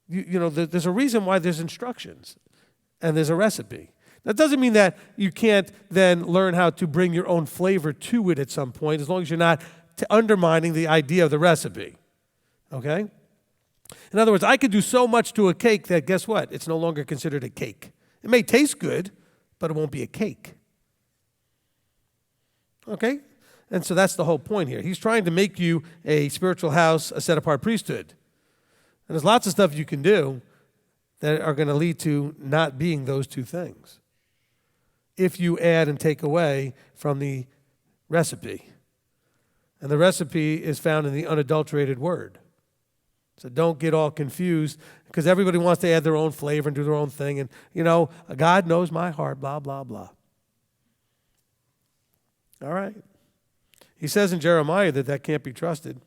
there's a reason why there's instructions and there's a recipe. That doesn't mean that you can't then learn how to bring your own flavor to it at some point, as long as you're not undermining the idea of the recipe. Okay? In other words, I could do so much to a cake that, guess what? It's no longer considered a cake. It may taste good, but it won't be a cake. Okay? And so that's the whole point here. He's trying to make you a spiritual house, a set-apart priesthood. And there's lots of stuff you can do that are going to lead to not being those two things, if you add and take away from the recipe. And the recipe is found in the unadulterated word. So don't get all confused, because everybody wants to add their own flavor and do their own thing. And, God knows my heart, blah, blah, blah. All right. He says in Jeremiah that can't be trusted.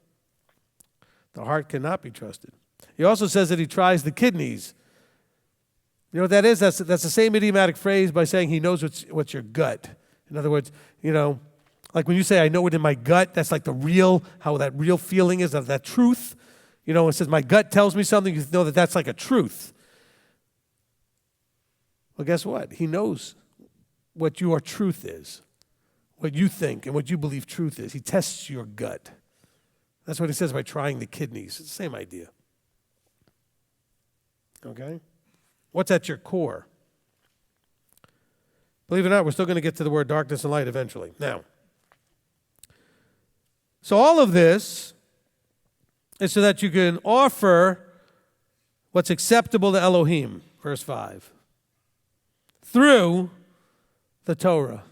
The heart cannot be trusted. He also says that he tries the kidneys. You know what that is? That's the same idiomatic phrase by saying he knows what's your gut. In other words, like when you say, I know it in my gut, that's like how that real feeling is, of that truth. It says, my gut tells me something, you know that's like a truth. Well, guess what? He knows what your truth is, what you think and what you believe truth is. He tests your gut. That's what he says by trying the kidneys. It's the same idea. Okay? What's at your core? Believe it or not, we're still going to get to the word darkness and light eventually. Now, so all of this is so that you can offer what's acceptable to Elohim, verse 5, through the Torah,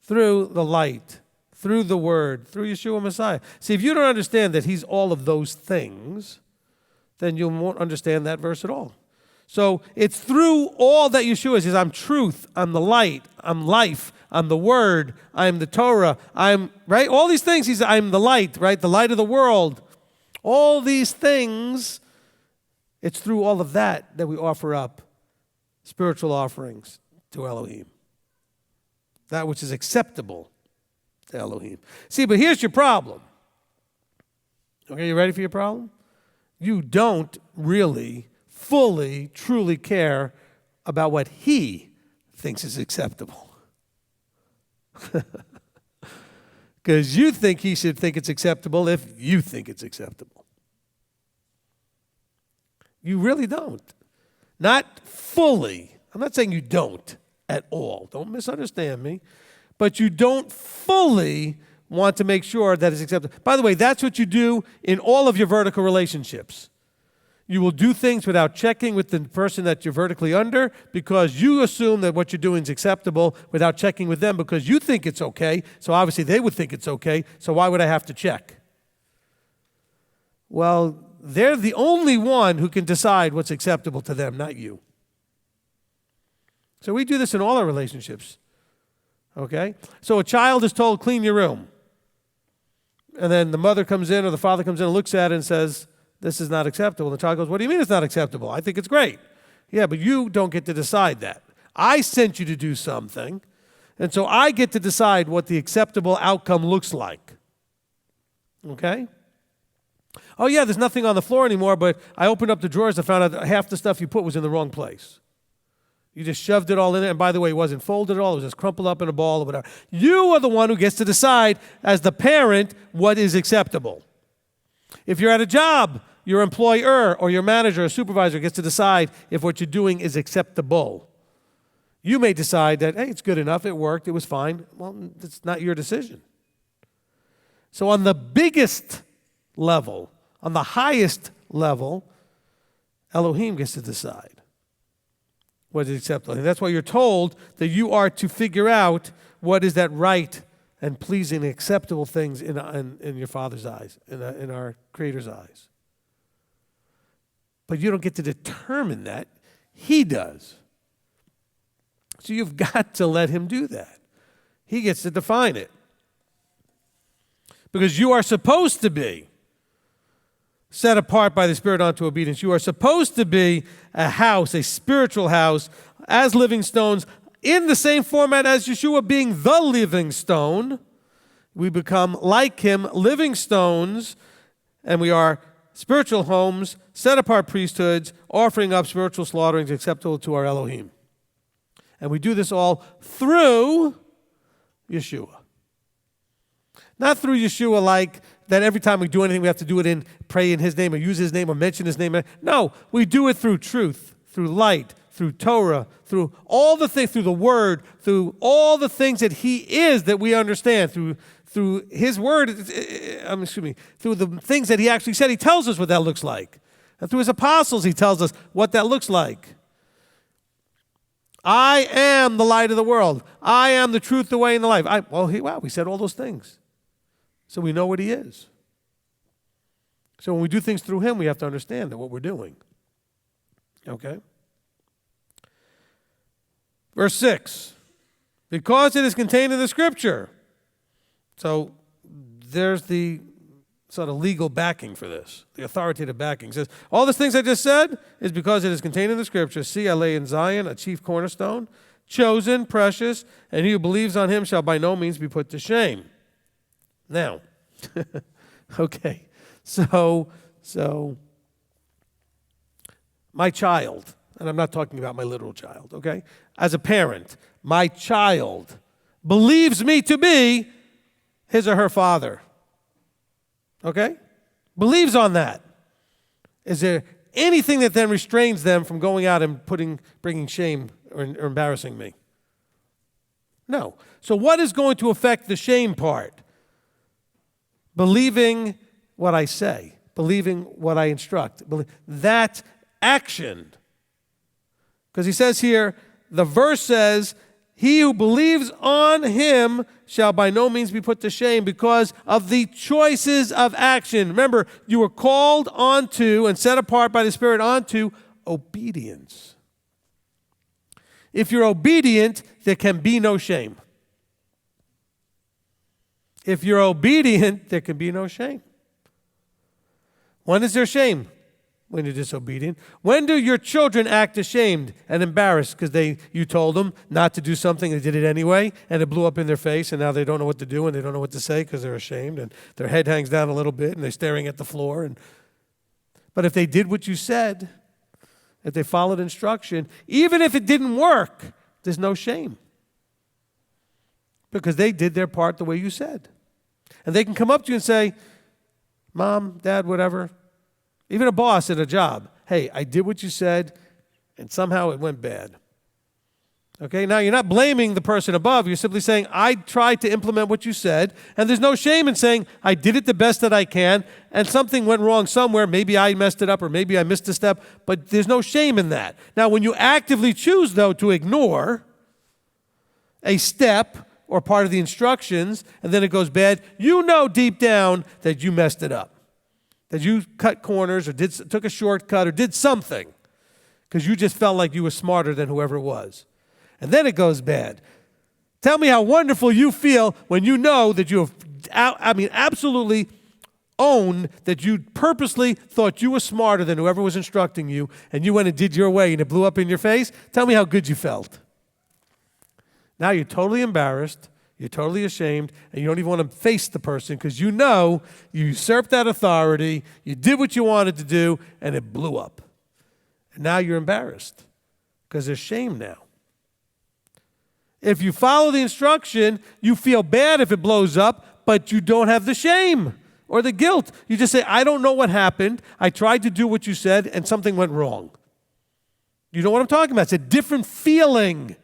through the light, through the word, through Yeshua Messiah. See, if you don't understand that he's all of those things, then you won't understand that verse at all. So it's through all that Yeshua says, I'm truth, I'm the light, I'm life, I'm the word, I'm the Torah, right? All these things, I'm the light, right? The light of the world. All these things, it's through all of that we offer up spiritual offerings to Elohim. That which is acceptable to Elohim. See, but here's your problem. Okay, you ready for your problem? You don't really, fully, truly care about what he thinks is acceptable. Because you think he should think it's acceptable if you think it's acceptable. You really don't. Not fully. I'm not saying you don't at all. Don't misunderstand me. But you don't fully want to make sure that it's acceptable. By the way, that's what you do in all of your vertical relationships. You will do things without checking with the person that you're vertically under because you assume that what you're doing is acceptable without checking with them because you think it's okay. So obviously they would think it's okay. So why would I have to check? Well, they're the only one who can decide what's acceptable to them, not you. So we do this in all our relationships. Okay? So a child is told, clean your room. And then the mother comes in or the father comes in and looks at it and says, this is not acceptable. And the child goes, what do you mean it's not acceptable? I think it's great. Yeah, but you don't get to decide that. I sent you to do something, and so I get to decide what the acceptable outcome looks like. Okay? Oh, yeah, there's nothing on the floor anymore, but I opened up the drawers and found out that half the stuff you put was in the wrong place. You just shoved it all in there, and by the way, it wasn't folded at all. It was just crumpled up in a ball or whatever. You are the one who gets to decide, as the parent, what is acceptable. If you're at a job, your employer or your manager or supervisor gets to decide if what you're doing is acceptable. You may decide that, hey, it's good enough, it worked, it was fine. Well, it's not your decision. So on the biggest level, on the highest level, Elohim gets to decide what is acceptable. And that's why you're told that you are to figure out what is that right and pleasing and acceptable things in your Father's eyes, in our Creator's eyes. But you don't get to determine that. He does. So you've got to let him do that. He gets to define it. Because you are supposed to be set apart by the Spirit unto obedience. You are supposed to be a house, a spiritual house, as living stones, in the same format as Yeshua being the living stone. We become like him, living stones, and we are spiritual homes, set-apart priesthoods, offering up spiritual slaughterings acceptable to our Elohim. And we do this all through Yeshua. Not through Yeshua like that every time we do anything we have to do it pray in his name or use his name or mention his name. No, we do it through truth, through light, through Torah, through all the things, through the word, through all the things that he is that we understand, through his word, through the things that he actually said. He tells us what that looks like. And through his apostles, he tells us what that looks like. I am the light of the world. I am the truth, the way, and the life. We said all those things. So we know what he is. So when we do things through him, we have to understand that what we're doing. Okay? Verse 6. Because it is contained in the Scripture. So there's the sort of legal backing for this, the authoritative backing. It says, all the things I just said is because it is contained in the Scripture. See, I lay in Zion a chief cornerstone, chosen, precious, and he who believes on him shall by no means be put to shame. Now, okay, so my child, and I'm not talking about my literal child, okay? As a parent, my child believes me to be his or her father. Okay? Believes on that. Is there anything that then restrains them from going out and bringing shame or embarrassing me? No. So what is going to affect the shame part? Believing what I say. Believing what I instruct. That action. Because he says here, the verse says, he who believes on him shall by no means be put to shame because of the choices of action. Remember, you were called onto and set apart by the Spirit onto obedience. If you're obedient, there can be no shame. If you're obedient, there can be no shame. When is there shame? When you're disobedient. When do your children act ashamed and embarrassed because you told them not to do something, they did it anyway, and it blew up in their face, and now they don't know what to do and they don't know what to say because they're ashamed, and their head hangs down a little bit, and they're staring at the floor. But if they did what you said, if they followed instruction, even if it didn't work, there's no shame because they did their part the way you said. And they can come up to you and say, Mom, Dad, whatever, even a boss at a job, hey, I did what you said, and somehow it went bad. Okay, now you're not blaming the person above. You're simply saying, I tried to implement what you said, and there's no shame in saying, I did it the best that I can, and something went wrong somewhere. Maybe I messed it up, or maybe I missed a step, but there's no shame in that. Now, when you actively choose, though, to ignore a step or part of the instructions, and then it goes bad, you know deep down that you messed it up. That you cut corners or took a shortcut or did something because you just felt like you were smarter than whoever it was. And then it goes bad. Tell me how wonderful you feel when you know that you have, absolutely owned that you purposely thought you were smarter than whoever was instructing you, and you went and did your way and it blew up in your face. Tell me how good you felt. Now you're totally embarrassed. You're totally ashamed, and you don't even want to face the person because you know you usurped that authority, you did what you wanted to do, and it blew up. And now you're embarrassed because there's shame now. If you follow the instruction, you feel bad if it blows up, but you don't have the shame or the guilt. You just say, I don't know what happened. I tried to do what you said, and something went wrong. You know what I'm talking about. It's a different feeling.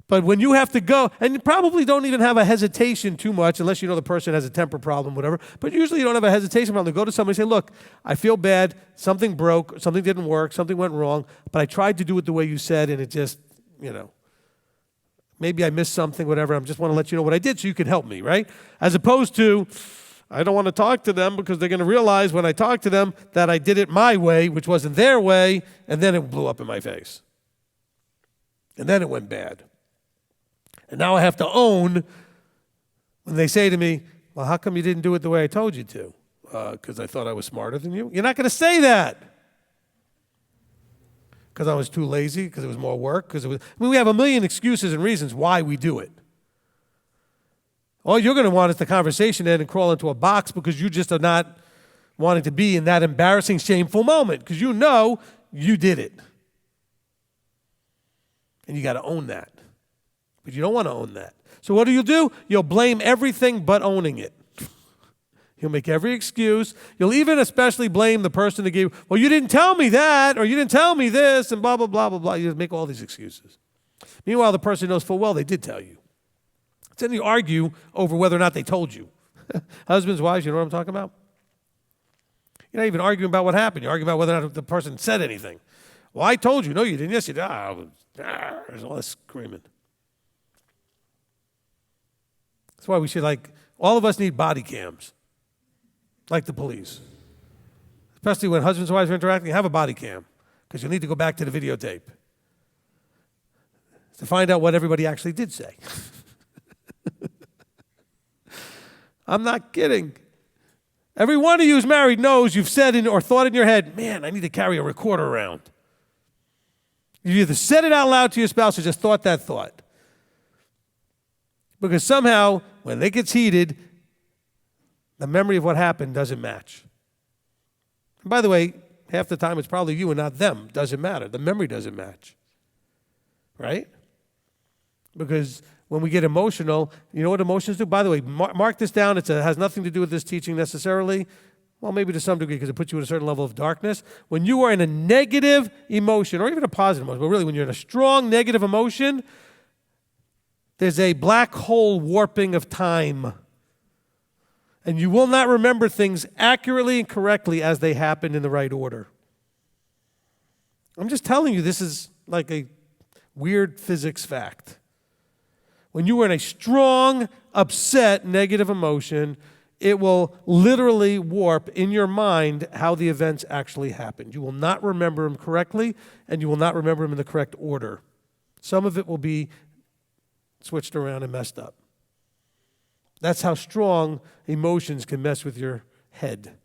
But when you have to go, and you probably don't even have a hesitation too much, unless you know the person has a temper problem, whatever, but usually you don't have a hesitation problem to go to somebody and say, look, I feel bad, something broke, something didn't work, something went wrong, but I tried to do it the way you said, and it just, maybe I missed something, whatever, I just want to let you know what I did so you can help me, right? As opposed to, I don't want to talk to them because they're going to realize when I talk to them that I did it my way, which wasn't their way, and then it blew up in my face. And then it went bad. And now I have to own when they say to me, well, how come you didn't do it the way I told you to? Because I thought I was smarter than you? You're not going to say that. Because I was too lazy, because it was more work, we have a million excuses and reasons why we do it. All you're going to want is the conversation end and crawl into a box because you just are not wanting to be in that embarrassing, shameful moment because you know you did it. And you got to own that. But you don't want to own that. So what do? You'll blame everything but owning it. You'll make every excuse. You'll even especially blame the person that gave, well, you didn't tell me that, or you didn't tell me this, and blah, blah, blah, blah, blah. You make all these excuses. Meanwhile, the person knows full well they did tell you. Then you argue over whether or not they told you. Husbands, wives, you know what I'm talking about? You're not even arguing about what happened. You're arguing about whether or not the person said anything. Well, I told you. No, you didn't. Yes, you did. There's all this screaming. That's why we should, all of us need body cams, like the police. Especially when husbands and wives are interacting, have a body cam, because you'll need to go back to the videotape to find out what everybody actually did say. I'm not kidding. Every one of you who's married knows you've said or thought in your head, man, I need to carry a recorder around. You either said it out loud to your spouse or just thought that thought. Because somehow, when it gets heated, the memory of what happened doesn't match. And by the way, half the time it's probably you and not them. Doesn't matter. The memory doesn't match. Right? Because when we get emotional, you know what emotions do? By the way, mark this down. It has nothing to do with this teaching necessarily. Well, maybe to some degree because it puts you in a certain level of darkness. When you are in a negative emotion, or even a positive emotion, but really when you're in a strong negative emotion, there's a black hole warping of time. And you will not remember things accurately and correctly as they happened in the right order. I'm just telling you, this is like a weird physics fact. When you are in a strong, upset, negative emotion, it will literally warp in your mind how the events actually happened. You will not remember them correctly, and you will not remember them in the correct order. Some of it will be switched around and messed up. That's how strong emotions can mess with your head.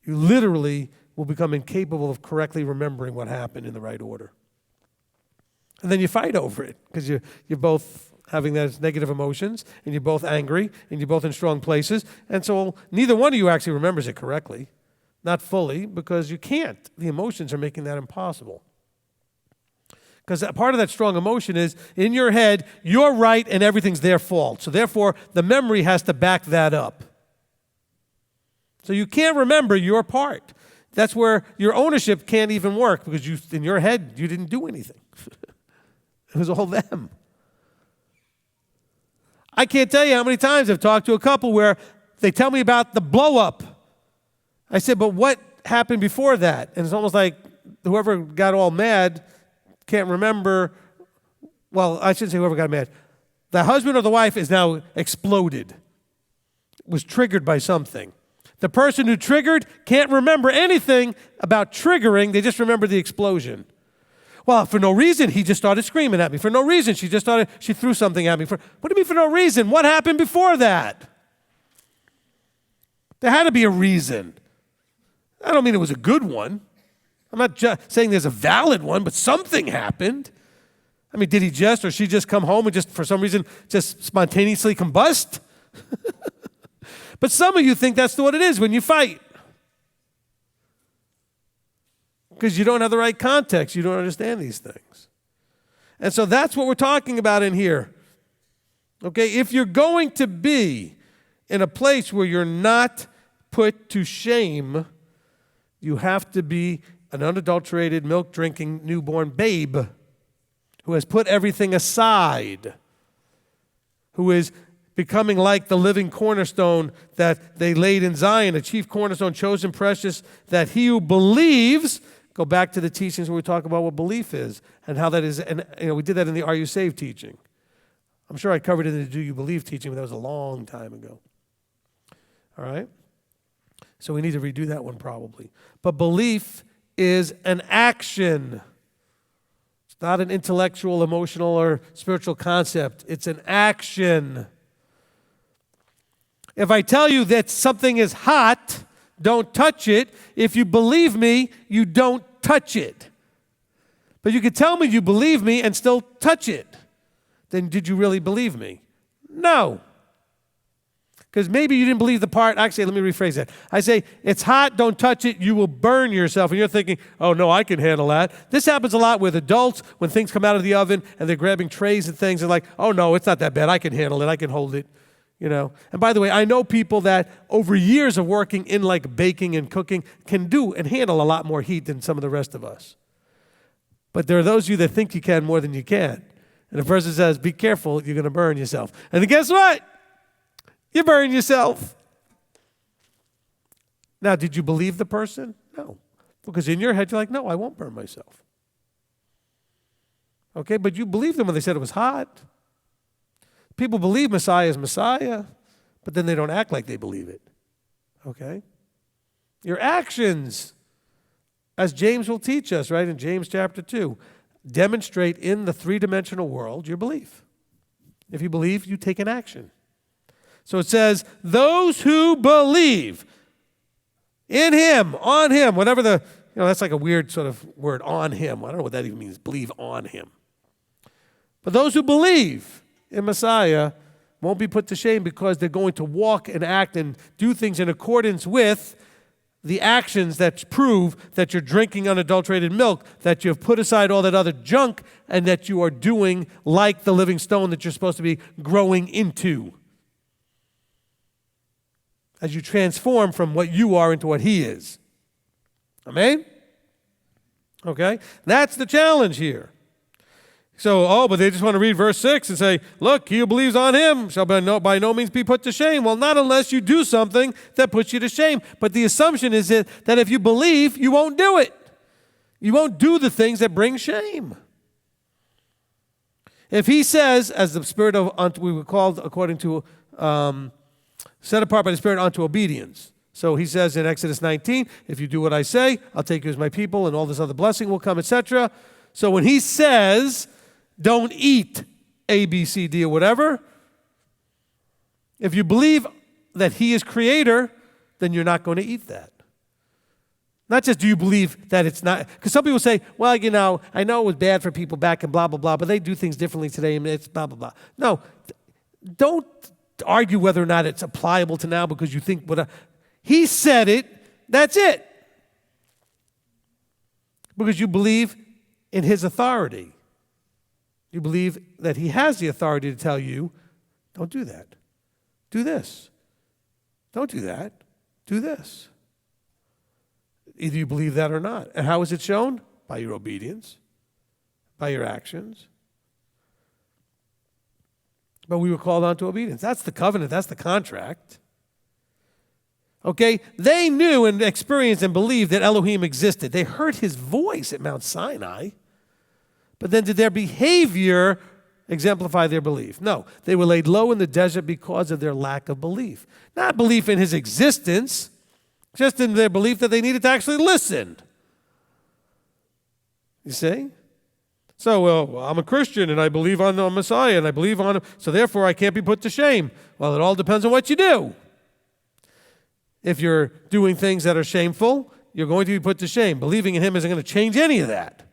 You literally will become incapable of correctly remembering what happened in the right order. And then you fight over it because you're both having those negative emotions, and you're both angry, and you're both in strong places. And so neither one of you actually remembers it correctly, not fully, because you can't. The emotions are making that impossible. Because part of that strong emotion is, in your head, you're right and everything's their fault. So therefore, the memory has to back that up. So you can't remember your part. That's where your ownership can't even work, because in your head, you didn't do anything. It was all them. I can't tell you how many times I've talked to a couple where they tell me about the blow-up. I said, but what happened before that? And it's almost like whoever got all mad can't remember. Well, I shouldn't say whoever got mad. The husband or the wife is now exploded, was triggered by something. The person who triggered can't remember anything about triggering. They just remember the explosion. Well, for no reason, he just started screaming at me. For no reason, she threw something at me. What do you mean for no reason? What happened before that? There had to be a reason. I don't mean it was a good one. I'm not saying there's a valid one, but something happened. I mean, did he just or she just come home and just for some reason just spontaneously combust? But some of you think that's what it is when you fight. Because you don't have the right context. You don't understand these things. And so that's what we're talking about in here. Okay, if you're going to be in a place where you're not put to shame, you have to be an unadulterated, milk-drinking, newborn babe who has put everything aside, who is becoming like the living cornerstone that they laid in Zion, a chief cornerstone, chosen, precious, that he who believes. Go back to the teachings where we talk about what belief is and how that is. And we did that in the Are You Saved teaching. I'm sure I covered it in the Do You Believe teaching, but that was a long time ago. All right? So we need to redo that one probably. But belief is an action. It's not an intellectual, emotional, or spiritual concept. It's an action. If I tell you that something is hot, don't touch it. If you believe me, you don't touch it. But you could tell me you believe me and still touch it. Then did you really believe me? No. Because maybe you didn't believe the part. Actually, let me rephrase that. I say, it's hot, don't touch it, you will burn yourself. And you're thinking, oh, no, I can handle that. This happens a lot with adults when things come out of the oven and they're grabbing trays and things and like, oh, no, it's not that bad. I can handle it. I can hold it. And by the way, I know people that over years of working in like baking and cooking can do and handle a lot more heat than some of the rest of us. But there are those of you that think you can more than you can. And the person says, be careful, you're going to burn yourself. And then guess what? You burn yourself. Now, did you believe the person? No. Because in your head, you're like, no, I won't burn myself. Okay, but you believed them when they said it was hot. People believe Messiah is Messiah, but then they don't act like they believe it. Okay? Your actions, as James will teach us, right, in James chapter 2, demonstrate in the three-dimensional world your belief. If you believe, you take an action. So it says, those who believe in him, on him, whatever that's like a weird sort of word, on him. I don't know what that even means, believe on him. But those who believe in Messiah won't be put to shame because they're going to walk and act and do things in accordance with the actions that prove that you're drinking unadulterated milk, that you've put aside all that other junk, and that you are doing like the living stone that you're supposed to be growing into. As you transform from what you are into what he is. Amen? Okay? That's the challenge here. So, but they just want to read verse 6 and say, look, he who believes on him shall by no means be put to shame. Well, not unless you do something that puts you to shame. But the assumption is that if you believe, you won't do it. You won't do the things that bring shame. If he says, as the spirit of, we were called according to, set apart by the Spirit unto obedience. So he says in Exodus 19, if you do what I say, I'll take you as my people, and all this other blessing will come, etc. So when he says, don't eat A, B, C, D, or whatever, if you believe that he is creator, then you're not going to eat that. Not just do you believe that it's not, because some people say, well, I know it was bad for people back and blah, blah, blah, but they do things differently today, and it's blah, blah, blah. No, don't argue whether or not it's applicable to now because you think he said it, that's it. Because you believe in his authority. You believe that he has the authority to tell you, don't do that. Do this. Don't do that. Do this. Either you believe that or not. And how is it shown? By your obedience, by your actions. But we were called on to obedience. That's the covenant. That's the contract. Okay? They knew and experienced and believed that Elohim existed. They heard his voice at Mount Sinai. But then did their behavior exemplify their belief? No. They were laid low in the desert because of their lack of belief. Not belief in his existence, just in their belief that they needed to actually listen. You see? So, well, I'm a Christian and I believe on the Messiah and I believe on him, so therefore I can't be put to shame. Well, it all depends on what you do. If you're doing things that are shameful, you're going to be put to shame. Believing in him isn't going to change any of that.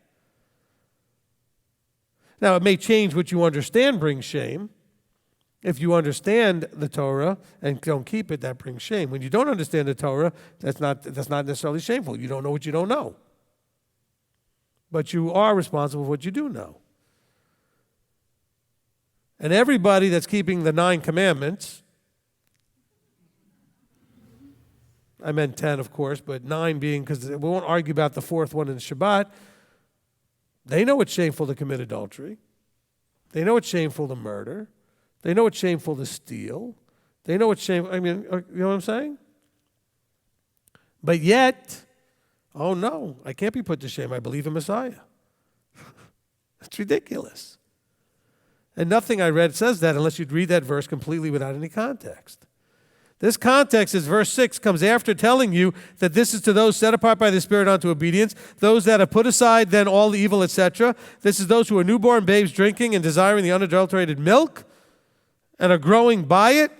Now, it may change what you understand brings shame. If you understand the Torah and don't keep it, that brings shame. When you don't understand the Torah, that's not necessarily shameful. You don't know what you don't know. But you are responsible for what you do know. And everybody that's keeping the 9 commandments, I meant 10, of course, but 9 being, because we won't argue about the 4th one in Shabbat. They know it's shameful to commit adultery. They know it's shameful to murder. They know it's shameful to steal. They know it's shameful. I mean, you know what I'm saying? But yet, oh no, I can't be put to shame. I believe in Messiah. That's ridiculous. And nothing I read says that unless you'd read that verse completely without any context. This context is verse 6 comes after telling you that this is to those set apart by the Spirit unto obedience, those that have put aside then all the evil, etc. This is those who are newborn babes drinking and desiring the unadulterated milk and are growing by it.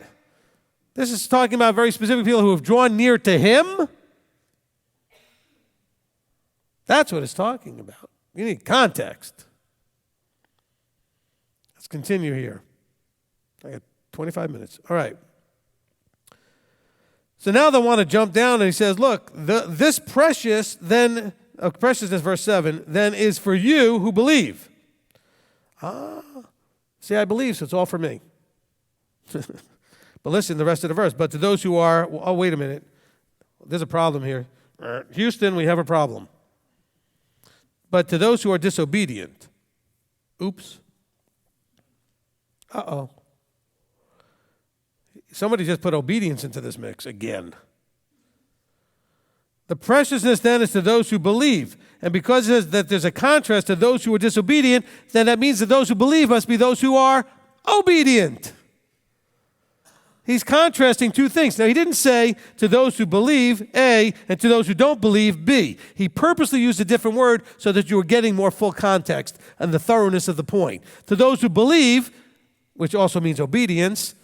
This is talking about very specific people who have drawn near to him. That's what it's talking about. You need context. Let's continue here. I got 25 minutes. All right. So now they want to jump down, and he says, look, this preciousness, verse 7, then is for you who believe. See, I believe, so it's all for me. But listen, the rest of the verse. But to those who are, oh, wait a minute. There's a problem here. Houston, we have a problem. But to those who are disobedient. Oops. Uh-oh. Somebody just put obedience into this mix again. The preciousness then is to those who believe. And because there's a contrast to those who are disobedient, then that means that those who believe must be those who are obedient. He's contrasting two things. Now, he didn't say to those who believe, A, and to those who don't believe, B. He purposely used a different word so that you were getting more full context and the thoroughness of the point. To those who believe, which also means obedience,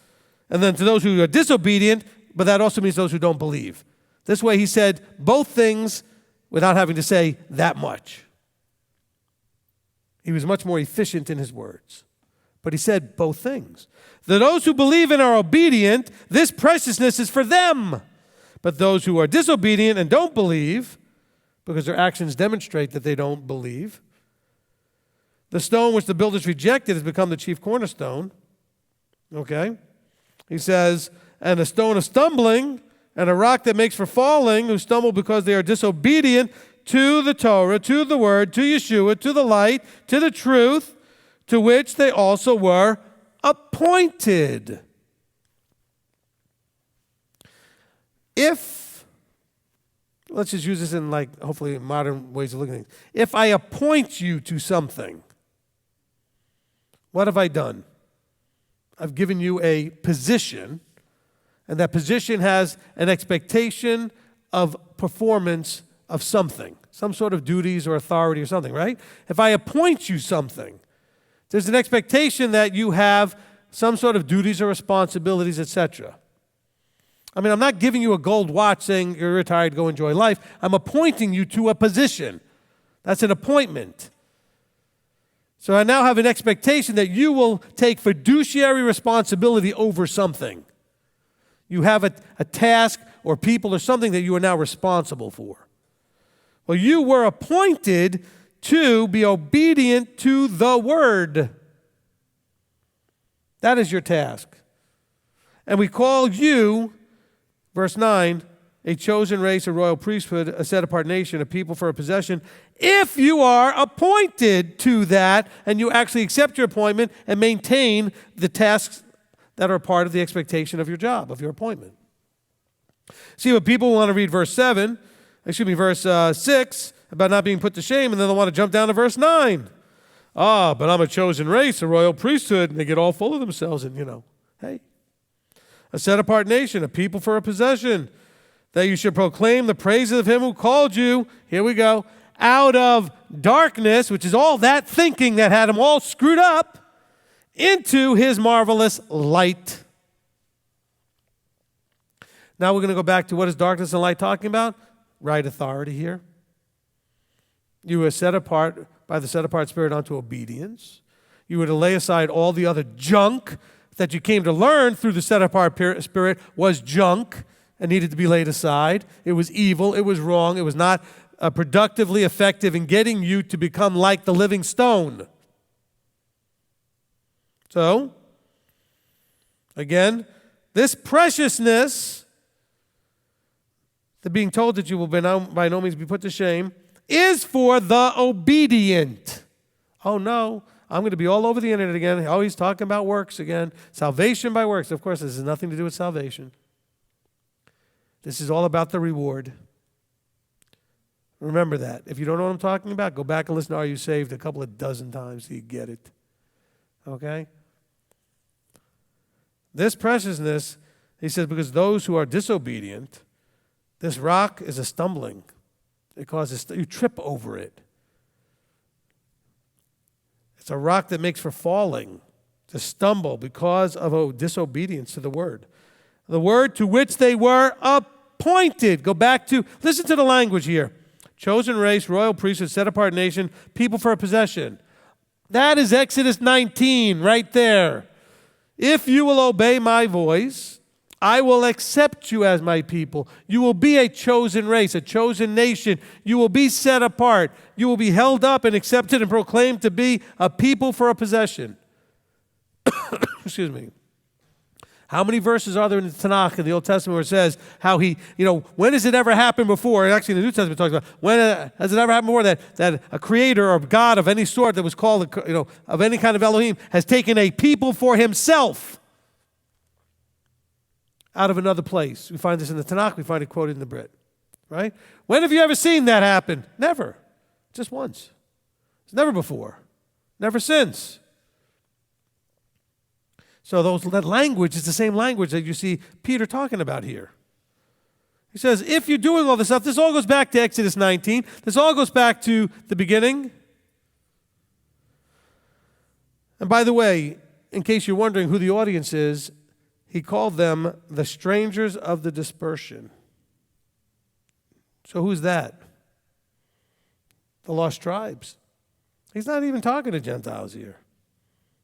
and then to those who are disobedient, but that also means those who don't believe. This way he said both things without having to say that much. He was much more efficient in his words. But he said both things. The those who believe and are obedient, this preciousness is for them. But those who are disobedient and don't believe, because their actions demonstrate that they don't believe, the stone which the builders rejected has become the chief cornerstone. Okay? He says, and a stone of stumbling and a rock that makes for falling, who stumble because they are disobedient to the Torah, to the word, to Yeshua, to the light, to the truth, to which they also were appointed. If, let's just use this in hopefully modern ways of looking at things. If I appoint you to something, what have I done? I've given you a position, and that position has an expectation of performance of something, some sort of duties or authority or something, right? If I appoint you something, there's an expectation that you have some sort of duties or responsibilities, etc. I mean, I'm not giving you a gold watch saying you're retired, go enjoy life. I'm appointing you to a position. That's an appointment. So I now have an expectation that you will take fiduciary responsibility over something. You have a task or people or something that you are now responsible for. Well, you were appointed to be obedient to the word. That is your task. And we call you, verse 9, a chosen race, a royal priesthood, a set-apart nation, a people for a possession, if you are appointed to that and you actually accept your appointment and maintain the tasks that are part of the expectation of your job, of your appointment. See, what people want to read verse 6, about not being put to shame, and then they want to jump down to verse 9. But I'm a chosen race, a royal priesthood, and they get all full of themselves, and hey. A set-apart nation, a people for a possession, that you should proclaim the praises of him who called you, here we go, out of darkness, which is all that thinking that had them all screwed up, into his marvelous light. Now we're going to go back to what is darkness and light talking about? Right authority here. You were set apart by the set-apart Spirit unto obedience. You were to lay aside all the other junk that you came to learn through the set-apart Spirit was junk and needed to be laid aside. It was evil. It was wrong. It was not productively effective in getting you to become like the living stone. So, again, this preciousness, the being told that you will by no means be put to shame, is for the obedient. Oh no, I'm going to be all over the internet again. Oh, he's talking about works again. Salvation by works. Of course, this has nothing to do with salvation. This is all about the reward. Remember that. If you don't know what I'm talking about, go back and listen to Are You Saved a couple of dozen times so you get it. Okay? This preciousness, he says, because those who are disobedient, this rock is a stumbling. It causes, you trip over it. It's a rock that makes for falling, to stumble because of disobedience to the word. The word to which they were appointed. Go back to, listen to the language here. Chosen race, royal priesthood, set-apart nation, people for a possession. That is Exodus 19 right there. If you will obey my voice, I will accept you as my people. You will be a chosen race, a chosen nation. You will be set apart. You will be held up and accepted and proclaimed to be a people for a possession. Excuse me. How many verses are there in the Tanakh, in the Old Testament, where it says how he, when has it ever happened before? And actually, the New Testament talks about, when has it ever happened before that a creator or God of any sort that was called, of any kind of Elohim, has taken a people for himself out of another place? We find this in the Tanakh. We find it quoted in the Brit. right? When have you ever seen that happen? Never. Just once. It's never before. Never since. So that language is the same language that you see Peter talking about here. He says, if you're doing all this stuff, this all goes back to Exodus 19. This all goes back to the beginning. And by the way, in case you're wondering who the audience is, he called them the strangers of the dispersion. So who's that? The lost tribes. He's not even talking to Gentiles here.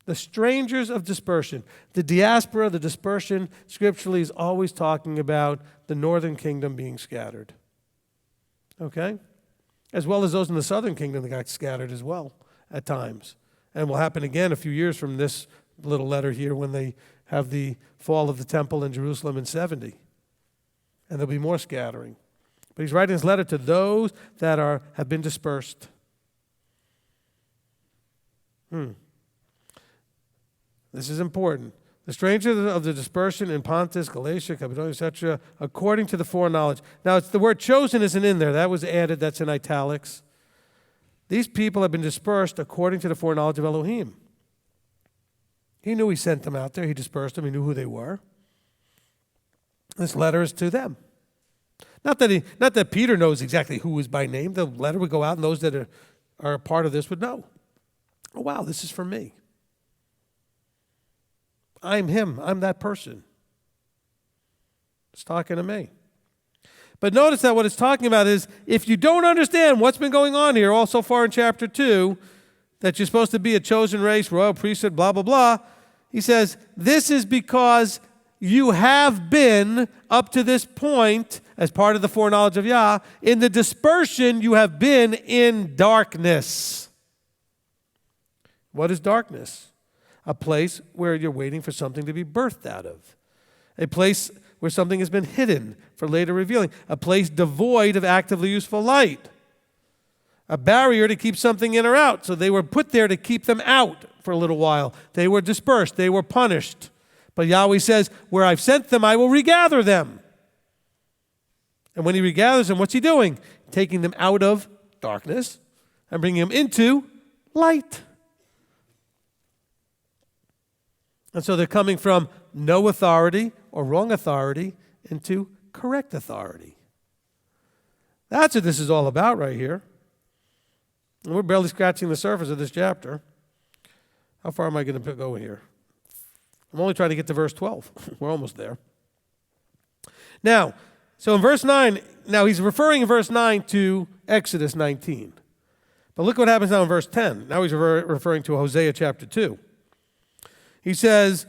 The strangers of dispersion. The diaspora, the dispersion, scripturally is always talking about the northern kingdom being scattered. Okay? As well as those in the southern kingdom that got scattered as well at times. And will happen again a few years from this little letter here when they have the fall of the temple in Jerusalem in 70. And there'll be more scattering. But he's writing his letter to those that have been dispersed. This is important. The strangers of the dispersion in Pontus, Galatia, Cappadocia, etc., according to the foreknowledge. Now, it's the word chosen isn't in there. That was added. That's in italics. These people have been dispersed according to the foreknowledge of Elohim. He knew he sent them out there. He dispersed them. He knew who they were. This letter is to them. Not that Peter knows exactly who is by name. The letter would go out, and those that are a part of this would know. Oh, wow, this is for me. I'm him. I'm that person. It's talking to me. But notice that what it's talking about is if you don't understand what's been going on here all so far in chapter 2, that you're supposed to be a chosen race, royal priesthood, blah, blah, blah, he says, this is because you have been, up to this point, as part of the foreknowledge of Yah, in the dispersion you have been in darkness. What is darkness? A place where you're waiting for something to be birthed out of. A place where something has been hidden for later revealing. A place devoid of actively useful light. A barrier to keep something in or out. So they were put there to keep them out for a little while. They were dispersed. They were punished. But Yahweh says, where I've sent them, I will regather them. And when he regathers them, what's he doing? Taking them out of darkness and bringing them into light. And so they're coming from no authority or wrong authority into correct authority. That's what this is all about right here. And we're barely scratching the surface of this chapter. How far am I going to go here? I'm only trying to get to verse 12. We're almost there. Now, so in verse 9, now he's referring in verse 9 to Exodus 19. But look what happens now in verse 10. Now he's referring to Hosea chapter 2. He says,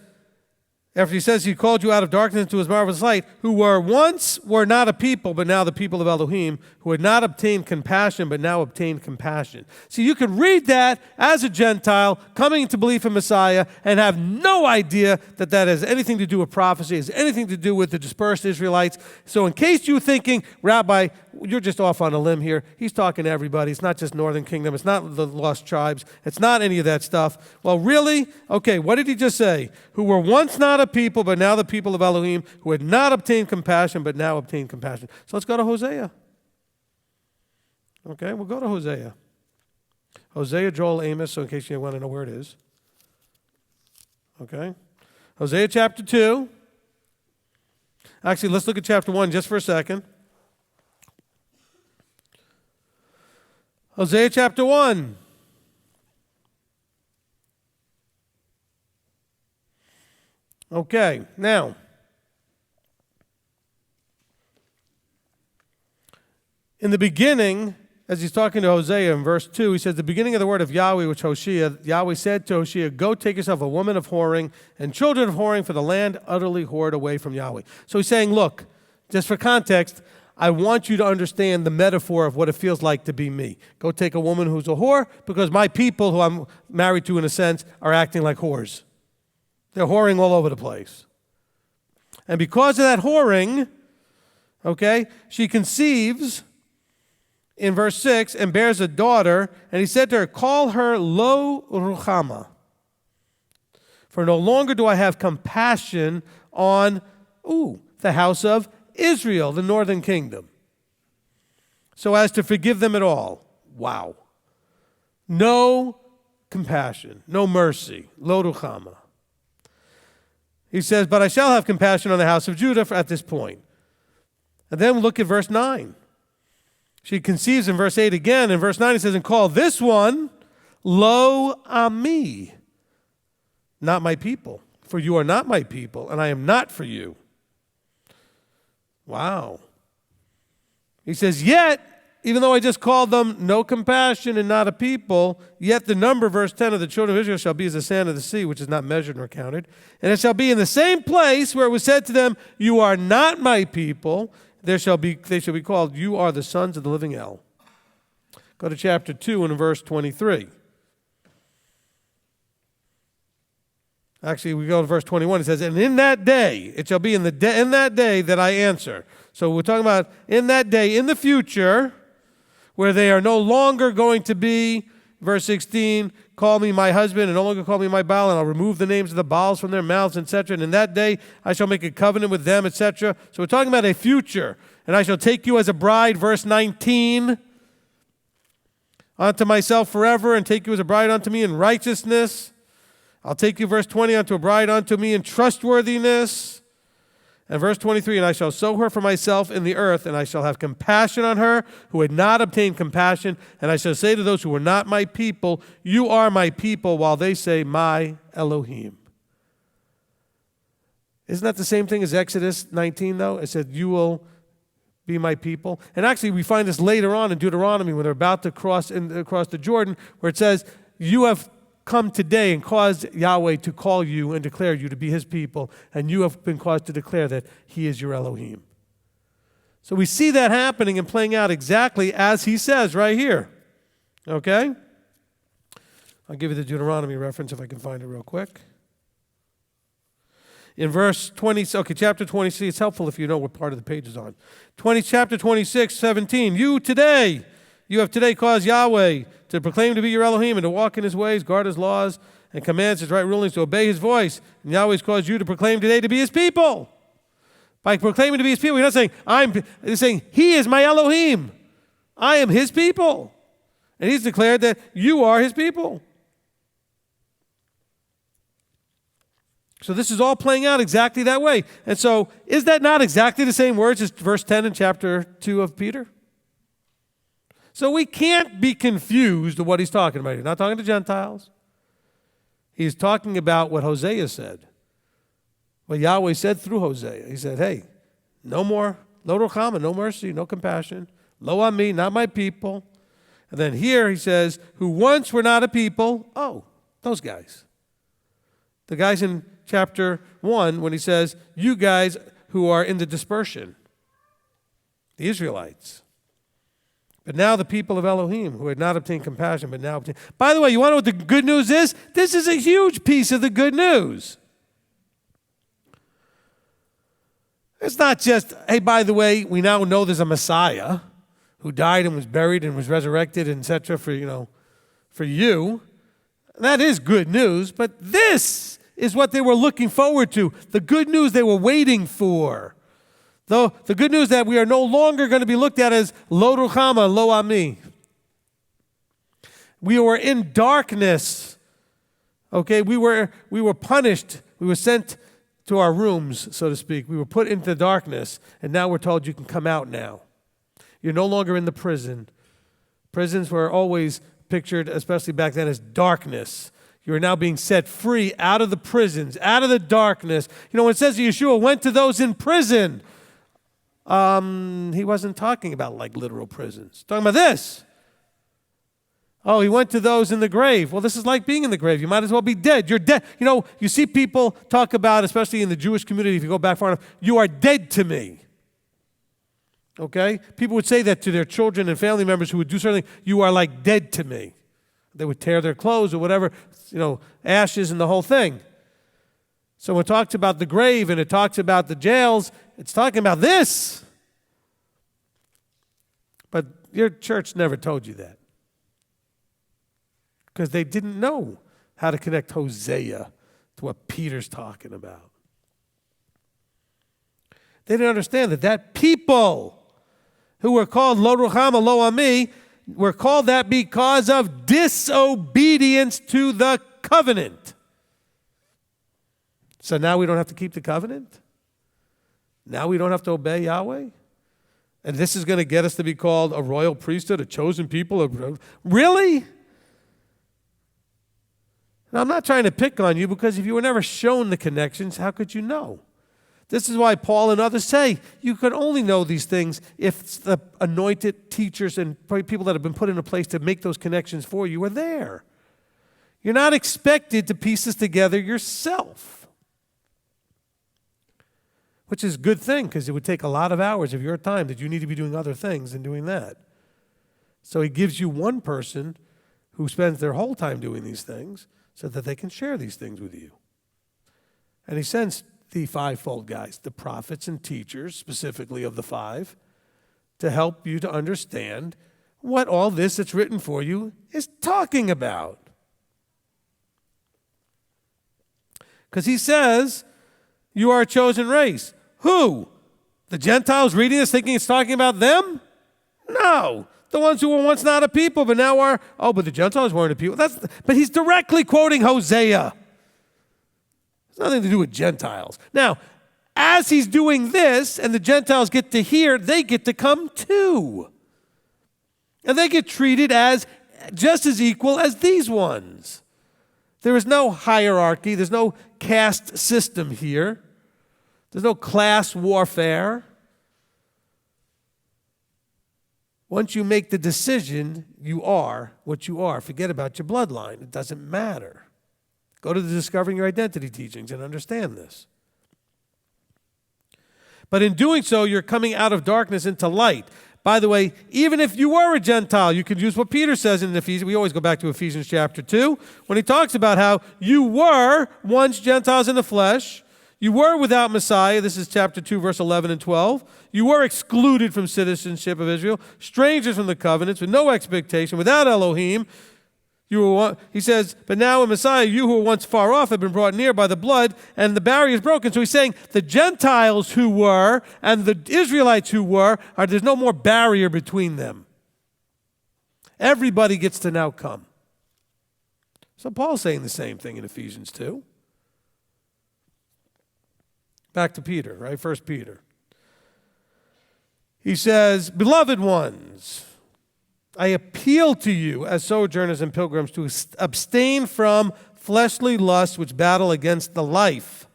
after he says he called you out of darkness into his marvelous light, who were not a people, but now the people of Elohim, who had not obtained compassion, but now obtained compassion. See, you could read that as a Gentile coming to belief in Messiah and have no idea that that has anything to do with prophecy, has anything to do with the dispersed Israelites. So in case you're thinking, Rabbi, you're just off on a limb here. He's talking to everybody. It's not just Northern Kingdom. It's not the lost tribes. It's not any of that stuff. Well, really? Okay, what did he just say? Who were once not a people, but now the people of Elohim, who had not obtained compassion, but now obtained compassion. So let's go to Hosea. Okay, we'll go to Hosea. Hosea, Joel, Amos, so in case you want to know where it is. Okay. Hosea chapter 2. Actually, let's look at chapter 1 just for a second. Hosea chapter 1. Okay, now, in the beginning, as he's talking to Hosea in verse 2, he says, the beginning of the word of Yahweh, which Yahweh said to Hosea, go take yourself a woman of whoring and children of whoring, for the land utterly whored away from Yahweh. So he's saying, look, just for context, I want you to understand the metaphor of what it feels like to be me. Go take a woman who's a whore, because my people, who I'm married to in a sense, are acting like whores. They're whoring all over the place. And because of that whoring, okay, she conceives in verse 6 and bears a daughter, and he said to her, call her Lo Ruchama, for no longer do I have compassion on, the house of Israel, the northern kingdom. so as to forgive them at all. Wow. No compassion, no mercy. Lo ruchama. He says, but I shall have compassion on the house of Judah at this point. And then look at verse 9. She conceives in verse 8 again. In verse 9 it says, and call this one Lo Ami, not my people. For you are not my people, and I am not for you. Wow. He says, yet, even though I just called them no compassion and not a people, yet the number, verse 10, of the children of Israel shall be as the sand of the sea, which is not measured nor counted. And it shall be in the same place where it was said to them, you are not my people. They shall be called, you are the sons of the living El. Go to chapter 2 and verse 23. Actually, we go to verse 21. It says, and in that day, it shall be in that day that I answer. So we're talking about in that day, in the future, where they are no longer going to be, verse 16, call me my husband and no longer call me my Baal, and I'll remove the names of the Baals from their mouths, etc. And in that day I shall make a covenant with them, etc. So we're talking about a future. And I shall take you as a bride, verse 19, unto myself forever, and take you as a bride unto me in righteousness. I'll take you, verse 20, unto a bride unto me in trustworthiness. And verse 23, and I shall sow her for myself in the earth, and I shall have compassion on her who had not obtained compassion. And I shall say to those who were not my people, you are my people, while they say, my Elohim. Isn't that the same thing as Exodus 19, though? It said, you will be my people. And actually, we find this later on in Deuteronomy when they're about to cross the Jordan, where it says, you have come today and caused Yahweh to call you and declare you to be his people, and you have been caused to declare that he is your Elohim. So we see that happening and playing out exactly as he says right here. Okay? I'll give you the Deuteronomy reference if I can find it real quick. In verse 20, okay, chapter 26, it's helpful if you know what part of the page is on. Chapter 26, 17, you have today caused Yahweh to proclaim to be your Elohim and to walk in his ways, guard his laws and commands, his right rulings, to obey his voice. And Yahweh's caused you to proclaim today to be his people. By proclaiming to be his people, you're not saying, you're saying, he is my Elohim. I am his people. And he's declared that you are his people. So this is all playing out exactly that way. And so, is that not exactly the same words as verse 10 in chapter 2 of Peter? So we can't be confused of what he's talking about. He's not talking to Gentiles. He's talking about what Hosea said. What Yahweh said through Hosea. He said, hey, no more, lo ruchama, no mercy, no compassion. Lo ami, not my people. And then here he says, who once were not a people. Oh, those guys. The guys in chapter 1 when he says, you guys who are in the dispersion. The Israelites. But now the people of Elohim, who had not obtained compassion, but now obtained. By the way, you want to know what the good news is? This is a huge piece of the good news. It's not just, hey, by the way, we now know there's a Messiah who died and was buried and was resurrected, etc. for you. That is good news, but this is what they were looking forward to. The good news they were waiting for. Though the good news that we are no longer going to be looked at as lo ruchama, lo ami. We were in darkness. Okay, we were punished. We were sent to our rooms, so to speak. We were put into darkness, and now we're told you can come out now. You're no longer in the prison. Prisons were always pictured, especially back then, as darkness. You are now being set free out of the prisons, out of the darkness. You know, when it says Yeshua went to those in prison, he wasn't talking about like literal prisons. He's talking about this. Oh, he went to those in the grave. Well, this is like being in the grave. You might as well be dead. You're dead. You know, you see people talk about, especially in the Jewish community, if you go back far enough, you are dead to me. Okay? People would say that to their children and family members who would do something, you are like dead to me. They would tear their clothes or whatever, you know, ashes and the whole thing. So when it talks about the grave and it talks about the jails, it's talking about this. But your church never told you that. Because they didn't know how to connect Hosea to what Peter's talking about. They didn't understand that people who were called lo ruchama lo ami, were called that because of disobedience to the covenant. So now we don't have to keep the covenant? Now we don't have to obey Yahweh? And this is going to get us to be called a royal priesthood, a chosen people? Really? Now, I'm not trying to pick on you, because if you were never shown the connections, how could you know? This is why Paul and others say you can only know these things if the anointed teachers and people that have been put into place to make those connections for you are there. You're not expected to piece this together yourself. Which is a good thing, because it would take a lot of hours of your time that you need to be doing other things than doing that. So he gives you one person who spends their whole time doing these things so that they can share these things with you. And he sends the fivefold guys, the prophets and teachers, specifically of the five, to help you to understand what all this that's written for you is talking about. Because he says, you are a chosen race. Who? The Gentiles reading this thinking it's talking about them? No. The ones who were once not a people but now are, but the Gentiles weren't a people. But he's directly quoting Hosea. It's nothing to do with Gentiles. Now, as he's doing this and the Gentiles get to hear, they get to come too. And they get treated as just as equal as these ones. There is no hierarchy. There's no caste system here. There's no class warfare. Once you make the decision, you are what you are. Forget about your bloodline. It doesn't matter. Go to the Discovering Your Identity teachings and understand this. But in doing so, you're coming out of darkness into light. By the way, even if you were a Gentile, you could use what Peter says in Ephesians. We always go back to Ephesians chapter 2, when he talks about how you were once Gentiles in the flesh. You were without Messiah. This is chapter 2, verse 11 and 12. You were excluded from citizenship of Israel, strangers from the covenants, with no expectation, without Elohim. He says, but now in Messiah, you who were once far off have been brought near by the blood, and the barrier is broken. So he's saying the Gentiles who were and the Israelites who were, there's no more barrier between them. Everybody gets to now come. So Paul's saying the same thing in Ephesians 2. Back to Peter, right? 1 Peter. He says, beloved ones, I appeal to you as sojourners and pilgrims to abstain from fleshly lusts which battle against the life,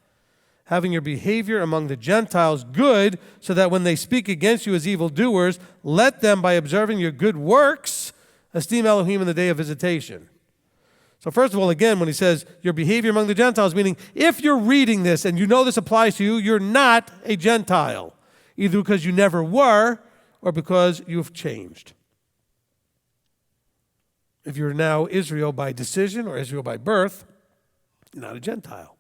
having your behavior among the Gentiles good, so that when they speak against you as evildoers, let them, by observing your good works, esteem Elohim in the day of visitation. So first of all, again, when he says your behavior among the Gentiles, meaning if you're reading this and you know this applies to you, you're not a Gentile, either because you never were or because you've changed. If you're now Israel by decision or Israel by birth, you're not a Gentile.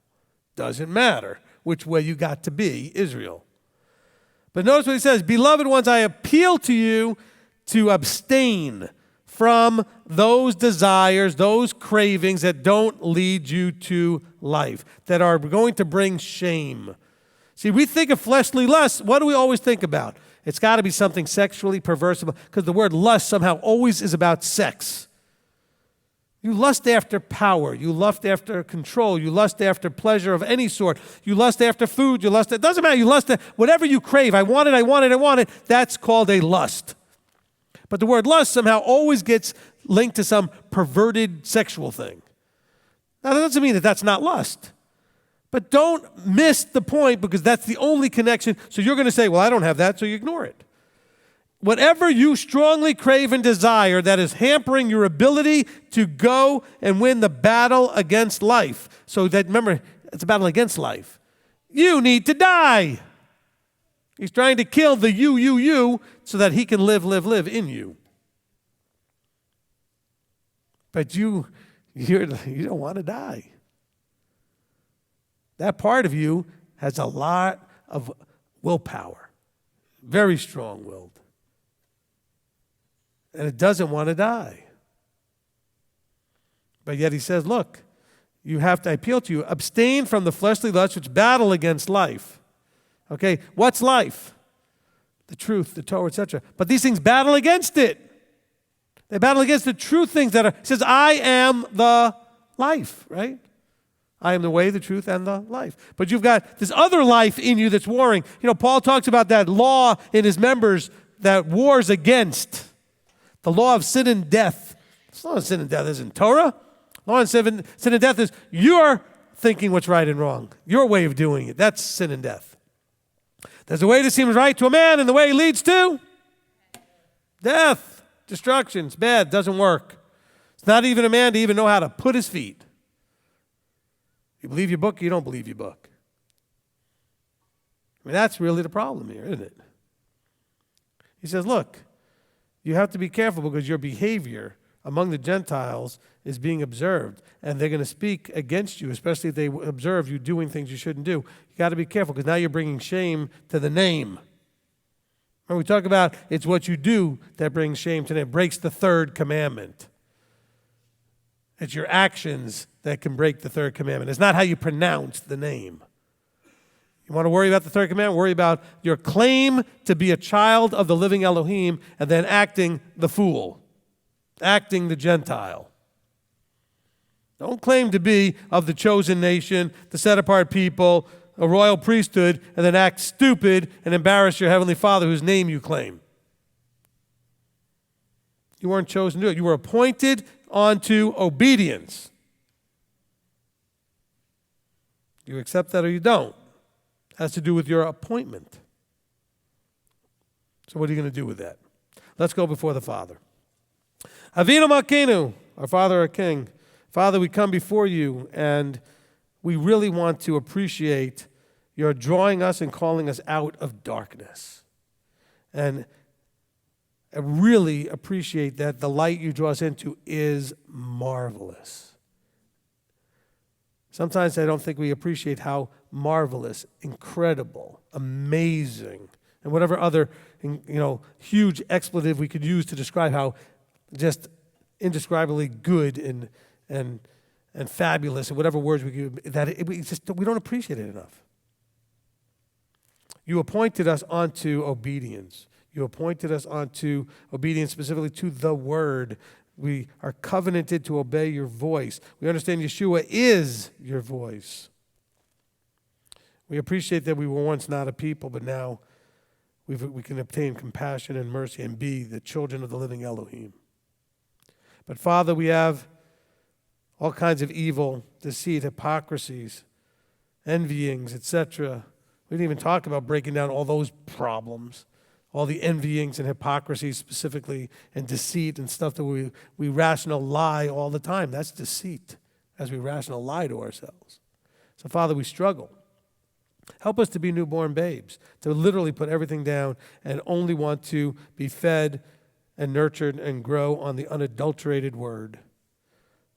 Doesn't matter which way you got to be Israel. But notice what he says, beloved ones, I appeal to you to abstain from those desires, those cravings that don't lead you to life, that are going to bring shame. See, we think of fleshly lust. What do we always think about? It's got to be something sexually perverse, because the word lust somehow always is about sex. You lust after power. You lust after control. You lust after pleasure of any sort. You lust after food. It doesn't matter. You lust after whatever you crave. I want it. That's called a lust. But the word lust somehow always gets linked to some perverted sexual thing. Now, that doesn't mean that that's not lust. But don't miss the point, because that's the only connection. So you're going to say, well, I don't have that, so you ignore it. Whatever you strongly crave and desire that is hampering your ability to go and win the battle against life. So that, remember, it's a battle against life. You need to die. He's trying to kill the you, so that he can live in you. But you don't want to die. That part of you has a lot of willpower, very strong-willed. And it doesn't want to die. But yet he says, look, I appeal to you, abstain from the fleshly lusts which battle against life. Okay, what's life? the truth, the Torah, etc. But these things battle against it. They battle against the true things that are, it says, I am the life, right? I am the way, the truth, and the life. But you've got this other life in you that's warring. You know, Paul talks about that law in his members that wars against. The law of sin and death. The law of sin and death isn't Torah. The law of sin and death is you're thinking what's right and wrong. Your way of doing it. That's sin and death. There's a way that seems right to a man, and the way leads to death. Destruction. It's bad. Doesn't work. It's not even a man to even know how to put his feet. You believe your book, you don't believe your book. I mean, that's really the problem here, isn't it? He says, look, you have to be careful because your behavior among the Gentiles is being observed, and they're going to speak against you, especially if they observe you doing things you shouldn't do. You got to be careful because now you're bringing shame to the name. When we talk about it's what you do that brings shame to the name, breaks the third commandment. It's your actions that can break the third commandment. It's not how you pronounce the name. You want to worry about the third commandment? Worry about your claim to be a child of the living Elohim and then acting the fool, acting the Gentile. Don't claim to be of the chosen nation, the set-apart people, a royal priesthood, and then act stupid and embarrass your heavenly Father whose name you claim. You weren't chosen to do it. You were appointed unto obedience. You accept that or you don't. It has to do with your appointment. So what are you going to do with that? Let's go before the Father. Avinu Malkeinu, our Father, our King. Father, we come before you, and we really want to appreciate your drawing us and calling us out of darkness. And I really appreciate that the light you draw us into is marvelous. Sometimes I don't think we appreciate how marvelous, incredible, amazing, and whatever other huge expletive we could use to describe how just indescribably good and fabulous, and whatever words we could, we don't appreciate it enough. You appointed us onto obedience. You appointed us onto obedience specifically to the word. We are covenanted to obey your voice. We understand Yeshua is your voice. We appreciate that we were once not a people, but now we can obtain compassion and mercy and be the children of the living Elohim. But Father, we have all kinds of evil, deceit, hypocrisies, envyings, etc. We didn't even talk about breaking down all those problems, all the envyings and hypocrisies specifically, and deceit and stuff that we rational lie all the time. That's deceit, as we rational lie to ourselves. So Father, we struggle. Help us to be newborn babes, to literally put everything down and only want to be fed and nurtured and grow on the unadulterated word,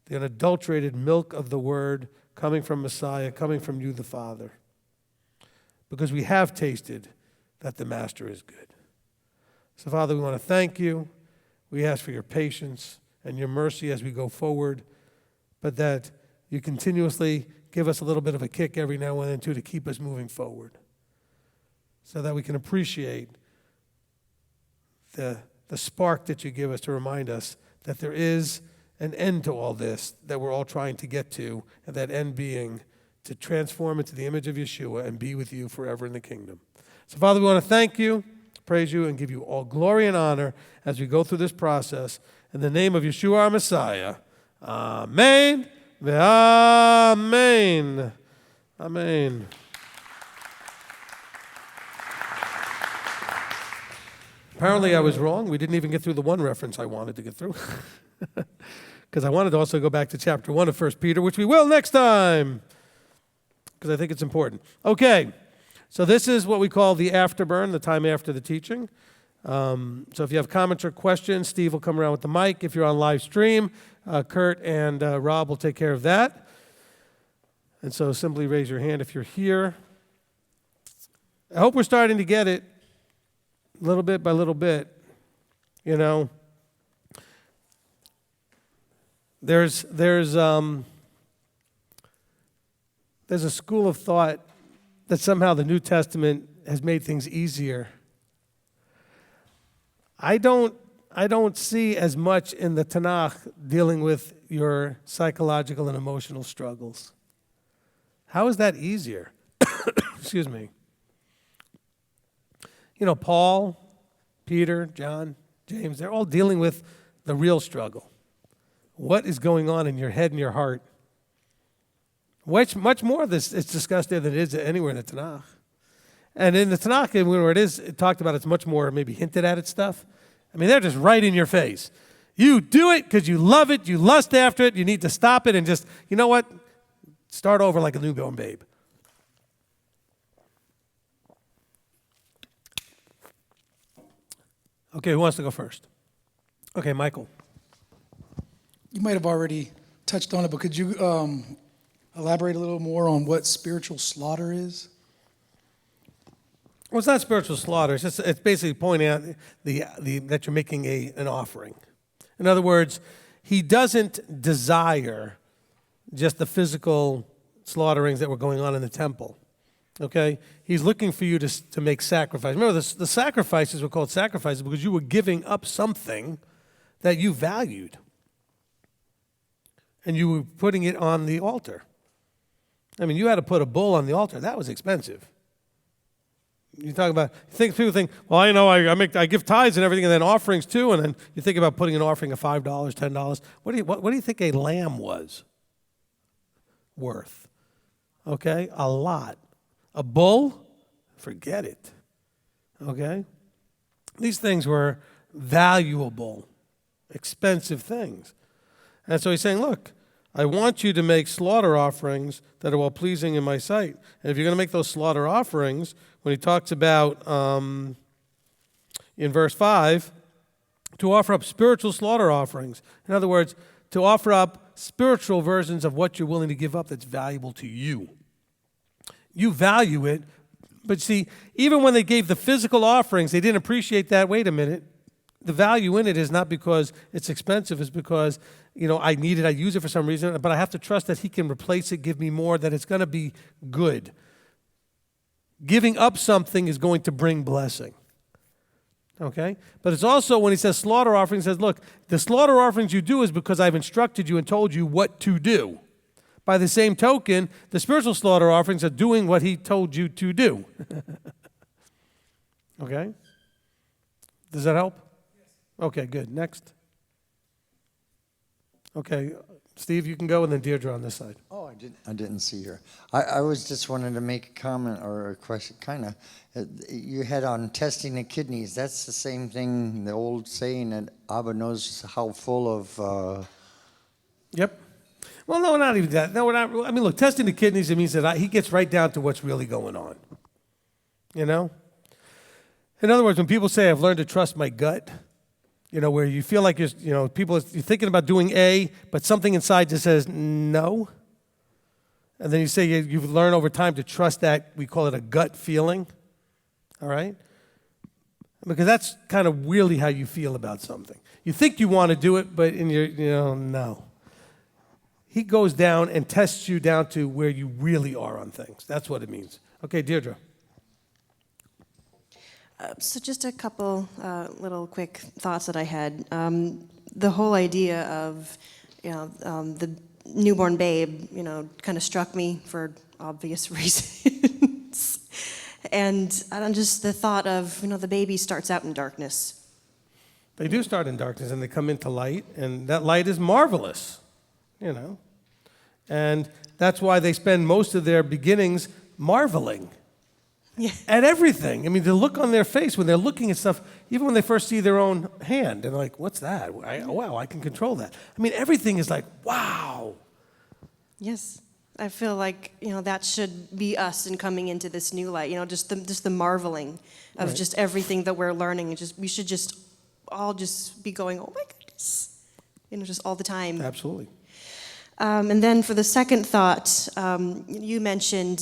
the unadulterated milk of the word coming from Messiah, coming from you, the Father, because we have tasted that the Master is good. So, Father, we want to thank you. We ask for your patience and your mercy as we go forward, but that you continuously give us a little bit of a kick every now and then, too, to keep us moving forward so that we can appreciate the spark that you give us to remind us that there is an end to all this that we're all trying to get to, and that end being to transform into the image of Yeshua and be with you forever in the kingdom. So, Father, we want to thank you, praise you, and give you all glory and honor as we go through this process. In the name of Yeshua, our Messiah, amen. Amen. Amen. Apparently I was wrong. We didn't even get through the one reference I wanted to get through. Because I wanted to also go back to chapter 1 of 1 Peter, which we will next time, because I think it's important. Okay, so this is what we call the afterburn, the time after the teaching. So if you have comments or questions, Steve will come around with the mic. If you're on live stream, Kurt and Rob will take care of that. And so simply raise your hand if you're here. I hope we're starting to get it little bit by little bit. You know, there's a school of thought that somehow the New Testament has made things easier I don't see as much in the Tanakh dealing with your psychological and emotional struggles. How is that easier? Excuse me. You know, Paul, Peter, John, James, they're all dealing with the real struggle. What is going on in your head and your heart? Much more of this is discussed there than it is anywhere in the Tanakh. And in the Tanakh, where it is talked about, it's much more maybe hinted at stuff. I mean, they're just right in your face. You do it because you love it, you lust after it, you need to stop it and just, you know what? Start over like a newborn babe. Okay, who wants to go first? Okay, Michael. You might have already touched on it, but could you elaborate a little more on what spiritual slaughter is? Well, it's not spiritual slaughter. It's basically pointing out that you're making an offering. In other words, he doesn't desire just the physical slaughterings that were going on in the temple. Okay? He's looking for you to make sacrifice. Remember, the sacrifices were called sacrifices because you were giving up something that you valued. And you were putting it on the altar. I mean, you had to put a bull on the altar. That was expensive. You talk about, people think, well, I know I give tithes and everything, and then offerings too, and then you think about putting an offering of $5, $10. What do you think a lamb was worth? Okay, a lot. A bull, forget it. Okay, these things were valuable, expensive things, and so he's saying, look, I want you to make slaughter offerings that are well pleasing in my sight. And if you're going to make those slaughter offerings, when he talks about, in verse 5, to offer up spiritual slaughter offerings. In other words, to offer up spiritual versions of what you're willing to give up that's valuable to you. You value it, but see, even when they gave the physical offerings, they didn't appreciate that. Wait a minute. The value in it is not because it's expensive, it's because, I need it, I use it for some reason, but I have to trust that he can replace it, give me more, that it's going to be good. Giving up something is going to bring blessing. Okay? But it's also when he says slaughter offerings, he says, look, the slaughter offerings you do is because I've instructed you and told you what to do. By the same token, the spiritual slaughter offerings are doing what he told you to do. Okay? Does that help? Okay, good. Next. Okay, Steve, you can go, and then Deirdre on this side. Oh, I didn't see her. I was just wanting to make a comment or a question, kind of. You had on testing the kidneys. That's the same thing, the old saying that Abba knows how full of... Yep. Well, no, not even that. No, we're not. I mean, look, testing the kidneys, it means that he gets right down to what's really going on. In other words, when people say, I've learned to trust my gut, where you feel like you're thinking about doing A, but something inside just says no. And then you say you've learned over time to trust that, we call it a gut feeling. All right? Because that's kind of really how you feel about something. You think you want to do it, but no. He goes down and tests you down to where you really are on things. That's what it means. Okay, Deirdre. So just a couple little quick thoughts that I had. The whole idea of, the newborn babe, kind of struck me for obvious reasons. And just the thought of, the baby starts out in darkness. They do start in darkness, and they come into light, and that light is marvelous, And that's why they spend most of their beginnings marveling. Yeah. At everything. I mean, the look on their face when they're looking at stuff, even when they first see their own hand, they're like, what's that? Wow, I can control that. I mean, everything is like, wow. Yes. I feel like, that should be us in coming into this new light, just the marveling of just everything that we're learning. We should just all just be going, oh my goodness, just all the time. Absolutely. And then for the second thought, you mentioned,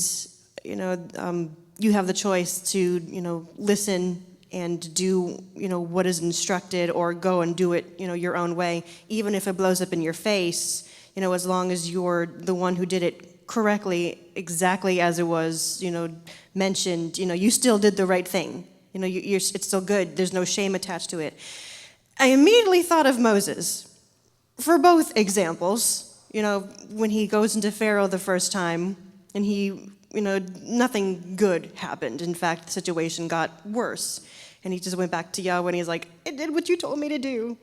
you have the choice to, listen and do, what is instructed, or go and do it, your own way, even if it blows up in your face, as long as you're the one who did it correctly, exactly as it was, mentioned, you still did the right thing. You know, it's still good. There's no shame attached to it. I immediately thought of Moses for both examples. You know, when he goes into Pharaoh the first time and he, you know, nothing good happened. In fact, the situation got worse. And he just went back to Yahweh and he's like, I did what you told me to do.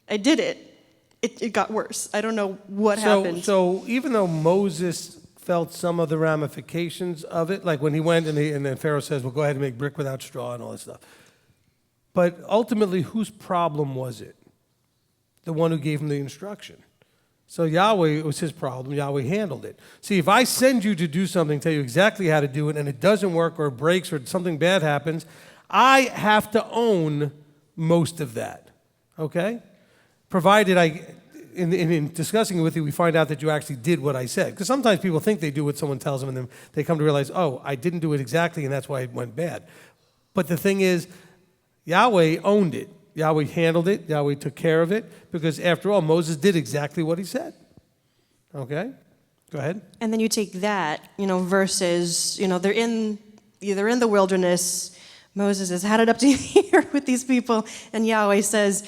I did it. It got worse. I don't know what happened. So even though Moses felt some of the ramifications of it, like when he went and then Pharaoh says, well, go ahead and make brick without straw and all that stuff. But ultimately, whose problem was it? The one who gave him the instruction. So Yahweh, it was his problem. Yahweh handled it. See, if I send you to do something, tell you exactly how to do it, and it doesn't work or it breaks or something bad happens, I have to own most of that, okay? Provided in discussing it with you, we find out that you actually did what I said. Because sometimes people think they do what someone tells them, and then they come to realize, oh, I didn't do it exactly, and that's why it went bad. But the thing is, Yahweh owned it. Yahweh handled it. Yahweh took care of it. Because after all, Moses did exactly what he said. Okay? Go ahead. And then you take that, you know, versus, you know, they're in the wilderness. Moses has had it up to here with these people. And Yahweh says,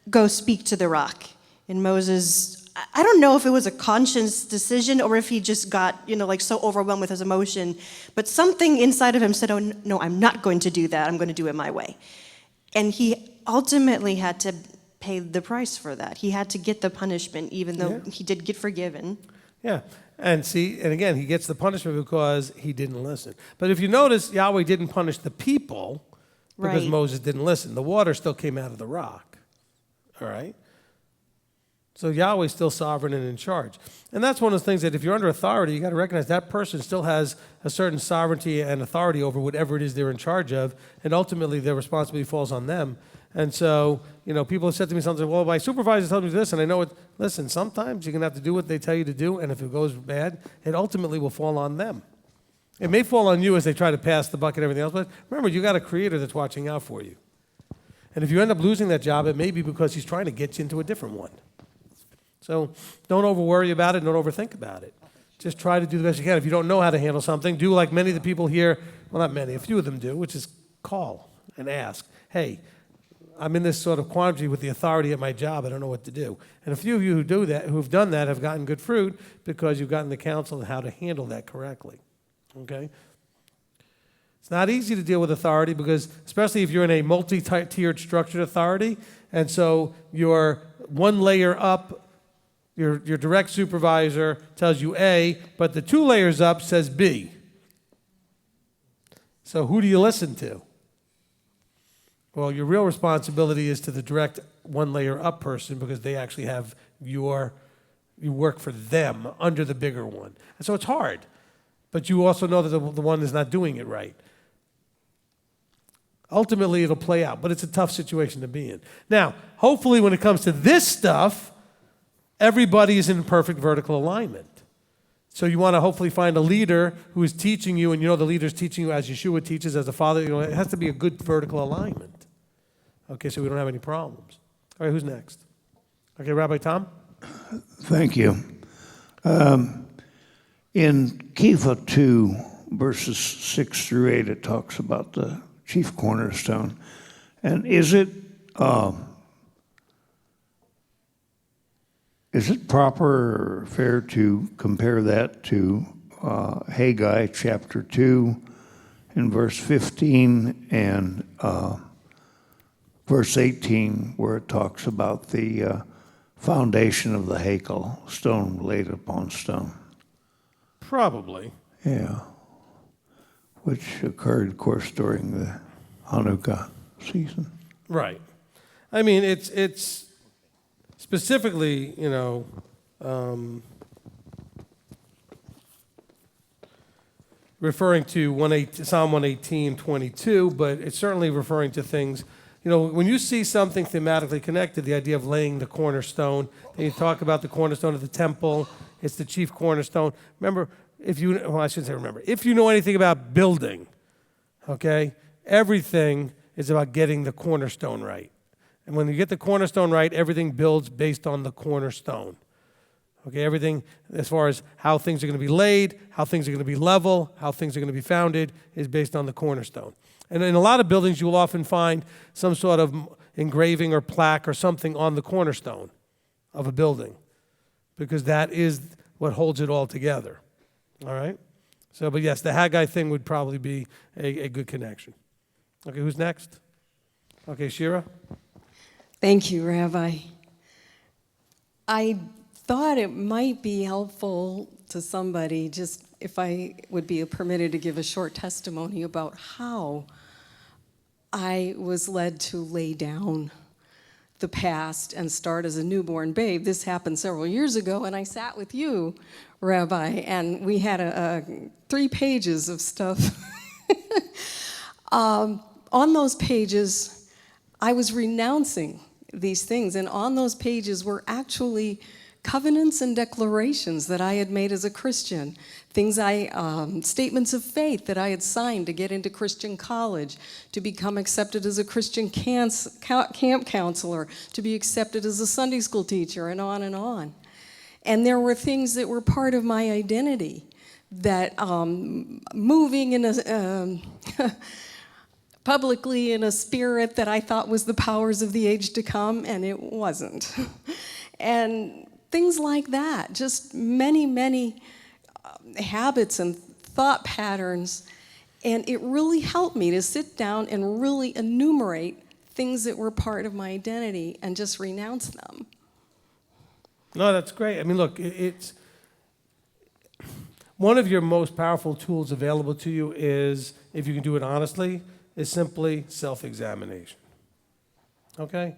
go speak to the rock. And Moses, I don't know if it was a conscious decision or if he just got, you know, like so overwhelmed with his emotion. But something inside of him said, oh, no, I'm not going to do that. I'm going to do it my way. And he ultimately had to pay the price for that. He had to get the punishment, even though he did get forgiven. Yeah. And see, and again, he gets the punishment because he didn't listen. But if you notice, Yahweh didn't punish the people because Right. Moses didn't listen. The water still came out of the rock. All right? So Yahweh's still sovereign and in charge. And that's one of the things that if you're under authority, you got to recognize that person still has a certain sovereignty and authority over whatever it is they're in charge of, and ultimately their responsibility falls on them. And so, you know, people have said to me something, well, my supervisor told me this, and I know it. Listen, sometimes you're going to have to do what they tell you to do, and if it goes bad, it ultimately will fall on them. It may fall on you as they try to pass the buck and everything else, but remember, you got a creator that's watching out for you. And if you end up losing that job, it may be because he's trying to get you into a different one. So don't over-worry about it, don't overthink about it. Just try to do the best you can. If you don't know how to handle something, do like many of the people here, well, not many, a few of them do, which is call and ask, hey, I'm in this sort of quandary with the authority at my job. I don't know what to do. And a few of you who do that, who've done that, have gotten good fruit because you've gotten the counsel on how to handle that correctly. Okay? It's not easy to deal with authority because, especially if you're in a multi-tiered structured authority, and so you're one layer up, your direct supervisor tells you A, but the 2 layers up says B. So who do you listen to? Well, your real responsibility is to the direct 1 layer up person because they actually have you work for them under the bigger one. And so it's hard. But you also know that the one is not doing it right. Ultimately, it'll play out, but it's a tough situation to be in. Now, hopefully when it comes to this stuff, everybody is in perfect vertical alignment. So you want to hopefully find a leader who is teaching you, and you know the leader's teaching you as Yeshua teaches, as a father. You know, it has to be a good vertical alignment. Okay, so we don't have any problems. All right, who's next? Okay, Rabbi Tom? Thank you. In Kiva 2, verses 6 through 8, it talks about the chief cornerstone. And is it proper or fair to compare that to Haggai chapter 2 in verse 15 and verse 18, where it talks about the foundation of the Hakel, stone laid upon stone? Probably. Yeah. Which occurred, of course, during the Hanukkah season. Right. I mean, it's specifically, you know, referring to Psalm 118:22, but it's certainly referring to things. You know, when you see something thematically connected, the idea of laying the cornerstone, then you talk about the cornerstone of the temple, it's the chief cornerstone. Remember, if you know anything about building, okay, everything is about getting the cornerstone right. And when you get the cornerstone right, everything builds based on the cornerstone. Okay, everything as far as how things are going to be laid, how things are going to be level, how things are going to be founded is based on the cornerstone. And in a lot of buildings, you will often find some sort of engraving or plaque or something on the cornerstone of a building, because that is what holds it all together. All right? So, but yes, the Haggai thing would probably be a good connection. Okay, who's next? Okay, Shira? Thank you, Rabbi. I thought it might be helpful to somebody, just if I would be permitted to give a short testimony about how I was led to lay down the past and start as a newborn babe. This happened several years ago, and I sat with you, Rabbi, and we had 3 pages of stuff. On those pages, I was renouncing these things, and on those pages were actually covenants and declarations that I had made as a Christian, statements of faith that I had signed to get into Christian college, to become accepted as a Christian camp counselor, to be accepted as a Sunday school teacher, and on and on. And there were things that were part of my identity that moving in a publicly in a spirit that I thought was the powers of the age to come, and it wasn't. And things like that, just many habits and thought patterns. And it really helped me to sit down and really enumerate things that were part of my identity and just renounce them. No, that's great. I mean, look, it's one of your most powerful tools available to you is, if you can do it honestly, is simply self-examination. Okay?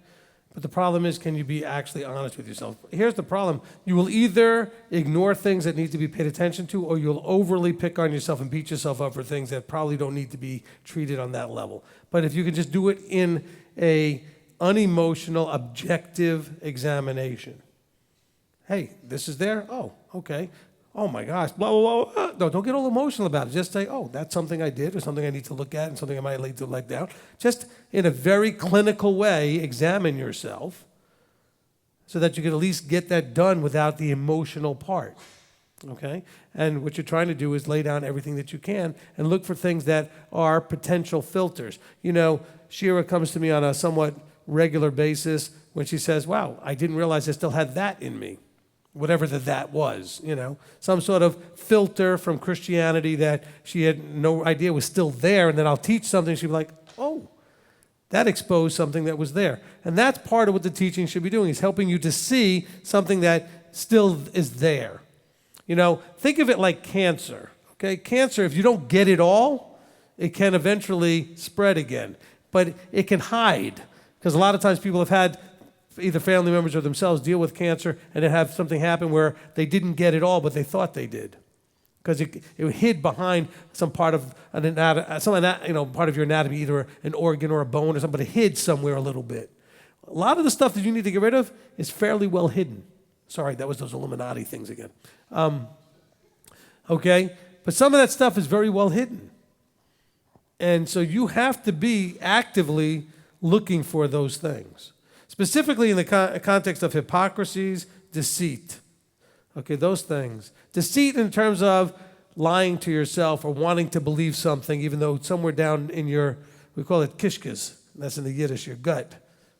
But the problem is, can you be actually honest with yourself? Here's the problem. You will either ignore things that need to be paid attention to, or you'll overly pick on yourself and beat yourself up for things that probably don't need to be treated on that level. But if you can just do it in a unemotional, objective examination. Hey, this is there? Oh, okay. Oh my gosh, blah, blah, blah. No, don't get all emotional about it. Just say, oh, that's something I did, or something I need to look at, and something I might need to let down. Just in a very clinical way, examine yourself so that you can at least get that done without the emotional part. Okay? And what you're trying to do is lay down everything that you can and look for things that are potential filters. You know, Shira comes to me on a somewhat regular basis when she says, wow, I didn't realize I still had that in me. Whatever that was, you know, some sort of filter from Christianity that she had no idea was still there, and then I'll teach something, she'd be like, oh, that exposed something that was there. And that's part of what the teaching should be doing, is helping you to see something that still is there. You know, think of it like cancer, okay? Cancer, if you don't get it all, it can eventually spread again, but it can hide, because a lot of times people have had either family members or themselves deal with cancer and then have something happen where they didn't get it all, but they thought they did, because it hid behind some part of an anatomy, part of your anatomy, either an organ or a bone or something, but it hid somewhere a little bit. A lot of the stuff that you need to get rid of is fairly well hidden. Sorry, that was those Illuminati things again. Okay, but some of that stuff is very well hidden, and so you have to be actively looking for those things. Specifically in the context of hypocrisies, deceit. Okay, those things. Deceit in terms of lying to yourself or wanting to believe something, even though somewhere down in your, we call it kishkas, that's in the Yiddish, your gut.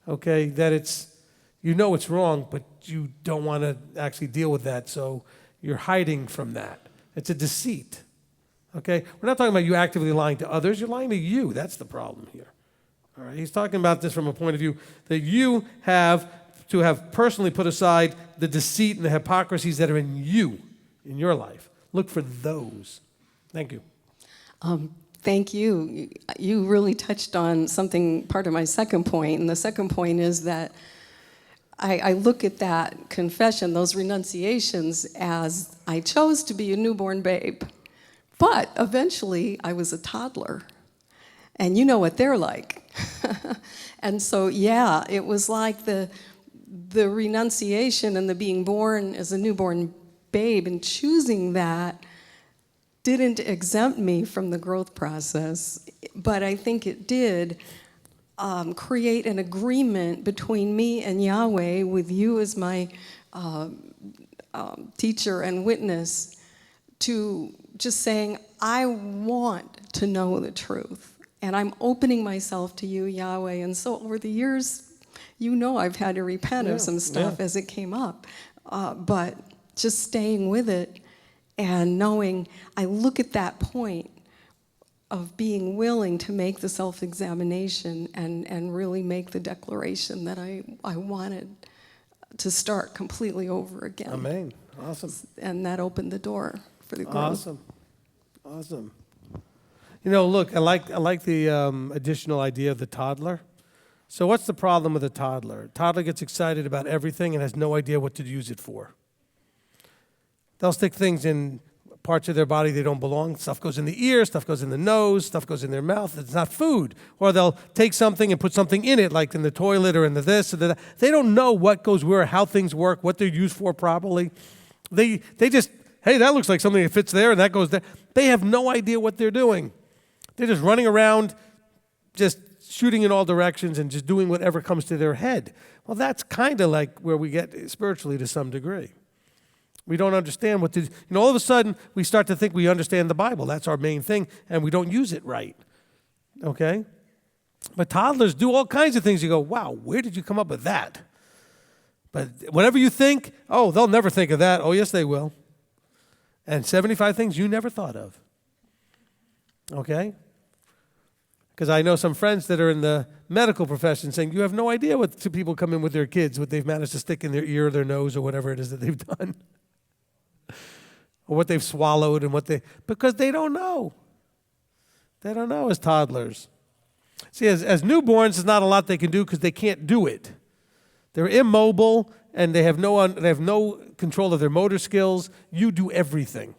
Okay, that it's, you know it's wrong, but you don't want to actually deal with that, so you're hiding from that. It's a deceit. Okay, we're not talking about you actively lying to others, you're lying to you. That's the problem here. All right, he's talking about this from a point of view that you have to have personally put aside the deceit and the hypocrisies that are in you, in your life. Look for those. Thank you. Thank you. You really touched on something, part of my second point, and the second point is that I look at that confession, those renunciations, as I chose to be a newborn babe, but eventually I was a toddler. And you know what they're like. And so, yeah, it was like the renunciation and the being born as a newborn babe and choosing that didn't exempt me from the growth process, but I think it did create an agreement between me and Yahweh, with you as my teacher and witness to just saying, I want to know the truth, and I'm opening myself to you, Yahweh. And so over the years, I've had to repent of some stuff as it came up, but just staying with it and knowing, I look at that point of being willing to make the self-examination and really make the declaration that I wanted to start completely over again. Amen. Awesome. And that opened the door for the growth. Awesome. Look, I like the additional idea of the toddler. So what's the problem with a toddler? A toddler gets excited about everything and has no idea what to use it for. They'll stick things in parts of their body they don't belong. Stuff goes in the ear, stuff goes in the nose, stuff goes in their mouth. It's not food. Or they'll take something and put something in it, like in the toilet or in the this or the that. They don't know what goes where, how things work, what they're used for properly. They just, hey, that looks like something that fits there and that goes there. They have no idea what they're doing. They're just running around, just shooting in all directions and just doing whatever comes to their head. Well, that's kind of like where we get spiritually to some degree. We don't understand what to do. All of a sudden, we start to think we understand the Bible. That's our main thing, and we don't use it right. Okay? But toddlers do all kinds of things. You go, wow, where did you come up with that? But whatever you think, oh, they'll never think of that. Oh, yes, they will. And 75 things you never thought of. Okay? Because I know some friends that are in the medical profession saying, you have no idea what two people come in with their kids, what they've managed to stick in their ear or their nose or whatever it is that they've done. Or what they've swallowed and because they don't know. They don't know as toddlers. See, as newborns, there's not a lot they can do because they can't do it. They're immobile and they have no control of their motor skills. You do everything.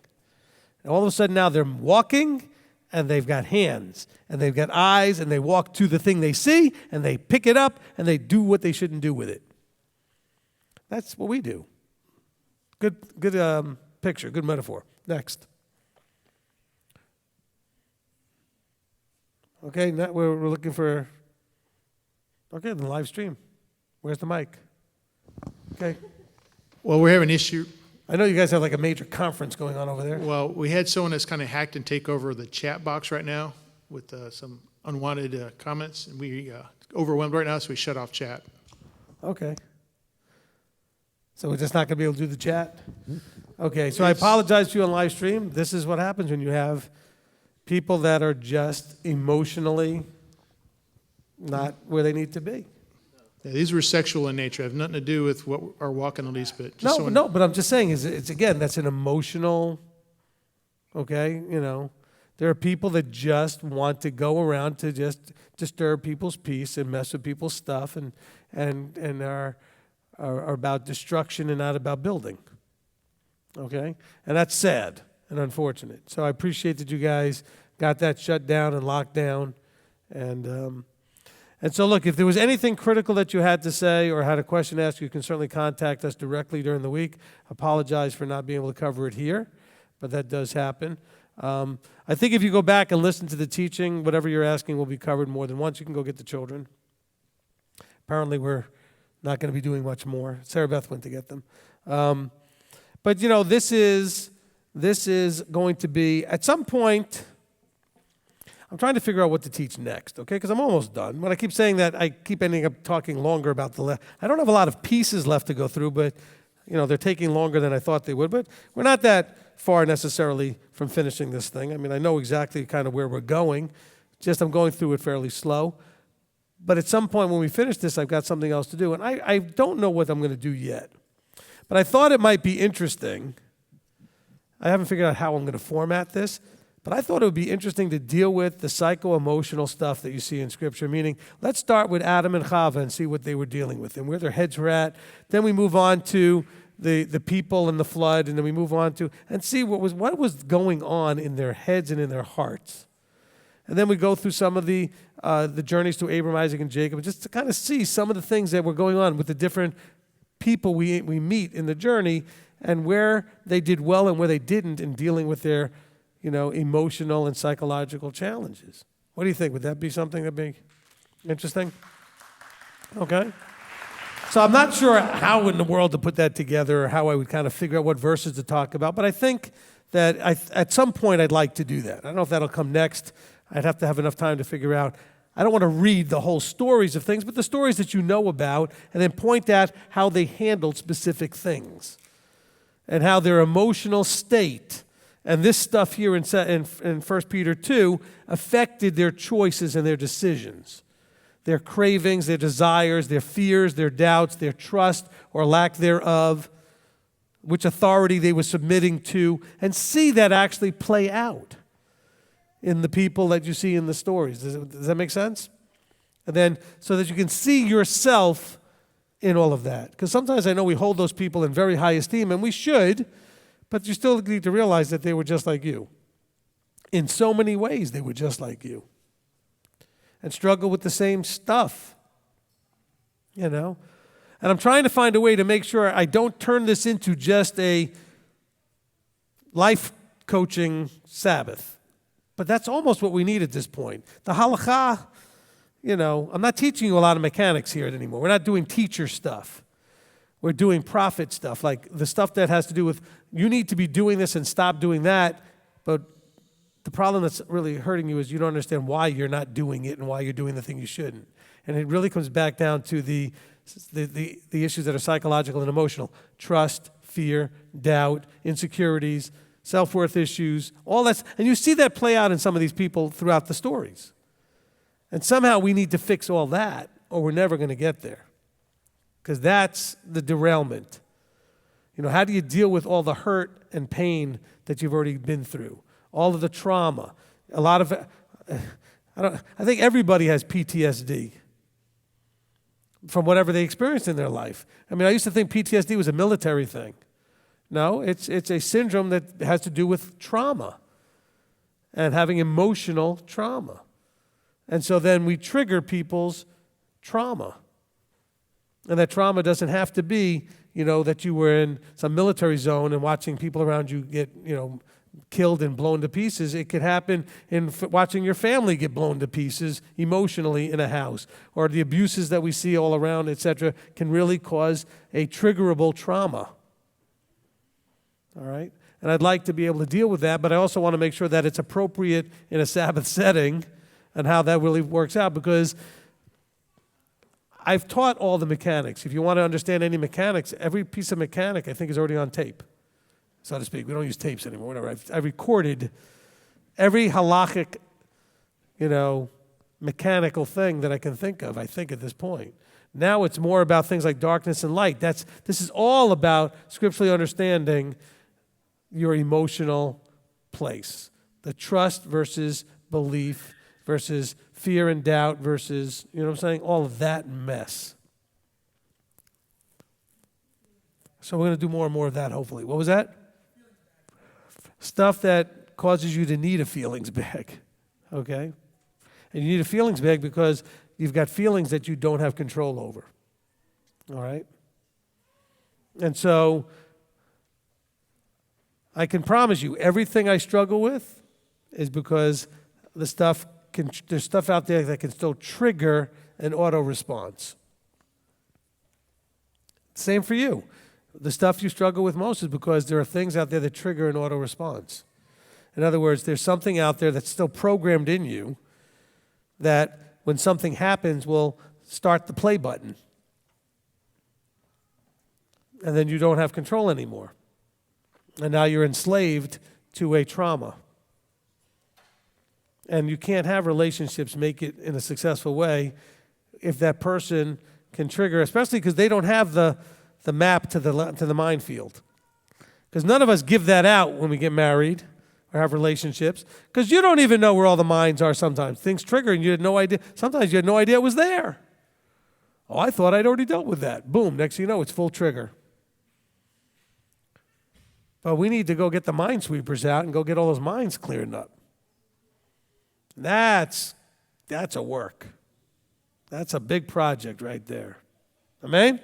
And all of a sudden now they're walking and they've got hands and they've got eyes and they walk to the thing they see and they pick it up and they do what they shouldn't do with it. That's what we do. Good picture, good metaphor. Next. Okay, now we're looking for, the live stream. Where's the mic? Okay. Well, we have an issue. I know you guys have like a major conference going on over there. Well, we had someone that's kind of hacked and take over the chat box right now with some unwanted comments, and we overwhelmed right now, so we shut off chat. Okay. So we're just not going to be able to do the chat? Okay, so I apologize to you on live stream. This is what happens when you have people that are just emotionally not where they need to be. Yeah, these were sexual in nature. Have nothing to do with what our walk in the least bit. Just No, but I'm just saying, it's again, that's an emotional, okay, there are people that just want to go around to just disturb people's peace and mess with people's stuff and are about destruction and not about building, okay? And that's sad and unfortunate. So I appreciate that you guys got that shut down and locked down. And so, look, if there was anything critical that you had to say or had a question to ask, you can certainly contact us directly during the week. Apologize for not being able to cover it here, but that does happen. I think if you go back and listen to the teaching, whatever you're asking will be covered more than once. You can go get the children. Apparently, we're not going to be doing much more. Sarah Beth went to get them. But, this is going to be, at some point, I'm trying to figure out what to teach next, okay? Because I'm almost done. When I keep saying that, I keep ending up talking longer about I don't have a lot of pieces left to go through, but, they're taking longer than I thought they would. But we're not that far necessarily from finishing this thing. I mean, I know exactly kind of where we're going. Just I'm going through it fairly slow. But at some point when we finish this, I've got something else to do. And I don't know what I'm going to do yet. But I thought it might be interesting. I haven't figured out how I'm going to format this. But I thought it would be interesting to deal with the psycho-emotional stuff that you see in Scripture, meaning let's start with Adam and Chava and see what they were dealing with and where their heads were at. Then we move on to the people and the flood, and then we move on to, and see what was going on in their heads and in their hearts. And then we go through some of the journeys to Abraham, Isaac, and Jacob, just to kind of see some of the things that were going on with the different people we meet in the journey and where they did well and where they didn't in dealing with their emotional and psychological challenges. What do you think? Would that be something that'd be interesting? Okay. So I'm not sure how in the world to put that together or how I would kind of figure out what verses to talk about, but I think that at some point I'd like to do that. I don't know if that'll come next. I'd have to have enough time to figure out. I don't want to read the whole stories of things, but the stories that you know about, and then point out how they handled specific things and how their emotional state and this stuff here in 1 Peter 2 affected their choices and their decisions, their cravings, their desires, their fears, their doubts, their trust or lack thereof, which authority they were submitting to, and see that actually play out in the people that you see in the stories. Does that make sense? And then so that you can see yourself in all of that. Because sometimes I know we hold those people in very high esteem, and we should, but you still need to realize that they were just like you. In so many ways, they were just like you. And struggle with the same stuff, you know? And I'm trying to find a way to make sure I don't turn this into just a life coaching Sabbath. But that's almost what we need at this point. The halakha, you know, I'm not teaching you a lot of mechanics here anymore. We're not doing teacher stuff. We're doing prophet stuff, like the stuff that has to do with you need to be doing this and stop doing that. But the problem that's really hurting you is you don't understand why you're not doing it and why you're doing the thing you shouldn't. And it really comes back down to the issues that are psychological and emotional. Trust, fear, doubt, insecurities, self-worth issues, all that. And you see that play out in some of these people throughout the stories. And somehow we need to fix all that or we're never going to get there. Because that's the derailment. You know, how do you deal with all the hurt and pain that you've already been through? All of the trauma. A lot of, I think everybody has PTSD from whatever they experienced in their life. I mean, I used to think PTSD was a military thing. No, it's a syndrome that has to do with trauma and having emotional trauma. And so then we trigger people's trauma. And that trauma doesn't have to be, you know, that you were in some military zone and watching people around you get, you know, killed and blown to pieces. It could happen in watching your family get blown to pieces emotionally in a house, or the abuses that we see all around, etc., can really cause a triggerable trauma. All right? And I'd like to be able to deal with that, but I also want to make sure that it's appropriate in a Sabbath setting and how that really works out, because I've taught all the mechanics. If you want to understand any mechanics, every piece of mechanic I think is already on tape, so to speak. We don't use tapes anymore, whatever. I've recorded every halakhic, you know, mechanical thing that I can think of, I think, at this point. Now it's more about things like darkness and light. This is all about scripturally understanding your emotional place. The trust versus belief versus fear and doubt versus, you know what I'm saying, all of that mess. So we're going to do more and more of that, hopefully. What was that? Stuff that causes you to need a feelings bag, okay? And you need a feelings bag because you've got feelings that you don't have control over, all right? And so I can promise you everything I struggle with is because there's stuff out there that can still trigger an auto response. Same for you. The stuff you struggle with most is because there are things out there that trigger an auto response. In other words, there's something out there that's still programmed in you that when something happens will start the play button. And then you don't have control anymore. And now you're enslaved to a trauma. And you can't have relationships make it in a successful way if that person can trigger, especially because they don't have the map to the minefield. Because none of us give that out when we get married or have relationships, because you don't even know where all the mines are sometimes. Things trigger and you had no idea. Sometimes you had no idea it was there. Oh, I thought I'd already dealt with that. Boom, next thing you know, it's full trigger. But we need to go get the minesweepers out and go get all those mines cleared up. That's a work. That's a big project right there. Amen?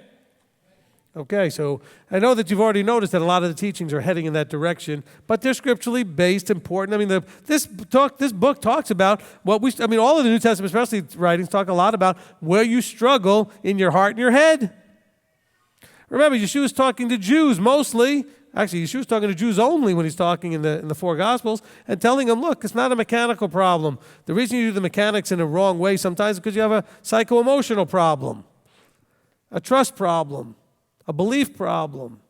Okay, so I know that you've already noticed that a lot of the teachings are heading in that direction, but they're scripturally based, important. I mean, this book talks about all of the New Testament, especially writings, talk a lot about where you struggle in your heart and your head. Remember, Yeshua's talking to Jews mostly. Actually, Yeshua's talking to Jews only when he's talking in the four Gospels and telling them, look, it's not a mechanical problem. The reason you do the mechanics in a wrong way sometimes is because you have a psycho-emotional problem, a trust problem, a belief problem.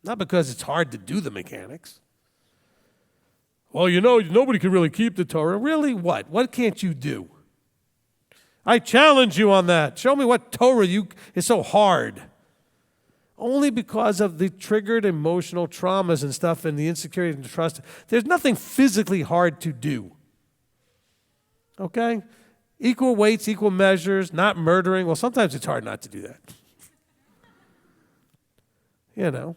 Not because it's hard to do the mechanics. Well, nobody can really keep the Torah. Really, what? What can't you do? I challenge you on that. Show me what Torah is so hard. Only because of the triggered emotional traumas and stuff and the insecurity and the trust. There's nothing physically hard to do. Okay? Equal weights, equal measures, not murdering. Well, sometimes it's hard not to do that.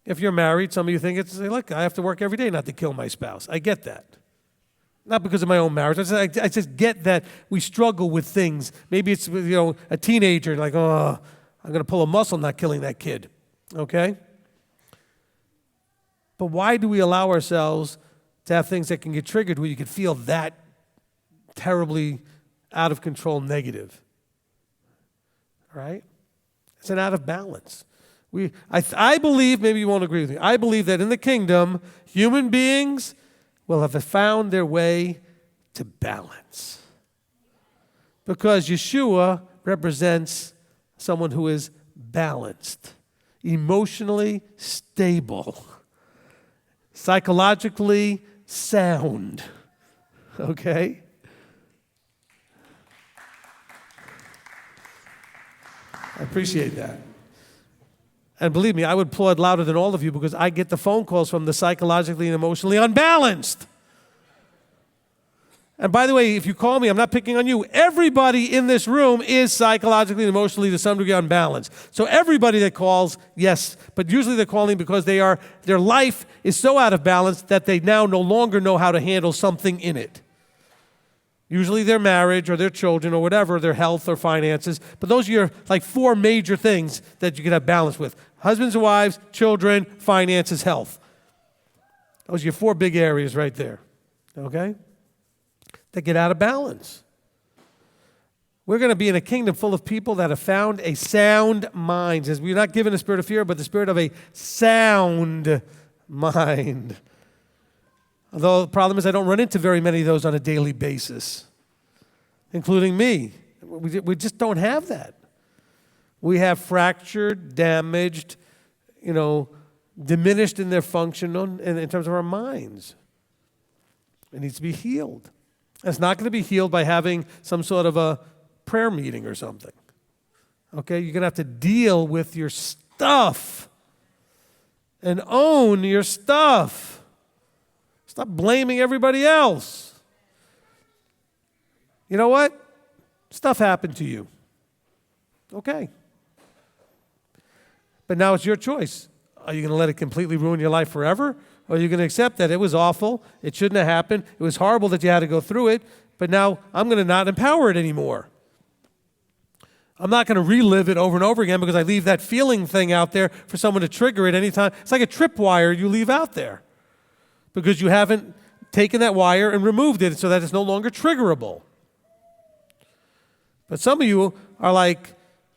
If you're married, some of you think it's, look, I have to work every day not to kill my spouse. I get that. Not because of my own marriage. I just get that we struggle with things. Maybe it's a teenager, like, oh, I'm going to pull a muscle not killing that kid. Okay? But why do we allow ourselves to have things that can get triggered where you can feel that terribly out of control negative? Right? It's an out of balance. I believe, maybe you won't agree with me, I believe that in the kingdom, human beings will have found their way to balance. Because Yeshua represents someone who is balanced, emotionally stable, psychologically sound. Okay? I appreciate that. And believe me, I would applaud louder than all of you because I get the phone calls from the psychologically and emotionally unbalanced. And by the way, if you call me, I'm not picking on you. Everybody in this room is psychologically and emotionally to some degree unbalanced. So everybody that calls, yes, but usually they're calling because their life is so out of balance that they now no longer know how to handle something in it. Usually their marriage or their children or whatever, their health or finances. But those are your four major things that you can have balance with. Husbands and wives, children, finances, health. Those are your four big areas right there. Okay? That get out of balance. We're going to be in a kingdom full of people that have found a sound mind. As we're not given a spirit of fear, but the spirit of a sound mind. Although the problem is I don't run into very many of those on a daily basis, including me. We just don't have that. We have fractured, damaged, diminished in their function in terms of our minds. It needs to be healed. It's not going to be healed by having some sort of a prayer meeting or something. Okay? You're going to have to deal with your stuff and own your stuff. Stop blaming everybody else. You know what? Stuff happened to you. Okay. But now it's your choice. Are you going to let it completely ruin your life forever? Or are you going to accept that it was awful, it shouldn't have happened, it was horrible that you had to go through it, but now I'm going to not empower it anymore. I'm not going to relive it over and over again because I leave that feeling thing out there for someone to trigger it anytime. It's like a tripwire you leave out there because you haven't taken that wire and removed it so that it's no longer triggerable. But some of you are like,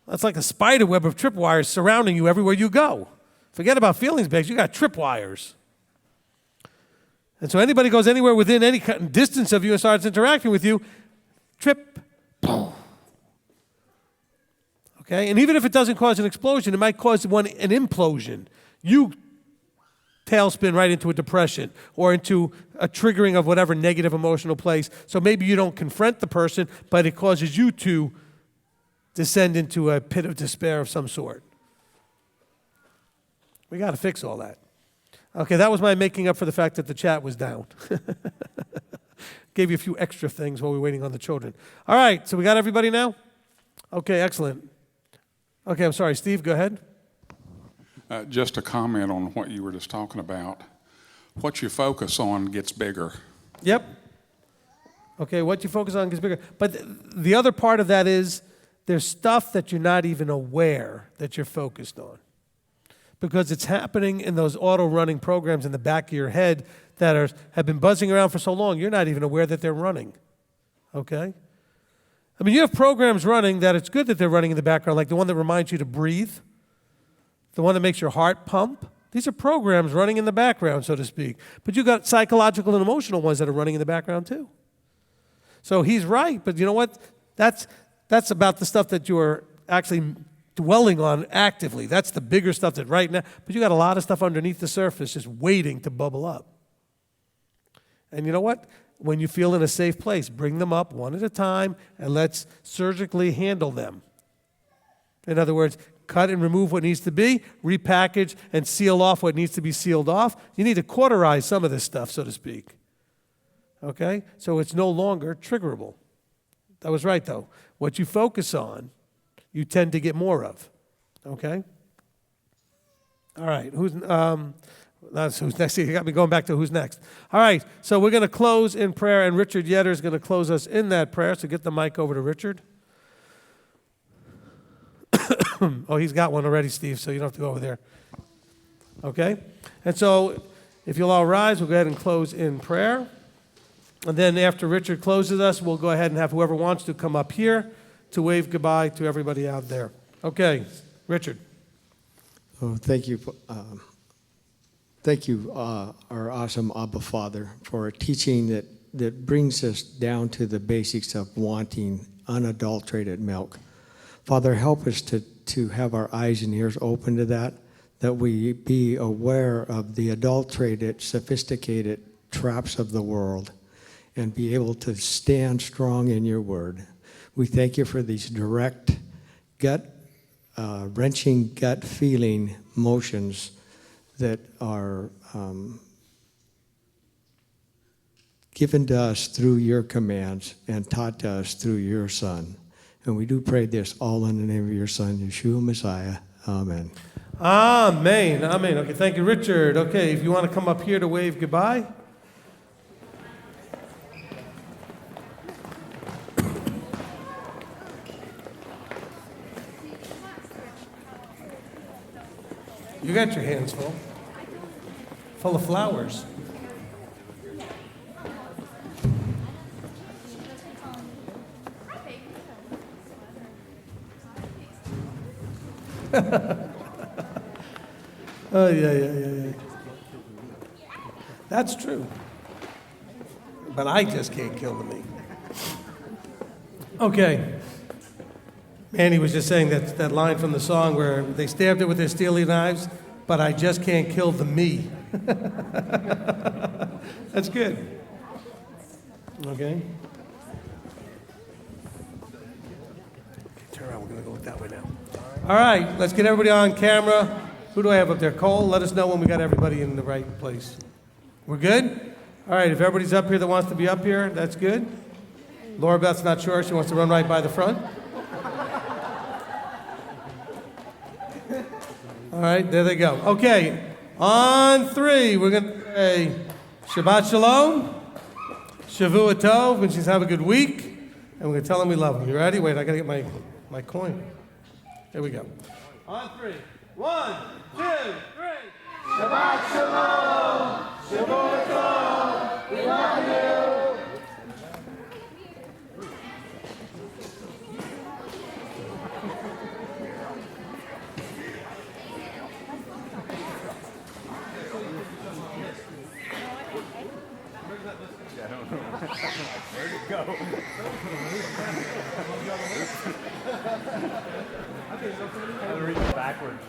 that's like a spider web of tripwires surrounding you everywhere you go. Forget about feelings bags, you got tripwires. And so anybody goes anywhere within any distance of you and starts interacting with you, trip. Okay? And even if it doesn't cause an explosion, it might cause an implosion. You tailspin right into a depression or into a triggering of whatever negative emotional place. So maybe you don't confront the person, but it causes you to descend into a pit of despair of some sort. We got to fix all that. Okay, that was my making up for the fact that the chat was down. Gave you a few extra things while we were waiting on the children. All right, so we got everybody now? Okay, excellent. Okay, I'm sorry. Steve, go ahead. Just a comment on what you were just talking about. What you focus on gets bigger. Yep. Okay, what you focus on gets bigger. But the other part of that is there's stuff that you're not even aware that you're focused on. Because it's happening in those auto-running programs in the back of your head that have been buzzing around for so long, you're not even aware that they're running. Okay? I mean, you have programs running that it's good that they're running in the background, like the one that reminds you to breathe, the one that makes your heart pump. These are programs running in the background, so to speak. But you've got psychological and emotional ones that are running in the background too. So he's right, but you know what? That's about the stuff that you're actually dwelling on actively. That's the bigger stuff that right now, but you got a lot of stuff underneath the surface just waiting to bubble up. And you know what? When you feel in a safe place, bring them up one at a time and let's surgically handle them. In other words, cut and remove what needs to be, repackage and seal off what needs to be sealed off. You need to cauterize some of this stuff, so to speak. Okay? So it's no longer triggerable. That was right, though. What you focus on, you tend to get more of. Okay? All right. That's who's next. You got me going back to who's next. All right. So we're going to close in prayer, and Richard Yetter is going to close us in that prayer. So get the mic over to Richard. Oh, he's got one already, Steve, so you don't have to go over there. Okay? And so if you'll all rise, we'll go ahead and close in prayer. And then after Richard closes us, we'll go ahead and have whoever wants to come up here to wave goodbye to everybody out there. Okay, Richard. Oh, thank you. Thank you, our awesome Abba Father, for a teaching that brings us down to the basics of wanting unadulterated milk. Father, help us to have our eyes and ears open to that we be aware of the adulterated, sophisticated traps of the world and be able to stand strong in your word. We thank you for these direct, wrenching, gut feeling motions that are given to us through your commands and taught to us through your Son. And we do pray this all in the name of your Son, Yeshua Messiah. Amen. Amen. Amen. Okay, thank you, Richard. Okay, if you want to come up here to wave goodbye. You got your hands full of flowers. Oh, yeah. That's true. But I just can't kill the meat. Okay. Annie was just saying that line from the song where they stabbed it with their steely knives, but I just can't kill the me. That's good. Okay. Turn around, we're going to go that way now. All right, let's get everybody on camera. Who do I have up there? Cole, let us know when we got everybody in the right place. We're good? All right, if everybody's up here that wants to be up here, that's good. Laura Beth's not sure. She wants to run right by the front. All right, there they go. Okay, on three, we're going to say Shabbat Shalom, Shavua Tov, which is have a good week, and we're going to tell them we love them. You ready? Wait, I got to get my coin. There we go. On three. 1, 2, 3. Shabbat Shalom, Shavua Tov, we love you. Where'd it go? I'm reading backwards.